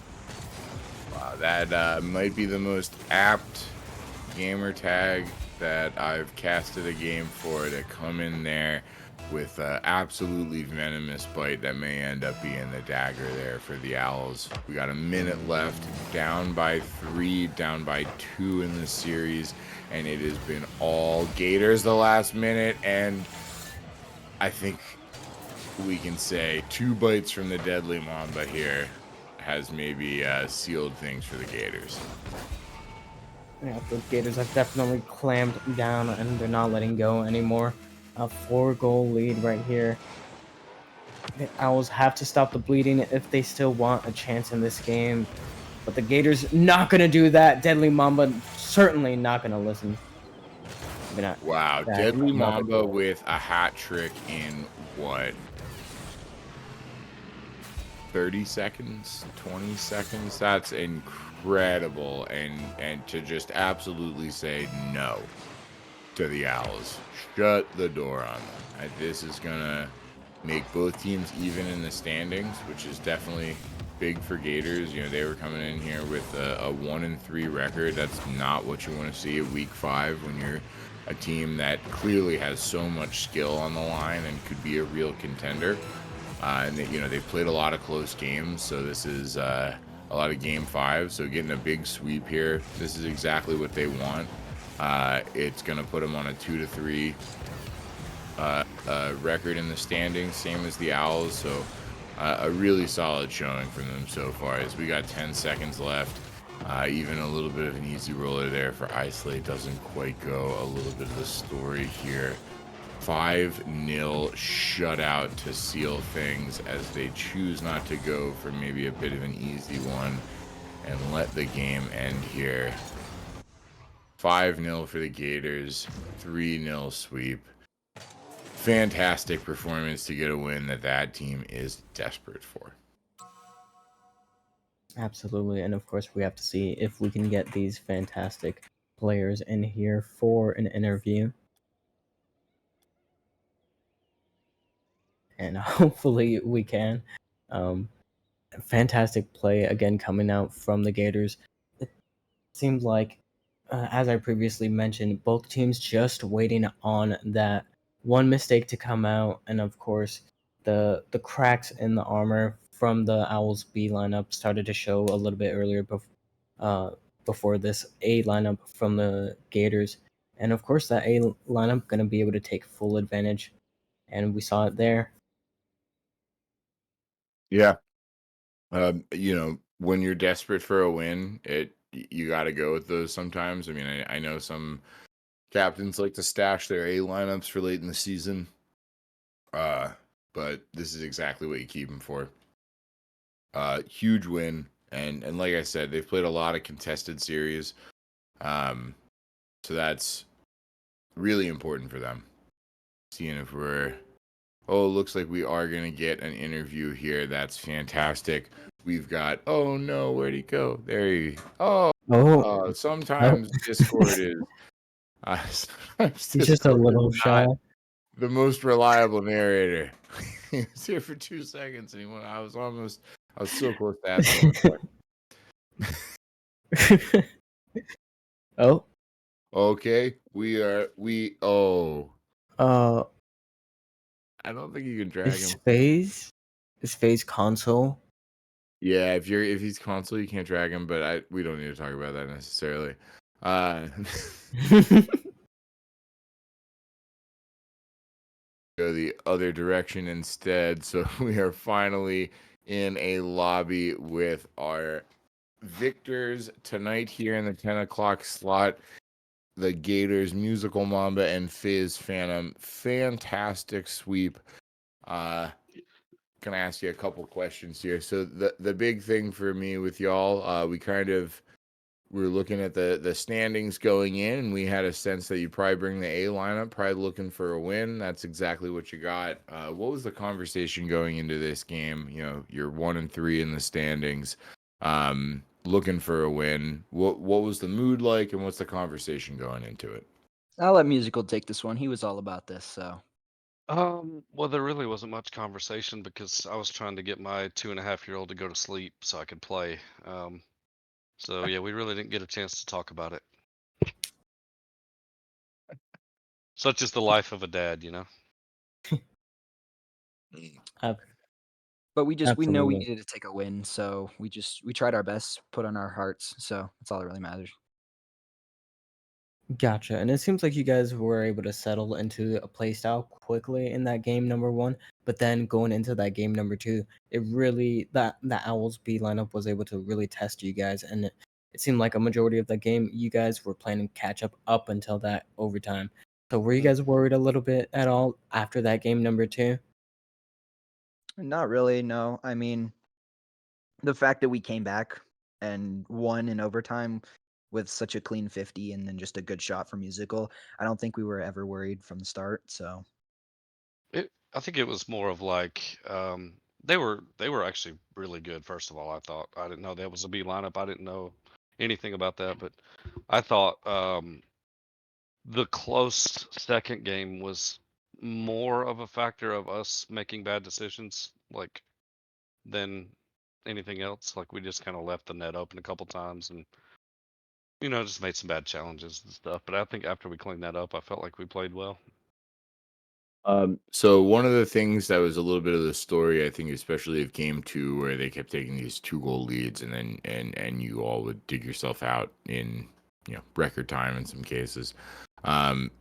Wow, that might be the most apt gamer tag that I've casted a game for, to come in there with absolutely venomous bite that may end up being the dagger there for the Owls. We got a minute left, down by 3, down by 2 in the series, and it has been all Gators the last minute, and I think we can say 2 bites from the Deadly Mamba here has maybe sealed things for the Gators. Yeah, the Gators have definitely clammed down and they're not letting go anymore. A 4-goal lead right here. The Owls have to stop the bleeding if they still want a chance in this game. But the Gators not going to do that. Deadly Mamba certainly not going to listen. Wow, Deadly Mamba with a hat trick in what? 30 seconds, 20 seconds? That's incredible. And to just absolutely say no to the Owls. Shut the door on them. This is going to make both teams even in the standings, which is definitely big for Gators. You know, they were coming in here with a 1-3 record. That's not what you want to see at week 5 when you're a team that clearly has so much skill on the line and could be a real contender. And they, you know, they've played a lot of close games, so this is a lot of game 5. So getting a big sweep here, this is exactly what they want. It's going to put them on a 2-3 record in the standings, same as the Owls. So a really solid showing from them so far. As we got 10 seconds left, even a little bit of an easy roller there for Islay doesn't quite go. A little bit of the story here. 5-0 shutout to seal things as they choose not to go for maybe a bit of an easy one and let the game end here. 5-0 for the Gators, 3-0 sweep. Fantastic performance to get a win that team is desperate for. Absolutely, and of course we have to see if we can get these fantastic players in here for an interview. And hopefully we can. Fantastic play again coming out from the Gators. It seemed like, as I previously mentioned, both teams just waiting on that one mistake to come out, and of course the cracks in the armor from the Owls B lineup started to show a little bit earlier before this A lineup from the Gators. And of course that A lineup going to be able to take full advantage, and we saw it there. Yeah. You know, when you're desperate for a win, you got to go with those sometimes. I mean, I know some captains like to stash their A lineups for late in the season. But this is exactly what you keep them for. Huge win. And like I said, they've played a lot of contested series. So that's really important for them. Seeing if we're Oh, it looks like we are going to get an interview here. That's fantastic. We've got, oh no, where'd he go? There he, oh, Oh, sometimes Discord is, sometimes he's just a Discord is little shy. not the most reliable narrator. He was here for 2 seconds and I was so close to asking him a question. Oh, Okay, uh, I don't think you can drag him. is Phase console? Yeah, if he's console, you can't drag him, but we don't need to talk about that necessarily. Go the other direction instead. So we are finally in a lobby with our victors tonight here in the 10 o'clock slot. The Gators, Musical Mamba, and Fizz Phantom. Fantastic sweep. Gonna ask you a couple questions here. So the big thing for me with y'all, we're looking at the standings going in, and we had a sense that you probably bring the A lineup, probably looking for a win. That's exactly what you got. What was the conversation going into this game? You know, you're 1-3 in the standings, looking for a win. What was the mood like, and what's the conversation going into it? I'll let Musical take this one. He was all about this, so. Well, there really wasn't much conversation because I was trying to get my 2.5-year-old to go to sleep so I could play. So yeah, we really didn't get a chance to talk about it. Such is the life of a dad, you know. But we know we Absolutely. needed to take a win, so we tried our best, put on our hearts, so that's all that really matters. Gotcha. And it seems like you guys were able to settle into a play style quickly in that game number one, but then going into that game number two, it really that Owls B lineup was able to really test you guys, and it seemed like a majority of the game you guys were planning catch up until that overtime. So were you guys worried a little bit at all after that game number two? Not really, no. I mean, the fact that we came back and won in overtime with such a clean 50 and then just a good shot for Musical, I don't think we were ever worried from the start, so. I think it was more of like they were actually really good. First of all, I thought I didn't know that was a B lineup. I didn't know anything about that, but I thought the close second game was more of a factor of us making bad decisions, like than anything else. Like we just kind of left the net open a couple times and just made some bad challenges and stuff. But I think after we cleaned that up, I felt like we played well. So one of the things that was a little bit of the story, I think, especially of game two, where they kept taking these 2-goal leads, and then and you all would dig yourself out in record time in some cases.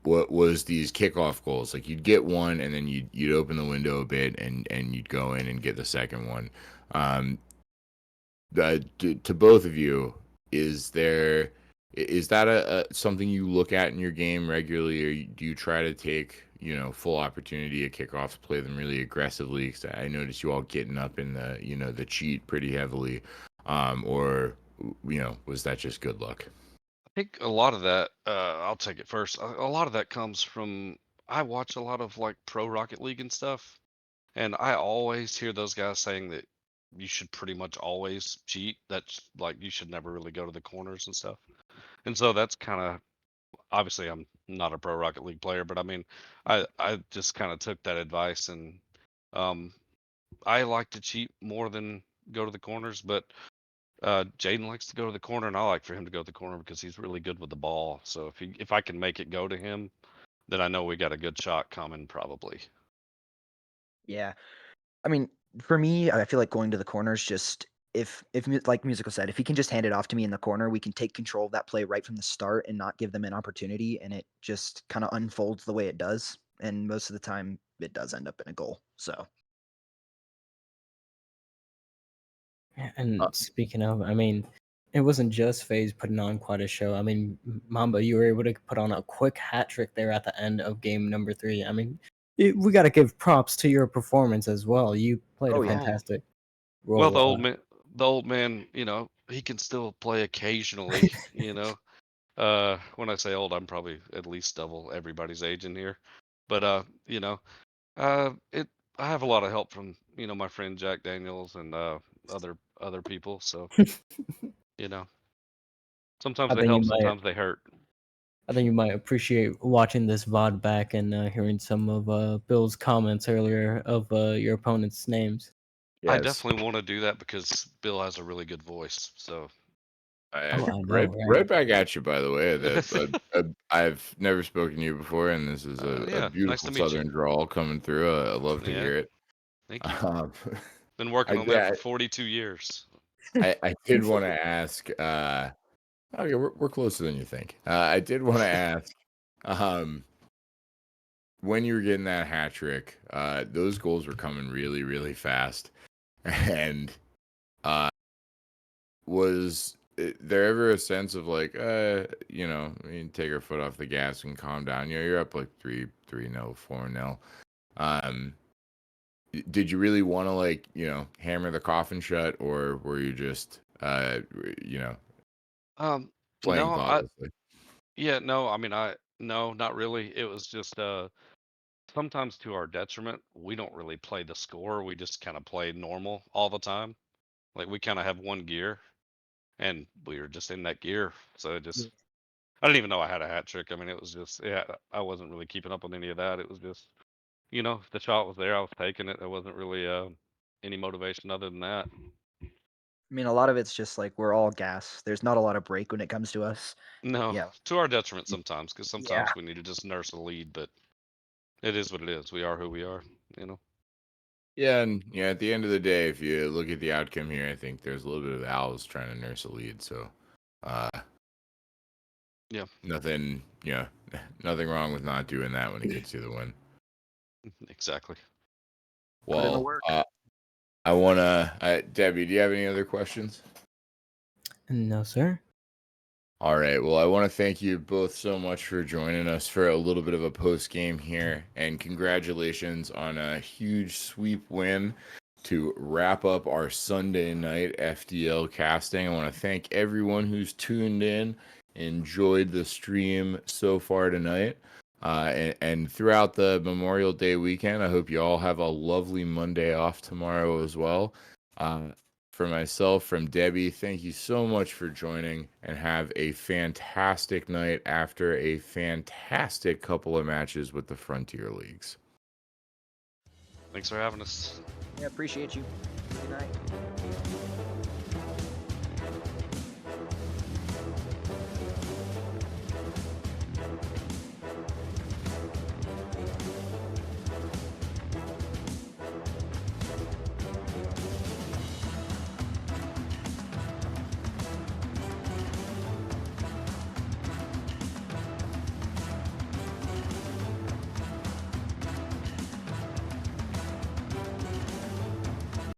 What was these kickoff goals? Like you'd get one, and then you'd open the window a bit, and you'd go in and get the second one. To both of you, is that a something you look at in your game regularly, or do you try to take full opportunity at kickoffs, play them really aggressively? 'Cause I noticed you all getting up in the cheat pretty heavily, or was that just good luck? I think a lot of that, I'll take it first. A lot of that comes from I watch a lot of like pro Rocket League and stuff, and I always hear those guys saying that you should pretty much always cheat. That's like you should never really go to the corners and stuff. And so that's kind of obviously I'm not a pro Rocket League player, but I mean, I just kind of took that advice and um, I like to cheat more than go to the corners, but Jaden likes to go to the corner, and I like for him to go to the corner because he's really good with the ball. So if I can make it go to him, then I know we got a good shot coming probably. Yeah. I mean, for me, I feel like going to the corners just if like Musical said, if he can just hand it off to me in the corner, we can take control of that play right from the start and not give them an opportunity, and it just kind of unfolds the way it does. And most of the time, it does end up in a goal. So. And speaking of, I mean, it wasn't just FaZe putting on quite a show. I mean, Mamba, you were able to put on a quick hat trick there at the end of game number 3. I mean, we got to give props to your performance as well. You played Oh, a yeah. fantastic Well, role. the old man, he can still play occasionally. When I say old, I'm probably at least double everybody's age in here. But It. I have a lot of help from my friend Jack Daniels and other people. So you know, sometimes I they think you help, might. sometimes they hurt. I think you might appreciate watching this VOD back and hearing some of Bill's comments earlier of your opponent's names. I Yes. definitely want to do that because Bill has a really good voice. So Oh, I know, Right, right? right back at you. By the way, I've never spoken to you before, and this is a yeah, nice beautiful to meet you. Southern drawl coming through. I love to Yeah, hear it. thank you. Um, Been working on that yeah, for 42 years. I did want to ask. Okay, we're closer than you think. I did want to ask. Um, when you were getting that hat trick, those goals were coming really, really fast, and uh, was there ever a sense of like, I mean, take our foot off the gas and calm down? You're up like 3-0, 4-0. Did you really want to like, hammer the coffin shut, or were you just, you know, Um, playing no, thoughtlessly? no, I mean, no, not really. It was just sometimes to our detriment, we don't really play the score. We just kind of play normal all the time. Like we kind of have one gear, and we were just in that gear. So it just, I didn't even know I had a hat trick. I mean, it was just, yeah, I wasn't really keeping up on any of that. It was just, if the shot was there, I was taking it. There wasn't really any motivation other than that. I mean, a lot of it's just like we're all gas. There's not a lot of break when it comes to us. No, Yeah. to our detriment sometimes, because Yeah. sometimes we need to just nurse a lead, but it is what it is. We are who we are, you know. Yeah, and at the end of the day, if you look at the outcome here, I think there's a little bit of owls trying to nurse a lead. So, uh, Yeah, nothing, nothing wrong with not doing that when it gets you the win. exactly. Put in the Well, work. I wanna, Debbie, do you have any other questions? No, sir. All right. Well, I want to thank you both so much for joining us for a little bit of a post game here, and congratulations on a huge sweep win to wrap up our Sunday night FDL casting. I want to thank everyone who's tuned in, enjoyed the stream so far tonight, and throughout the Memorial Day weekend. I hope you all have a lovely Monday off tomorrow as well. For myself, from Debbie, thank you so much for joining, and have a fantastic night after a fantastic couple of matches with the Frontier Leagues. Thanks for having us. Yeah, appreciate you. Good night.